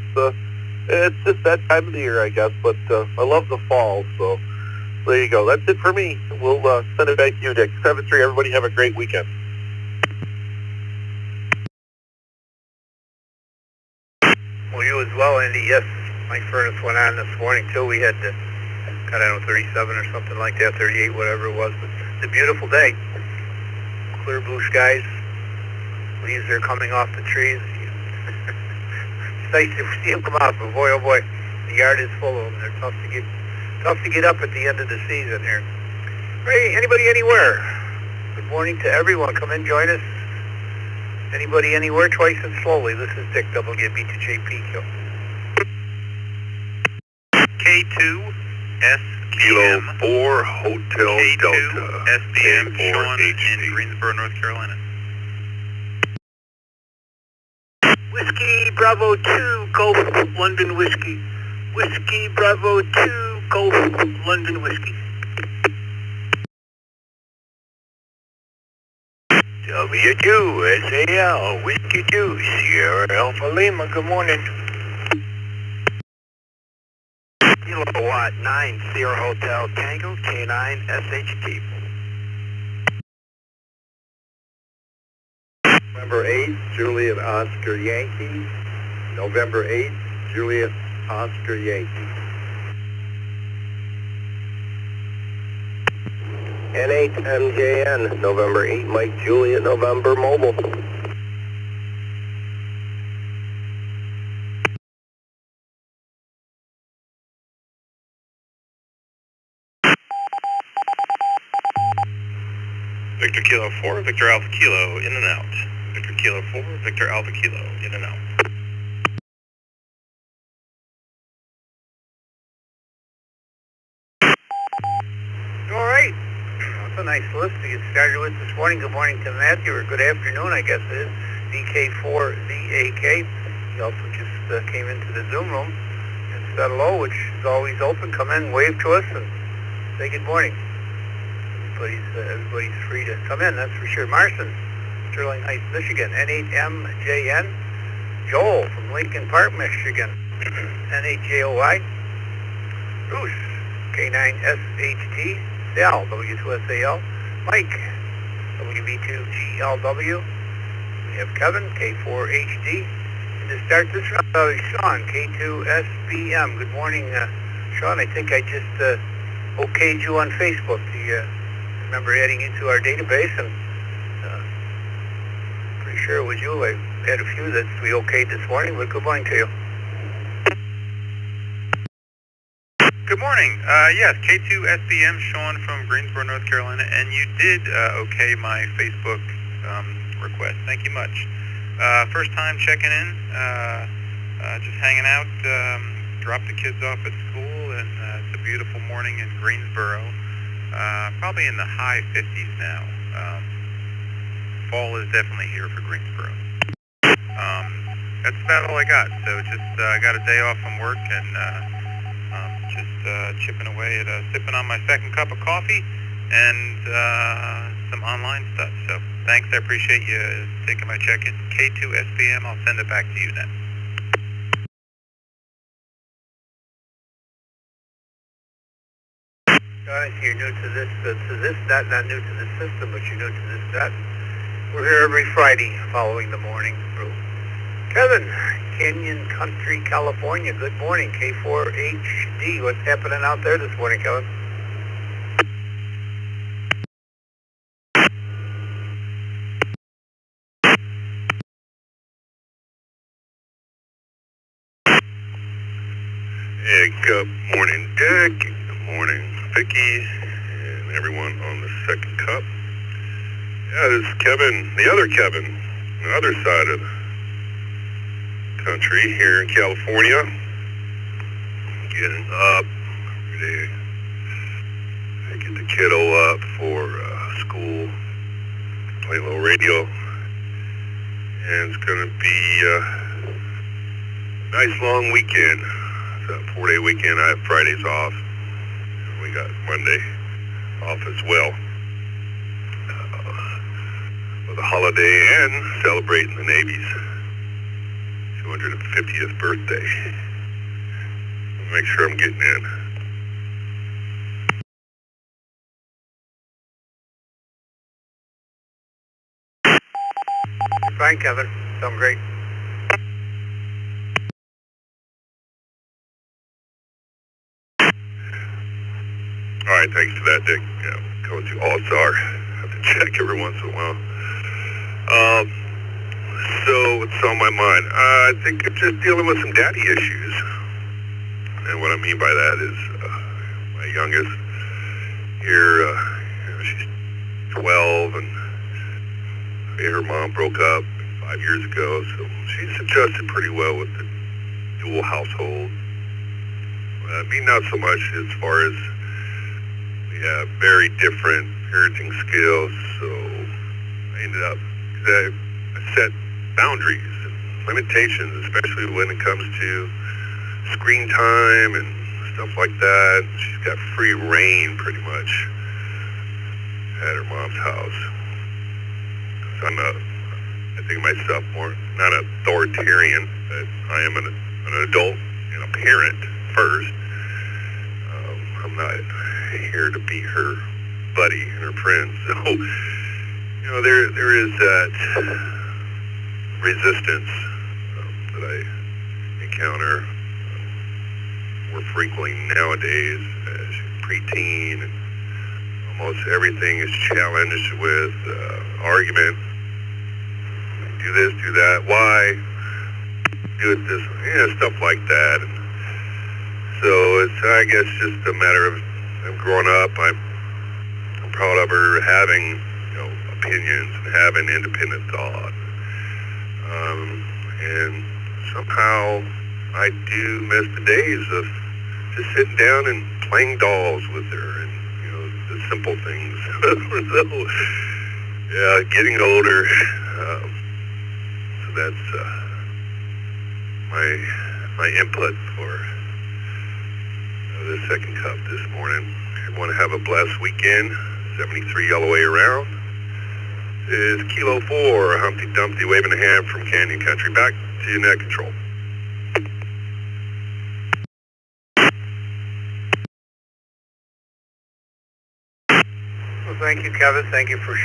it's just that time of the year, I guess. But I love the fall. So there you go. That's it for me. We'll send it back to you, Dick. 7-3. Everybody have a great weekend. Well, you as well, Andy. Yes, my furnace went on this morning, too. We had, I don't know, 37 or something like that, 38, whatever it was. But it's a beautiful day. Clear blue skies. Leaves are coming off the trees. It's nice to see them come out, but boy, oh boy, the yard is full of them. They're tough to get up at the end of the season here. Hey, anybody anywhere? Good morning to everyone. Come in, join us. Anybody anywhere, twice and slowly. This is Dick, WB2JP. K2 Kilo SBM. 4 Hotel K2 Delta. SBM, K4 Sean HD. in Greensboro, North Carolina. Whiskey Bravo 2, Golf London Whiskey. Whiskey Bravo 2, Golf London Whiskey. W2SAL, Whiskey 2, Sierra Alpha Lima, good morning. Kilowatt 9, Sierra Hotel Tango, K9 SHT. November 8th, Juliet Oscar Yankee. November 8th, Juliet Oscar Yankee. N8MJN, November 8, Mike Juliet, November Mobile. Victor Kilo 4, Victor Alpha Kilo, in and out. Victor Kilo 4, Victor Alpha Kilo, in and out. All right. That's a nice list to get started with this morning. Good morning to Matthew, or good afternoon, I guess it is. VK4ZAK. He also just came into the Zoom room and said hello, which is always open. Come in, wave to us, and say good morning. Everybody's free to come in, that's for sure. Marson, Sterling Heights, Michigan. N8MJN. Joel from Lincoln Park, Michigan. N8JOY. Bruce, K9SHT. Sal, W2SAL. Mike, WB2GLW. We have Kevin, K4HD. And to start this round, Sean, K2SBM. Good morning, Sean. I think I just okayed you on Facebook. Do you remember adding you to our database? And pretty sure it was you. I had a few that we okayed this morning, but good morning to you. Good morning. Yes, K2 SBM, Sean from Greensboro, North Carolina, and you did okay my Facebook request. Thank you much. First time checking in, just hanging out, dropped the kids off at school, and it's a beautiful morning in Greensboro. Probably in the high 50s now. Fall is definitely here for Greensboro. That's about all I got. So just got a day off from work and just chipping away at sipping on my second cup of coffee and some online stuff. So thanks, I appreciate you taking my check-in. K2 SBM, I'll send it back to you then. John, you're new to this net, not new to the system, but you're new to this net. We're here every Friday following the morning brew. Kevin, Canyon Country, California. Good morning, K4HD. What's happening out there this morning, Kevin? Hey, good morning, Dick. Good morning, Vicky, and everyone on the second cup. Yeah, this is Kevin, the other Kevin, the other side of the country here in California. Getting up every day. I get the kiddo up for school, play a little radio, and it's going to be a nice long weekend. It's a 4-day weekend. I have Fridays off. We got Monday off as well. For the holiday and celebrating the Navy's 250th birthday. Make sure I'm getting in. Fine, Kevin. Sound great. All right, thanks for that, Dick. Yeah, going to All-Star. Have to check every once in a while. So what's on my mind? I think I'm just dealing with some daddy issues. And what I mean by that is my youngest here, she's 12, and her mom broke up 5 years ago, so she's adjusted pretty well with the dual household. Me, not so much as far as we have very different parenting skills, so I ended up, I set boundaries and limitations, especially when it comes to screen time and stuff like that. She's got free reign pretty much at her mom's house. So I think of myself more, not authoritarian, but I am an adult and a parent first. I'm not here to be her buddy and her friend. So, there is that resistance that I encounter more frequently nowadays as preteen, and almost everything is challenged with argument. Do this, do that, why? Do it this, stuff like that. And so it's, I guess, just a matter of growing up. I'm proud of her having, opinions and having independent thought. And somehow I do miss the days of just sitting down and playing dolls with her and, the simple things. So, yeah, getting older. So that's my input for the second cup this morning. I want to have a blessed weekend. 73 all the way around. Is Kilo 4, Humpty Dumpty waving a hand from Canyon Country. Back to your net control. Well, thank you, Kevin. Thank you for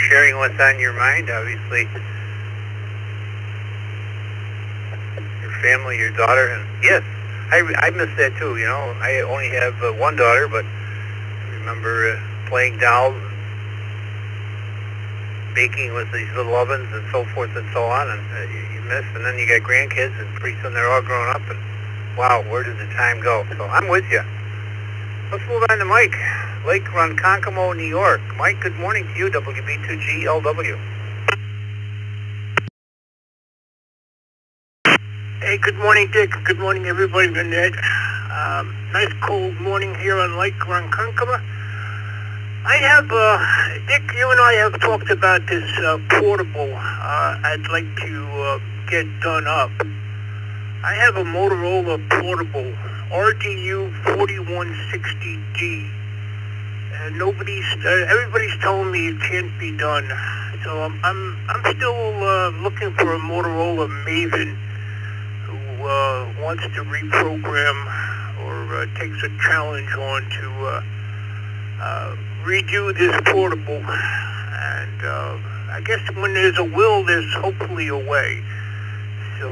sharing what's on your mind. Obviously, your family, your daughter, and yes, I miss that too. I only have one daughter, but I remember playing dolls, baking with these little ovens and so forth and so on, and you miss, and then you got grandkids, and pretty soon they're all grown up, and wow, where did the time go? So I'm with you. Let's move on to Mike, Lake Ronkonkoma, New York. Mike, good morning to you, WB2GLW. Hey, good morning, Dick. Good morning, everybody in the net. Nice cold morning here on Lake Ronkonkoma. I have, Dick, you and I have talked about this portable I'd like to get done up. I have a Motorola portable RDU 4160D. And everybody's telling me it can't be done. So I'm still looking for a Motorola Maven who wants to reprogram or takes a challenge on to redo this portable. And I guess when there's a will, there's hopefully a way. So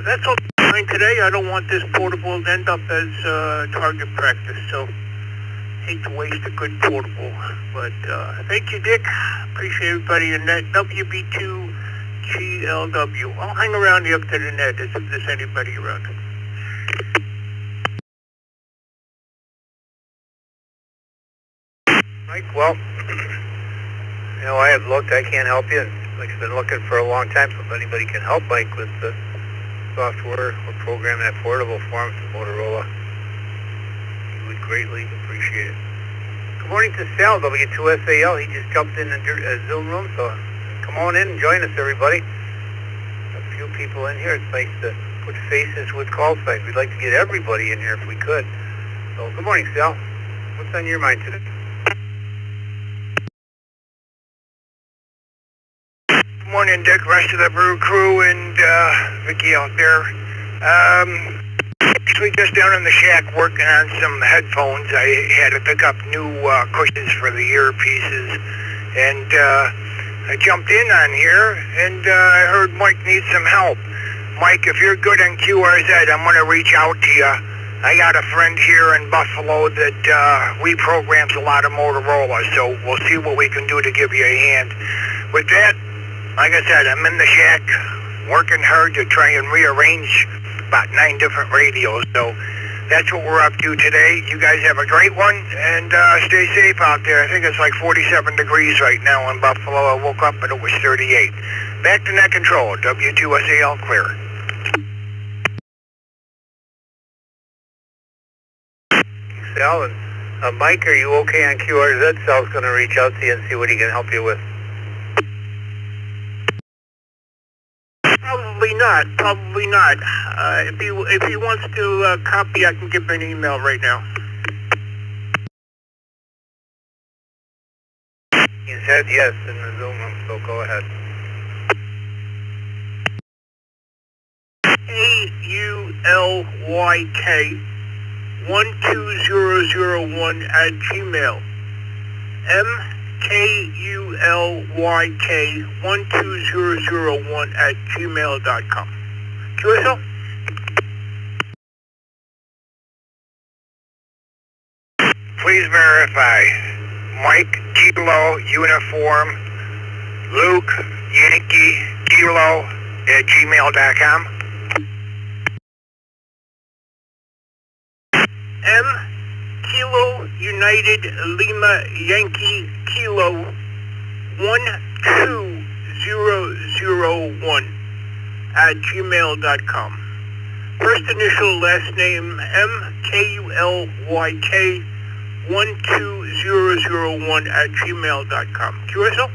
that's all I'm today. I don't want this portable to end up as target practice. So hate to waste a good portable. But thank you, Dick. Appreciate everybody in that WB2GLW. I'll hang around you up to the net if there's anybody around. Mike, well, I have looked. I can't help you. Like I've been looking for a long time, so if anybody can help Mike with the software or program that portable for him to Motorola, he would greatly appreciate it. Good morning to Sal, W2SAL. He just jumped in the Zoom room, so come on in and join us, everybody. A few people in here. It's nice to put faces with call signs. We'd like to get everybody in here if we could. So, good morning, Sal. What's on your mind today? Good morning, Dick, rest of the brew crew, and Vicky out there. Actually just down in the shack working on some headphones. I had to pick up new cushions for the earpieces, and I jumped in on here, and I heard Mike needs some help. Mike, if you're good on QRZ, I'm going to reach out to you. I got a friend here in Buffalo that reprograms a lot of Motorola, so we'll see what we can do to give you a hand. With that, like I said, I'm in the shack working hard to try and rearrange about 9 different radios. So that's what we're up to today. You guys have a great one, and stay safe out there. I think it's like 47 degrees right now in Buffalo. I woke up and it was 38. Back to net control. W2SAL clear. Sal, and Mike, are you okay on QRZ? Sal's going to reach out to you and see what he can help you with. Probably not. If he wants to copy, I can give him an email right now. He said yes in the Zoom room, so go ahead. AULYK 12001 at Gmail. MKULYK 12001 at gmail.com. QSL? Please verify. Mike Kilo Uniform Luke Yankee Kilo at gmail.com. M Kilo United Lima Yankee Kilo 12001 at gmail.com. First initial, last name, MKULYK 12001 at gmail.com. QSL?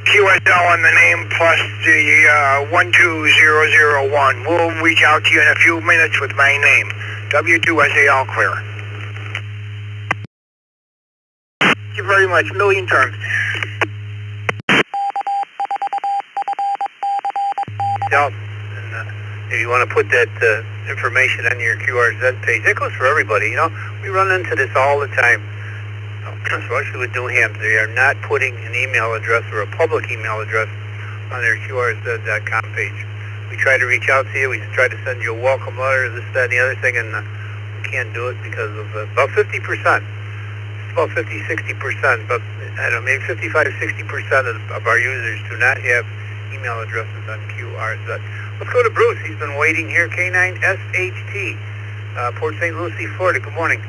QSL on the name plus the 12001. We'll reach out to you in a few minutes with my name. W2SAL clear. Thank you very much. Million times. Sal, if you want to put that information on your QRZ page, that goes for everybody. We run into this all the time. Especially with New Hampshire, they are not putting an email address or a public email address on their QRZ.com page. We try to reach out to you. We try to send you a welcome letter, this, that, and the other thing, and we can't do it because of about 50%. It's about 50, 60%, but I don't know, maybe 55 to 60% of our users do not have email addresses on QRZ. Let's go to Bruce. He's been waiting here. K9SHT, Port St. Lucie, Florida. Good morning.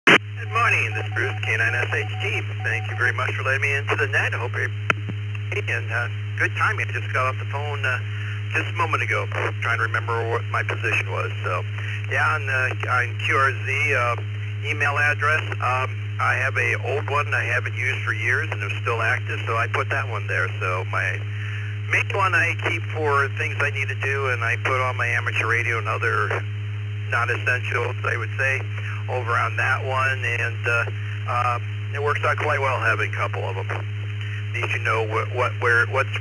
Good morning, this is Bruce, K9SHT. Thank you very much for letting me into the net. I hope you're and good timing. I just got off the phone just a moment ago, trying to remember what my position was. So, yeah, on QRZ email address, I have a old one I haven't used for years, and it's still active, so I put that one there. So my main one I keep for things I need to do, and I put on my amateur radio and other non-essentials, I would say, over on that one, and it works out quite well having a couple of them. Needs to know what's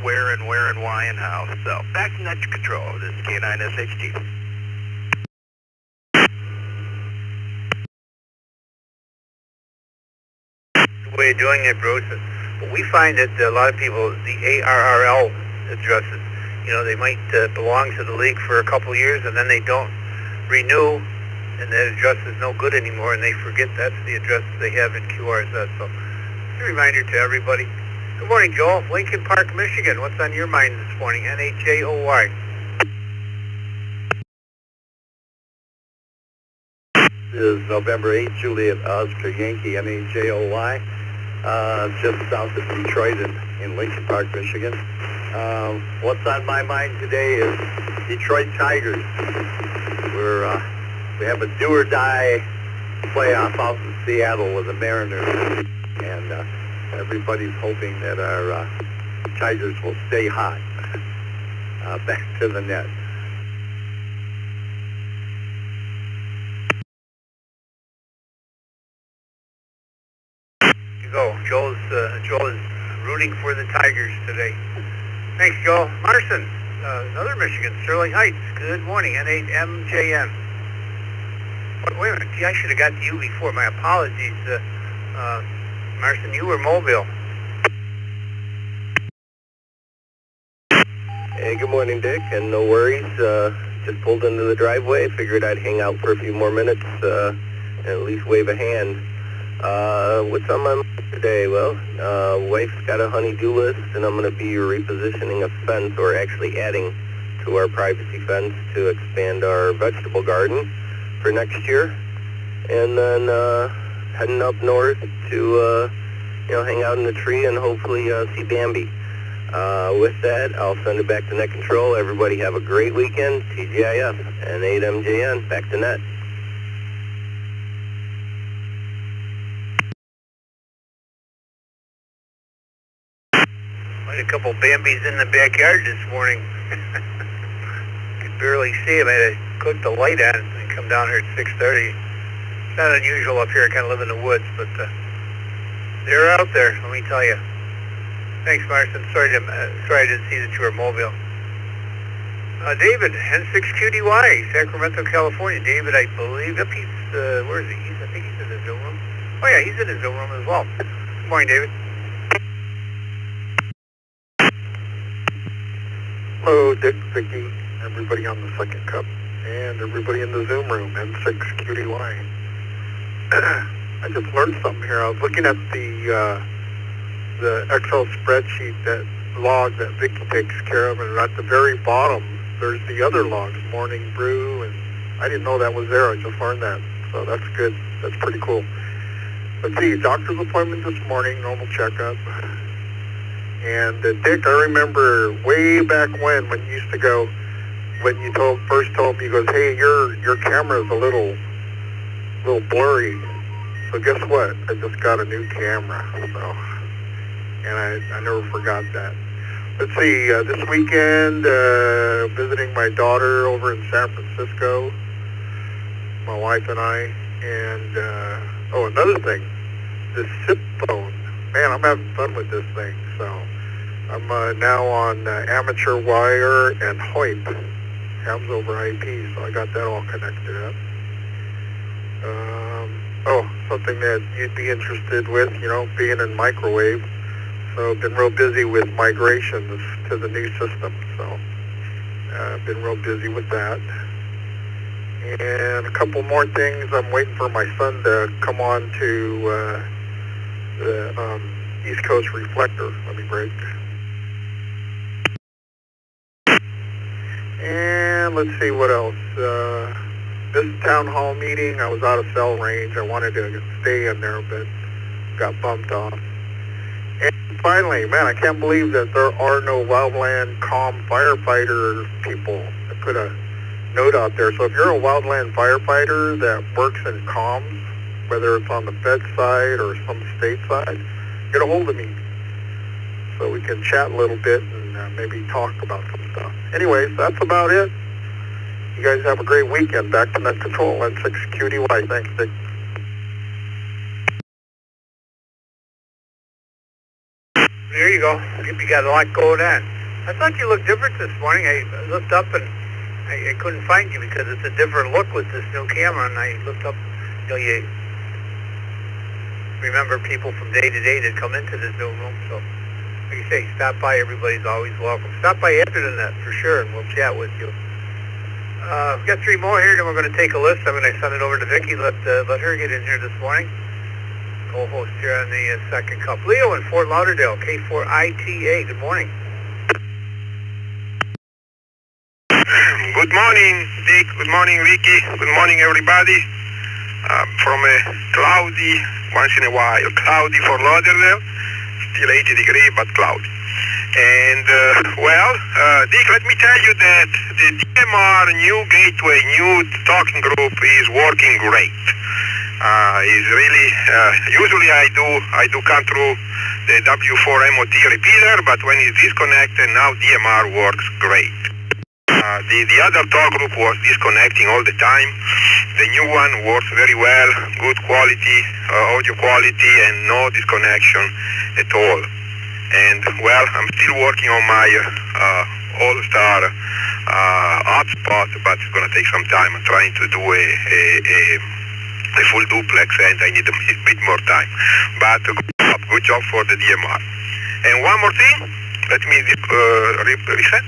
where and why and how. So back to net control. This is K9SHT. Way of doing it, Bruce. But we find that a lot of people, the ARRL addresses, they might belong to the league for a couple of years and then they don't renew, and that address is no good anymore, and they forget that's the address they have in QRZ. So it's a reminder to everybody. Good morning, Joel. Lincoln Park, Michigan. What's on your mind this morning? NHAOY. This is November 8th, Juliet Oscar Yankee, NHAOY, just south of Detroit in Lincoln Park, Michigan. What's on my mind today is Detroit Tigers. We have a do-or-die playoff out in Seattle with the Mariners, and everybody's hoping that our Tigers will stay hot. Back to the net. Go. Joel is rooting for the Tigers today. Thanks, Joel. Marson, another Michigan, Sterling Heights. Good morning, N8MJN. Wait a minute. Gee, I should have got to you before. My apologies. Marson, you were Mobile. Hey, good morning, Dick, and no worries. Just pulled into the driveway. Figured I'd hang out for a few more minutes and at least wave a hand. What's on my mind today? Well, wife's got a honey-do list, and I'm going to be repositioning a fence, or actually adding to our privacy fence to expand our vegetable garden for next year. And then heading up north to, hang out in the tree and hopefully see Bambi. With that, I'll send it back to net control. Everybody have a great weekend. TGIF and 8MJN. Back to net. A couple Bambis in the backyard this morning. Could barely see them. I had to click the light on and come down here at 6:30. It's not unusual up here. I kind of live in the woods, but they're out there, let me tell you. Thanks, Marson. Sorry I didn't see that you were Mobile. David, N6QDY, Sacramento, California. David, I believe, he's, where is he? I think he's in the Zoom room. Oh yeah, he's in the Zoom room as well. Good morning, David. Hello, Dick, Vicky, everybody on the second cup, and everybody in the Zoom room, N6QDY. I just learned something here. I was looking at the Excel spreadsheet, that log that Vicky takes care of, and at the very bottom, there's the other logs, Morning Brew, and I didn't know that was there. I just learned that, so that's good. That's pretty cool. Let's see, doctor's appointment this morning, normal checkup. And Dick, I remember way back when you used to go, when you first told me, he goes, hey, your camera's a little blurry. So guess what? I just got a new camera. So, and I never forgot that. Let's see, this weekend, visiting my daughter over in San Francisco, my wife and I, and another thing, this SIP phone. Man, I'm having fun with this thing. So I'm now on amateur wire and HOIP, hams over IP, so I got that all connected up. Something that you'd be interested with, being in microwave. So I've been real busy with migrations to the new system, so I've been real busy with that. And a couple more things. I'm waiting for my son to come on to the East Coast Reflector. Let me break. And let's see what else. This town hall meeting, I was out of cell range. I wanted to stay in there, but got bumped off. And finally, man, I can't believe that there are no wildland comm firefighter people. I put a note out there. So if you're a wildland firefighter that works in comms, whether it's on the Fed side or some state side, get a hold of me so we can chat a little bit and maybe talk about some stuff. Anyways, that's about it. You guys have a great weekend. Back to net control, N6QDY. Thanks, Dick. There you you go. You got a lot going on. I thought you looked different this morning. I looked up and I couldn't find you because it's a different look with this new camera. And I looked up, you remember people from day to day that come into this new room. So, like you say, stop by. Everybody's always welcome. Stop by after the net for sure, and we'll chat with you. We've got 3 more here, then we're going to take a list. I'm going to send it over to Vicki. Let her get in here this morning. Co-host here on the second cup. Leo in Fort Lauderdale, K4ITA. Good morning. Good morning, Dick. Good morning, Vicky. Good morning, everybody. From a cloudy, once in a while, cloudy Fort Lauderdale. Still 80 degrees, but cloudy. And, Dick, let me tell you that the DMR new gateway, new talking group is working great. Is really, usually I do come through the W4 MOT repeater, but when it's disconnected, now DMR works great. The other talk group was disconnecting all the time. The new one works very well, good quality, audio quality, and no disconnection at all. And, well, I'm still working on my all-star hotspot, but it's going to take some time. I'm trying to do a full duplex, and I need a bit more time. But good job for the DMR. And one more thing, let me reset.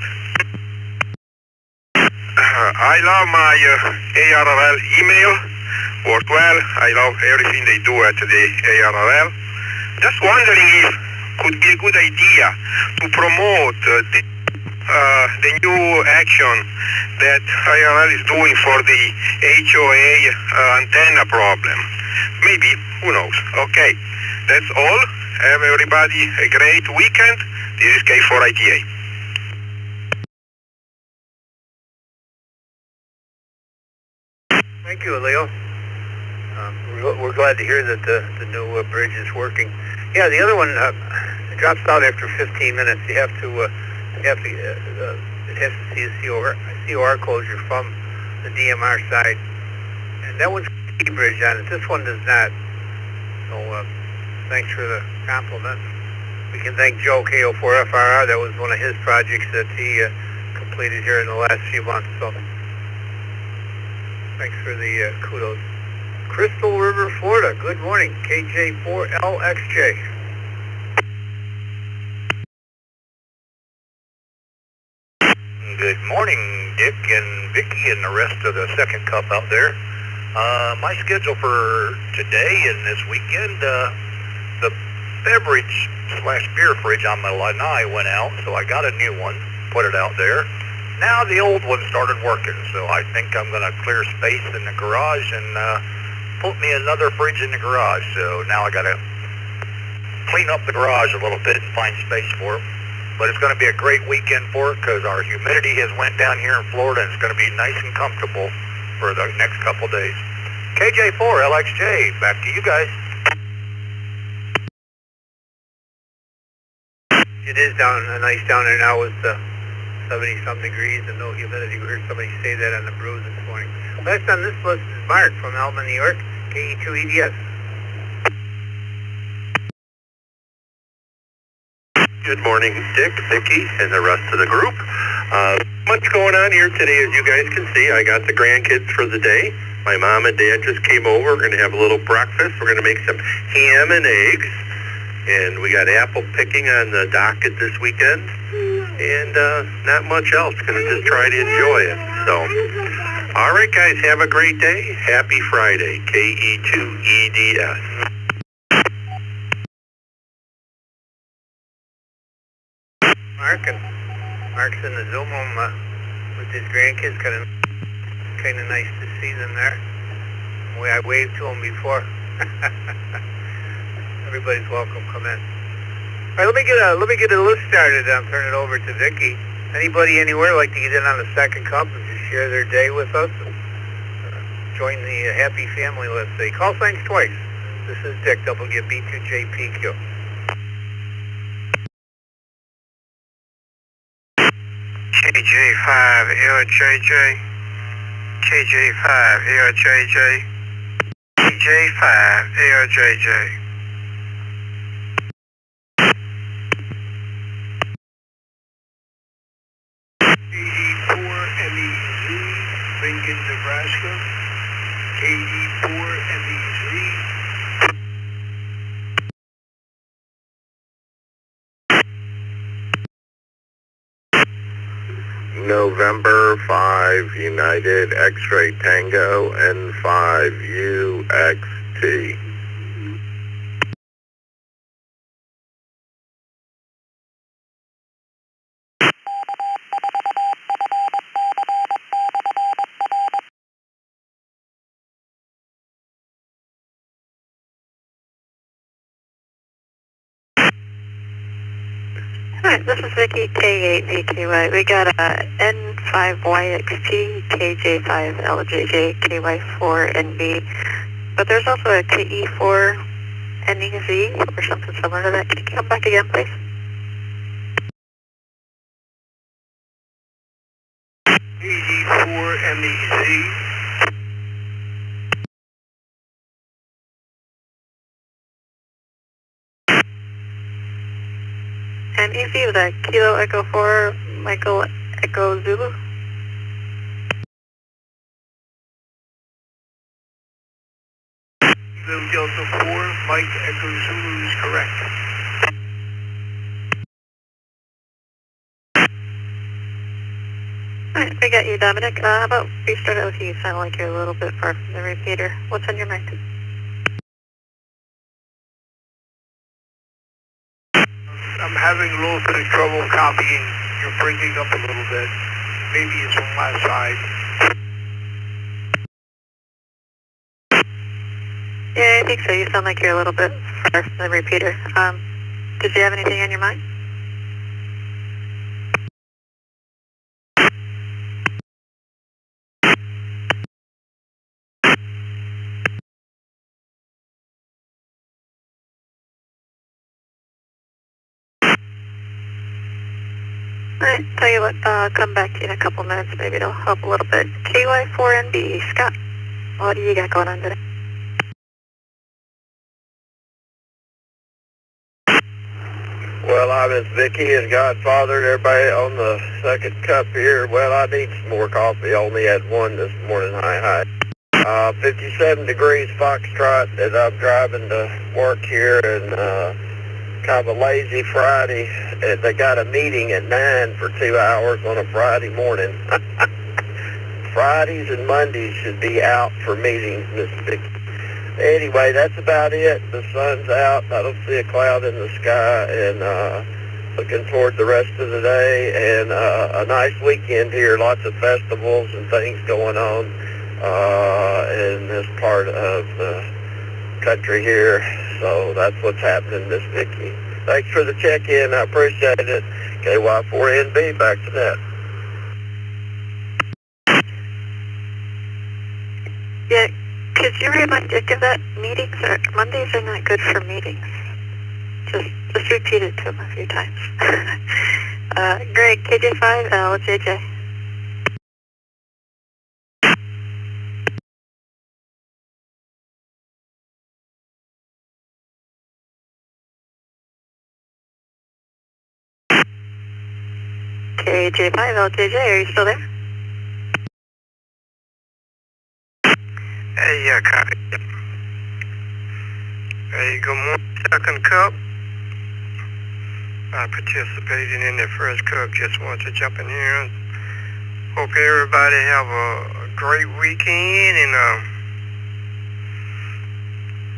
I love my ARRL email, worked well. I love everything they do at the ARRL. Just wondering if could be a good idea to promote the new action that ARRL is doing for the HOA antenna problem. Maybe, who knows. Okay, that's all. Have everybody a great weekend. This is K4ITA. Thank you, Leo. We're glad to hear that the new bridge is working. Yeah, the other one drops out after 15 minutes. It has to see a COR closure from the DMR side, and that one's a bridge on it. This one does not. So thanks for the compliment. We can thank Joe KO4FRR. That was one of his projects that he completed here in the last few months. So thanks for the kudos. Crystal River, Florida. Good morning. KJ4LXJ. Good morning, Dick and Vicky and the rest of the second cup out there. My schedule for today and this weekend, the beverage/beer fridge on my lanai went out, so I got a new one, put it out there. Now the old one started working, so I think I'm going to clear space in the garage and put me another fridge in the garage. So now I got to clean up the garage a little bit and find space for it. But it's going to be a great weekend for it because our humidity has went down here in Florida, and it's going to be nice and comfortable for the next couple days. KJ4LXJ, back to you guys. It is nice down there now with 70-some degrees and no humidity. We heard somebody say that on the brews this morning. Last on this list is Mark from Alma, New York, KE2EDS. Good morning, Dick, Vicky, and the rest of the group. Much going on here today, as you guys can see. I got the grandkids for the day. My mom and dad just came over. We're going to have a little breakfast. We're going to make some ham and eggs. And we got apple picking on the docket this weekend. And not much else. Going to just try to enjoy it. So, all right, guys, have a great day. Happy Friday. KE2EDS. Mark's in the Zoom room with his grandkids. Kind of nice to see them there. I waved to them before. Everybody's welcome. Come in. All right, let me get a list started. Turn it over to Vicky. Anybody anywhere like to get in on the second cup and just share their day with us and join the happy family? Let's say. Call signs twice. This is Dick. WB2JPQ. KJ5LJJ, KJ5LJJ, KJ5LJJ. Lincoln, Nebraska, KD4MEZ. November 5 United X-Ray Tango N5 UXT. Hi, this is Vicky, K8VKY. We got a N5YXT, KJ5LJJ, KY4NB, but there's also a KE4NEZ or something similar to that. Can you come back again, please? KD4MEZ. NEZ with a Kilo Echo 4, Michael Echo Zulu. Kilo Delta 4, Mike Echo Zulu is correct. Alright, we got you, Dominic. How about we start out with you? You sound like you're a little bit far from the repeater. What's on your mind? I'm having a little bit of trouble copying. You're breaking up a little bit. Maybe it's on my side. Yeah, I think so. You sound like you're a little bit far from the repeater. Did you have anything on your mind? Alright, tell you what, I'll come back to you in a couple minutes. Maybe it'll help a little bit. KY4NB, Scott, what do you got going on today? Well, I'm as Vicky and Godfather, everybody on the second cup here. Well, I need some more coffee. I only had one this morning. Hi. 57 degrees Foxtrot as I'm driving to work here, and kind of a lazy Friday. And they got a meeting at 9 for 2 hours on a Friday morning. Fridays and Mondays should be out for meetings, Miss Vicky. Anyway, that's about it. The sun's out. I don't see a cloud in the sky, and looking toward the rest of the day, and a nice weekend here. Lots of festivals and things going on in this part of the country here. So that's what's happening, Miss Vicky. Thanks for the check-in. I appreciate it. KY4NB, back to that. Yeah, could you remind Dick of that? Mondays are not good for meetings. Just repeat it to him a few times. Greg, KJ5LJJ. KJ5LJJ, are you still there? Hey, yeah, copy. Hey, good morning, second cup. I participated in the first cup. Just wanted to jump in here. Hope everybody have a great weekend, and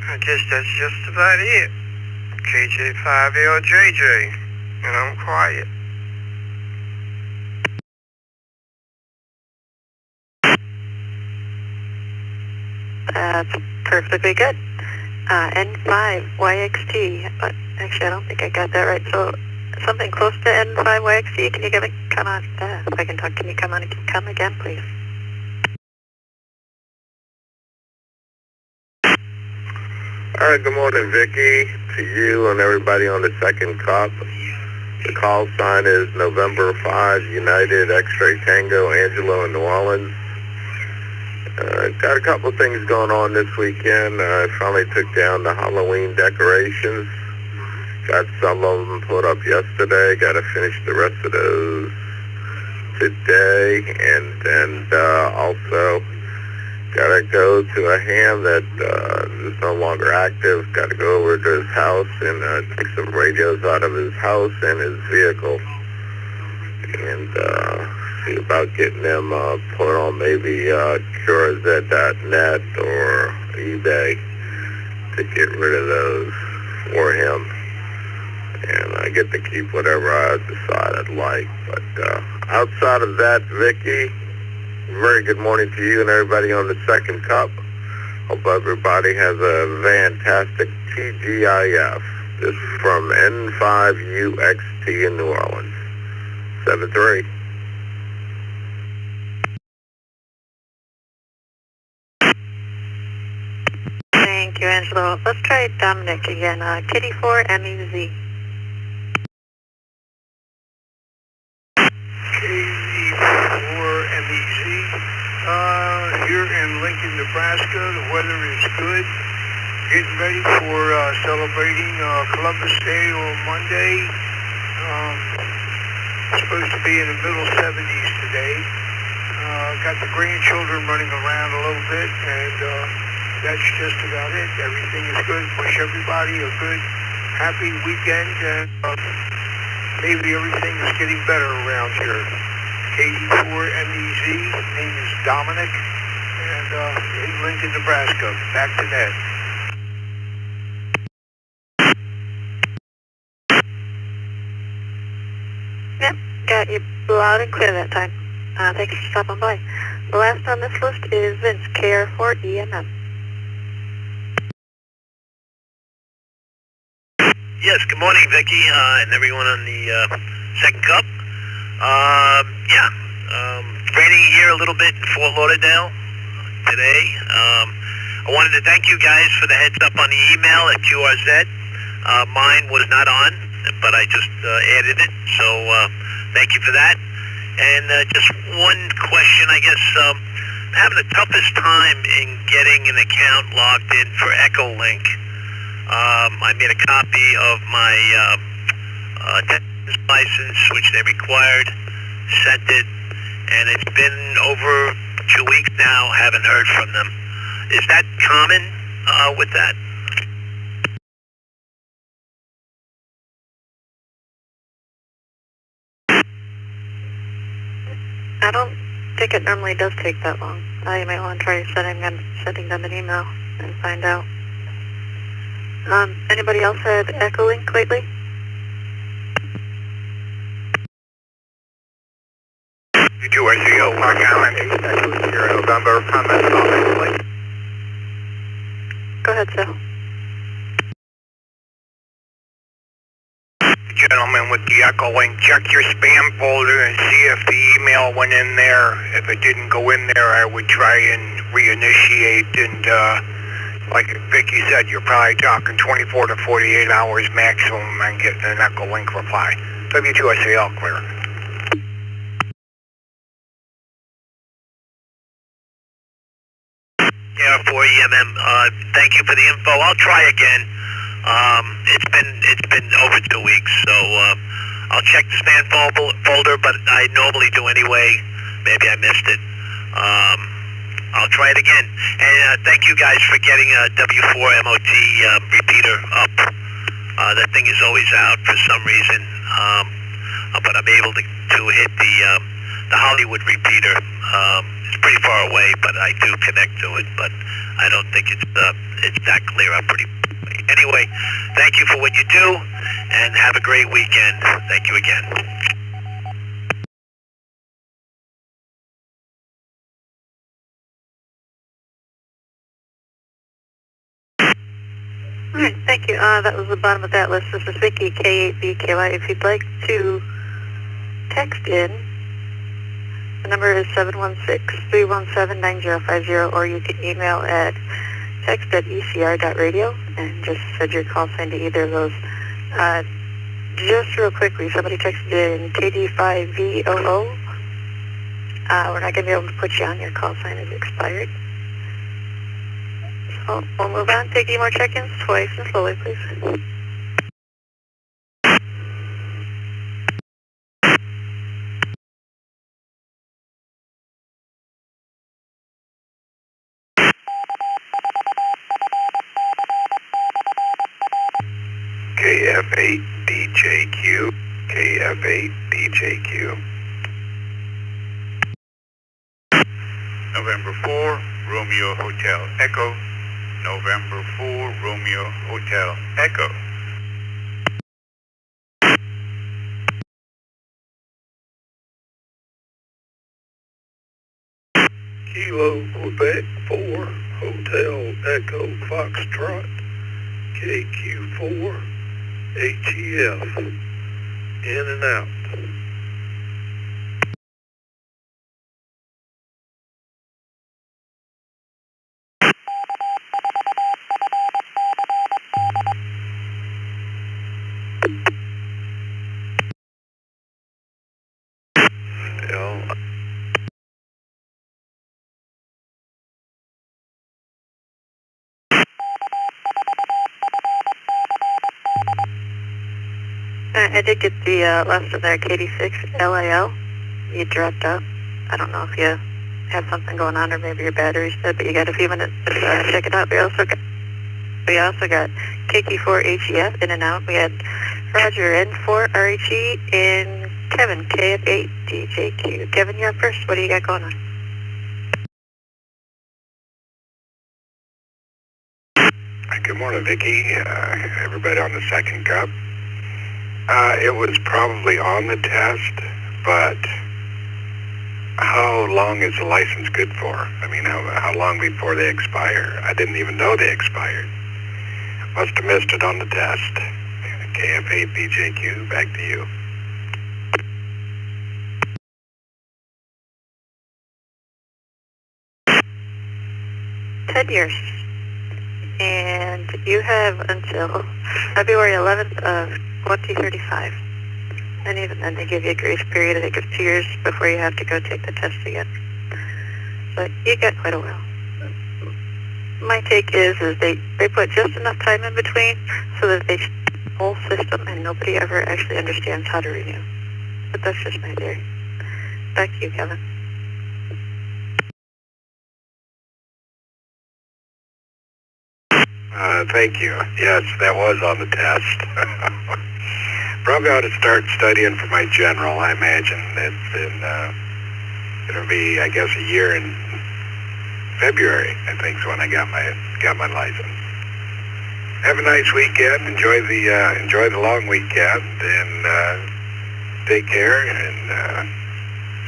I guess that's just about it. KJ5LJJ, and I'm quiet. That's perfectly good. N5YXT, but actually I don't think I got that right. So something close to N5YXT. Can you come on? If I can talk, can you come again, please? All right, good morning, Vicky, to you and everybody on the second cup. The call sign is November 5 United X-Ray Tango, Angelo in New Orleans. Got a couple of things going on this weekend. I finally took down the Halloween decorations. Got some of them put up yesterday. Got to finish the rest of those today, and also gotta go to a ham that is no longer active. Gotta go over to his house and take some radios out of his house and his vehicle, and see about getting them put on maybe QRZ.net or eBay to get rid of those for him. And I get to keep whatever I decide I'd like. But outside of that, Vicky, very good morning to you and everybody on the second cup. Hope everybody has a fantastic TGIF. This is from N5UXT in New Orleans. 7-3. Thank you, Angelo. Let's try Dominic again. Kitty 4 MEZ. KD4MEZ. Here in Lincoln, Nebraska, the weather is good. Getting ready for celebrating Columbus Day on Monday. Supposed to be in the middle 70s today. Got the grandchildren running around a little bit, and that's just about it. Everything is good. Wish everybody a good, happy weekend, and maybe everything is getting better around here. KD4MEZ, name is Dominic, and in Lincoln, Nebraska. Back to Ned. Yep, got you loud and clear that time. Thanks for stopping by. The last on this list is Vince, KR4EMM. Yes, good morning, Vicky, and everyone on the second cup. It's raining here a little bit in Fort Lauderdale today. I wanted to thank you guys for the heads up on the email at QRZ. Mine was not on, but I just added it, so thank you for that. And just one question, I guess, I'm having the toughest time in getting an account logged in for Echolink. I made a copy of my license, which they required, sent it, and it's been over 2 weeks now, haven't heard from them. Is that common with that? I don't think it normally does take that long. You might want to try sending them an email and find out. Anybody else had Echolink lately? You do SEO, Park Island, here in November, comments on Echolink. Go ahead, Sal. Gentlemen with the Echolink, check your spam folder and see if the email went in there. If it didn't go in there, I would try and reinitiate, and like Vicky said, you're probably talking 24 to 48 hours maximum on getting an Echolink reply. W2SAL clear. Yeah, 4EMM, thank you for the info. I'll try again. It's been over 2 weeks, so I'll check the spam folder, but I normally do anyway. Maybe I missed it. I'll try it again. And thank you guys for getting a W4MOT repeater up. That thing is always out for some reason, but I'm able to hit the Hollywood repeater. It's pretty far away, but I do connect to it. But I don't think it's that clear up pretty. Anyway, thank you for what you do, and have a great weekend. Thank you again. All right, thank you. That was the bottom of that list. This is Vicky, K8BKY. If you'd like to text in, the number is 716-317-9050, or you can email at text@ecr.radio and just send your call sign to either of those. Just real quickly, somebody texted in KD5VOO. We're not going to be able to put you on. Your call sign is expired. So we'll move on. Take any more check-ins, twice and slowly, please. KF8DJQ, KF8DJQ. November 4, Romeo Hotel Echo. November 4, Romeo Hotel Echo. Kilo Quebec 4, Hotel Echo Foxtrot, KQ4, HEF, in and out. I did get the last of that KD6 LAL. You dropped out. I don't know if you have something going on or maybe your battery's dead, but you got a few minutes to check it out. We also got KQ4 HEF in and out. We had Roger N4 RHE and Kevin KF8 DJQ. Kevin, you're up first. What do you got going on? Good morning, Vicki. Everybody on the second cup. It was probably on the test, but how long is the license good for? I mean, how long before they expire? I didn't even know they expired. Must have missed it on the test. KF8BJQ, back to you. 10 years. And you have until February 11th of 2035. And even then they give you a grace period, I think, of 2 years before you have to go take the test again. But you got quite a while. My take is they put just enough time in between so that they the whole system and nobody ever actually understands how to renew. But that's just my theory. Back to you, Kevin. Thank you. Yes, that was on the test. Probably ought to start studying for my general, I imagine. It'll be, I guess, a year in February, I think, is when I got my license. Have a nice weekend. Enjoy the long weekend, and take care. And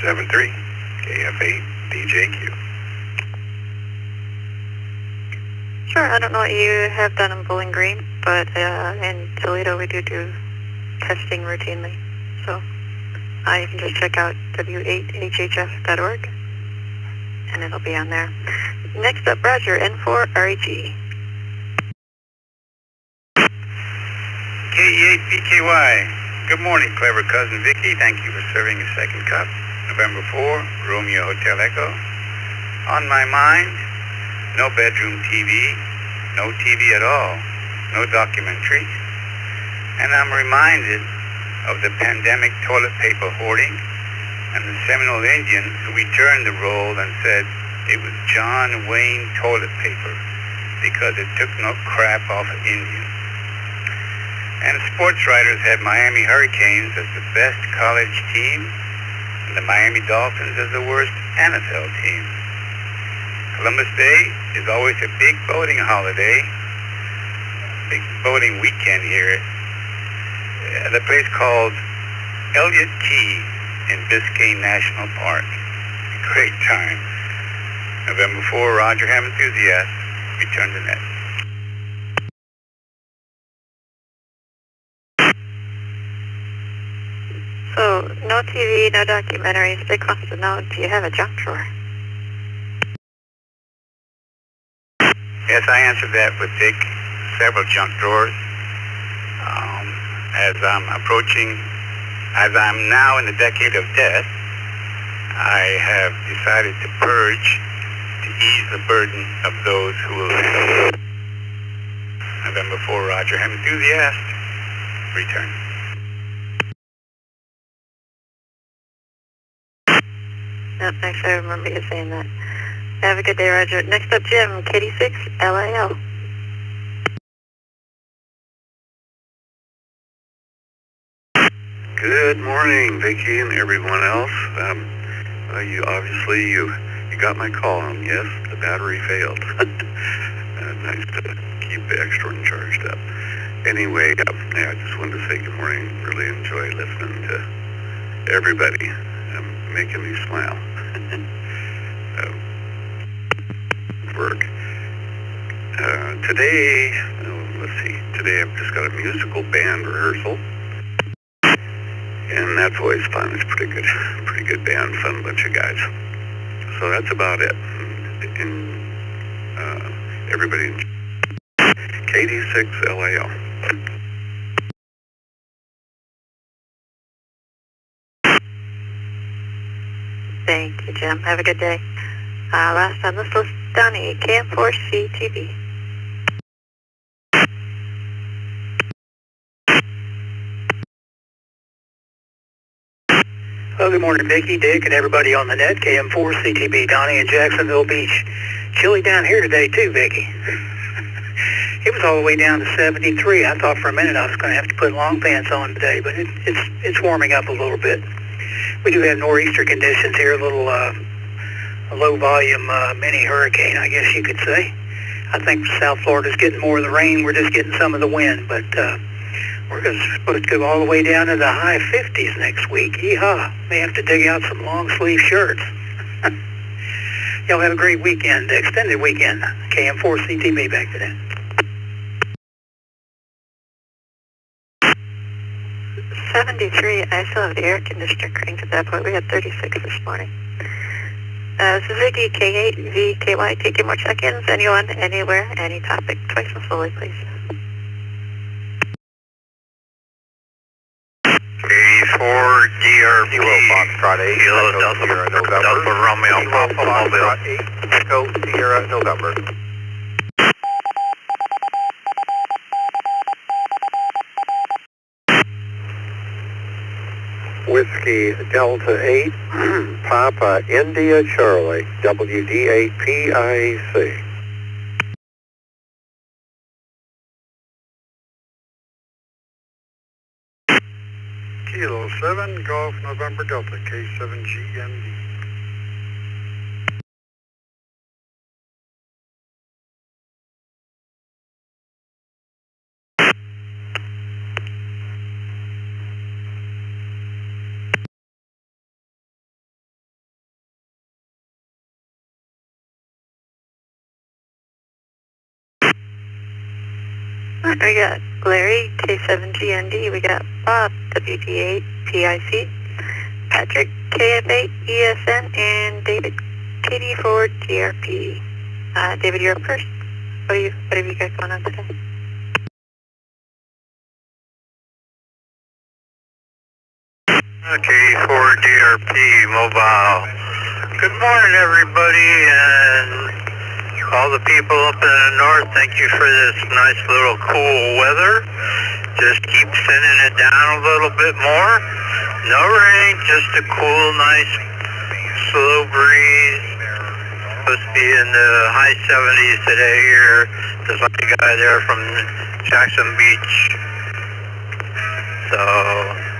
7-3 KF8 DJQ. Sure, I don't know what you have done in Bowling Green, but in Toledo we do testing routinely. So you can just check out w8hhf.org, and it'll be on there. Next up, Roger, N4 RHE. KE8BKY. Good morning, clever cousin Vicky. Thank you for serving a second cup. November 4, Romeo Hotel Echo. On my mind, no bedroom TV, no TV at all, no documentary. And I'm reminded of the pandemic toilet paper hoarding and the Seminole Indians who returned the roll and said it was John Wayne toilet paper because it took no crap off of Indians. And sports writers had Miami Hurricanes as the best college team and the Miami Dolphins as the worst NFL team. Columbus Day is always a big boating holiday, big boating weekend here at a place called Elliott Key in Biscayne National Park. A great time. November 4, Roger Ham Enthusiast, return to net. So, no TV, no documentaries. They wants to know, do you have a junk drawer? Yes, I answered that with Dick. Several junk drawers. As I'm now in the decade of death, I have decided to purge to ease the burden of those who will live. November 4, Roger Ham Enthusiast, return. Yep, actually I remember you saying that. Have a good day, Roger. Next up, Jim, KD6 LAL. Good morning, Vicki and everyone else. You obviously you got my call on. Yes, the battery failed. Nice to keep the extra and charged up. Anyway, I just wanted to say good morning. Really enjoy listening to everybody, making me smile. Work. Today, let's see. Today I've just got a musical band rehearsal. And that's always fun. It's pretty good band, fun bunch of guys. So that's about it. And everybody, KD6LAL. Thank you, Jim. Have a good day. Last on this list, Donnie, KM4CTV. Well, good morning, Vicki, Dick, and everybody on the net. KM4CTB, Donnie in Jacksonville Beach. Chilly down here today, too, Vicki. It was all the way down to 73. I thought for a minute I was going to have to put long pants on today, but it's warming up a little bit. We do have nor'easter conditions here, a little a low-volume mini hurricane, I guess you could say. I think South Florida's getting more of the rain. We're just getting some of the wind, but we're supposed to go all the way down to the high 50s next week. Yeehaw. May have to dig out some long-sleeve shirts. Y'all have a great weekend, extended weekend. KM4CTV back to that. 73, I still have the air conditioner cranked at that point. We had 36 this morning. Suzuki K8VKY, taking more check-ins. Anyone, anywhere, any topic. Twice and slowly, please. K4DRP. Kilo Foxtrot 8. Kilo Delta Romeo Papa Mobile. Echo Sierra November. Whiskey Delta 8, Papa India Charlie, WD8PIC. Kilo 7, Golf November Delta, K7GMD. We got Larry, K7GND. We got Bob, WD8PIC. Patrick, KF8ESN. And David, KD4GRP. David, you're up first. What have you got going on today? K4DRP Mobile. Good morning, everybody, and all the people up in the north, thank you for this nice little cool weather. Just keep sending it down a little bit more. No rain, just a cool, nice, slow breeze. Supposed to be in the high 70s today here. Just like the guy there from Jackson Beach. So,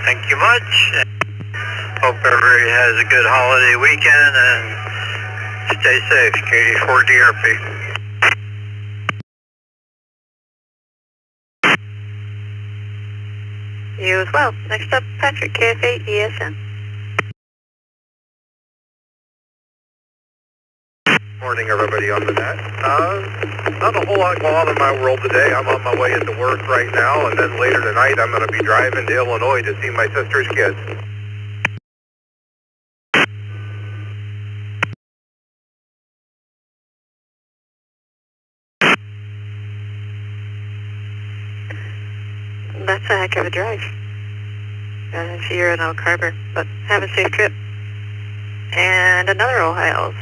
thank you much. Hope everybody has a good holiday weekend and stay safe. KD4DRP. You as well. Next up, Patrick, KF8ESN. Morning, everybody on the net. Not a whole lot going on in my world today. I'm on my way into work right now, and then later tonight I'm going to be driving to Illinois to see my sister's kids. That's a heck of a drive. So you're in Oak Harbor, but have a safe trip. And another Ohio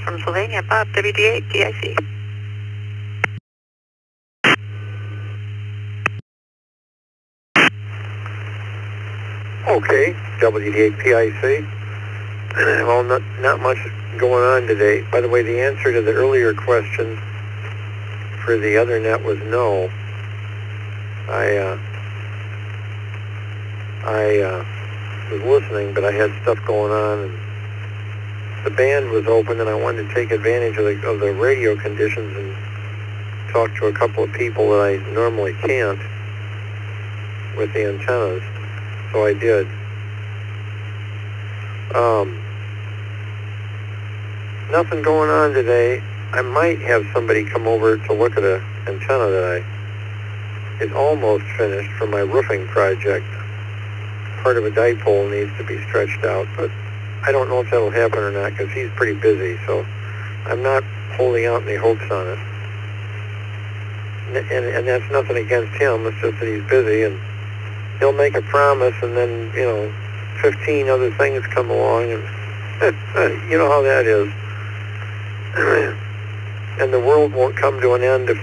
from Sylvania, Bob, WD8PIC. Okay, WD8PIC. Well, not much going on today. By the way, the answer to the earlier question for the other net was I was listening, but I had stuff going on, and the band was open, and I wanted to take advantage of the radio conditions and talk to a couple of people that I normally can't with the antennas, so I did. Nothing going on today. I might have somebody come over to look at an antenna that is almost finished for my roofing project. Part of a dipole needs to be stretched out, but I don't know if that'll happen or not because he's pretty busy, so I'm not holding out any hopes on it. And that's nothing against him, it's just that he's busy, and he'll make a promise, and then, 15 other things come along, and you know how that is. And the world won't come to an end if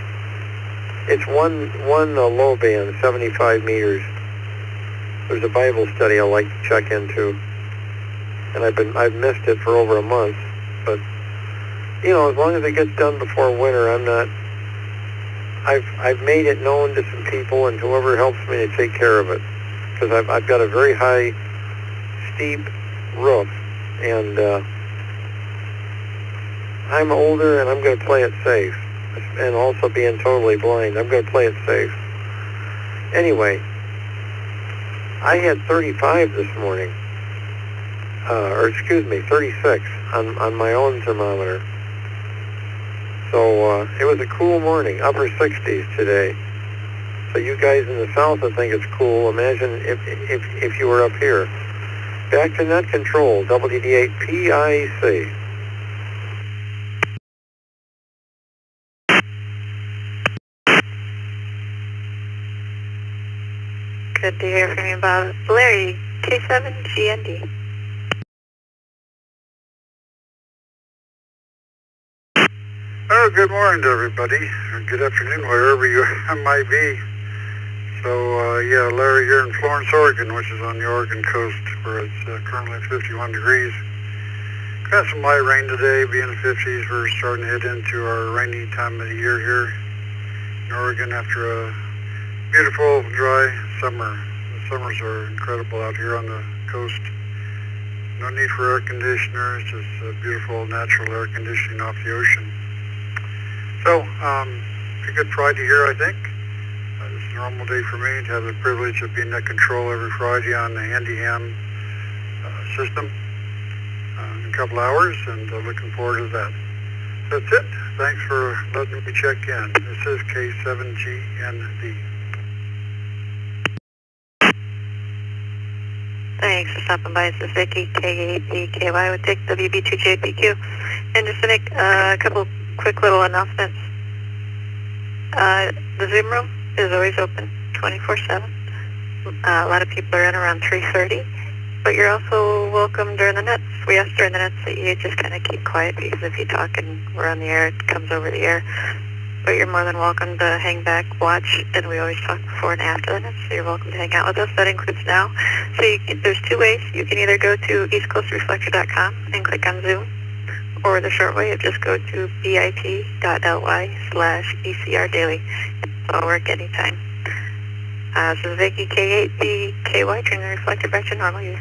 it's one low band, 75 meters. There's a Bible study I like to check into, and I've missed it for over a month. But as long as it gets done before winter, I've made it known to some people, and whoever helps me to take care of it, because I've got a very high, steep roof, and I'm older, and I'm going to play it safe, and also being totally blind, I'm going to play it safe. Anyway, I had 35 this morning, 36 on my own thermometer. So it was a cool morning, upper 60s today. So you guys in the south, I think it's cool. Imagine if you were up here. Back to net control, WD8PIC. Good to hear from you, Bob. Larry, K7GND. Oh, good morning to everybody. Good afternoon, wherever you might be. So, Larry here in Florence, Oregon, which is on the Oregon coast, where it's currently 51 degrees. Got some light rain today, being the 50s. We're starting to head into our rainy time of the year here in Oregon after a beautiful, dry summer. The summers are incredible out here on the coast. No need for air conditioners, just beautiful natural air conditioning off the ocean. So, a good Friday here, I think. This is a normal day for me to have the privilege of being at control every Friday on the Handyham system in a couple hours, and looking forward to that. That's it. Thanks for letting me check in. This is K7GND. Thanks for stopping by. This is Vicky, K8DKY with Dick, WB2JPQ. And just to make a couple quick little announcements. The Zoom room is always open 24/7. A lot of people are in around 3:30, but you're also welcome during the nets. We ask during the nets that you just kind of keep quiet, because if you talk and we're on the air, it comes over the air. But you're more than welcome to hang back, watch, and we always talk before and after the nets, so you're welcome to hang out with us. That includes now. So there's two ways. You can either go to eastcoastreflector.com and click on Zoom, or the short way, just go to bit.ly/ECR Daily. It'll work anytime. This is Vicky, K8DKY, turning the reflector back to normal use.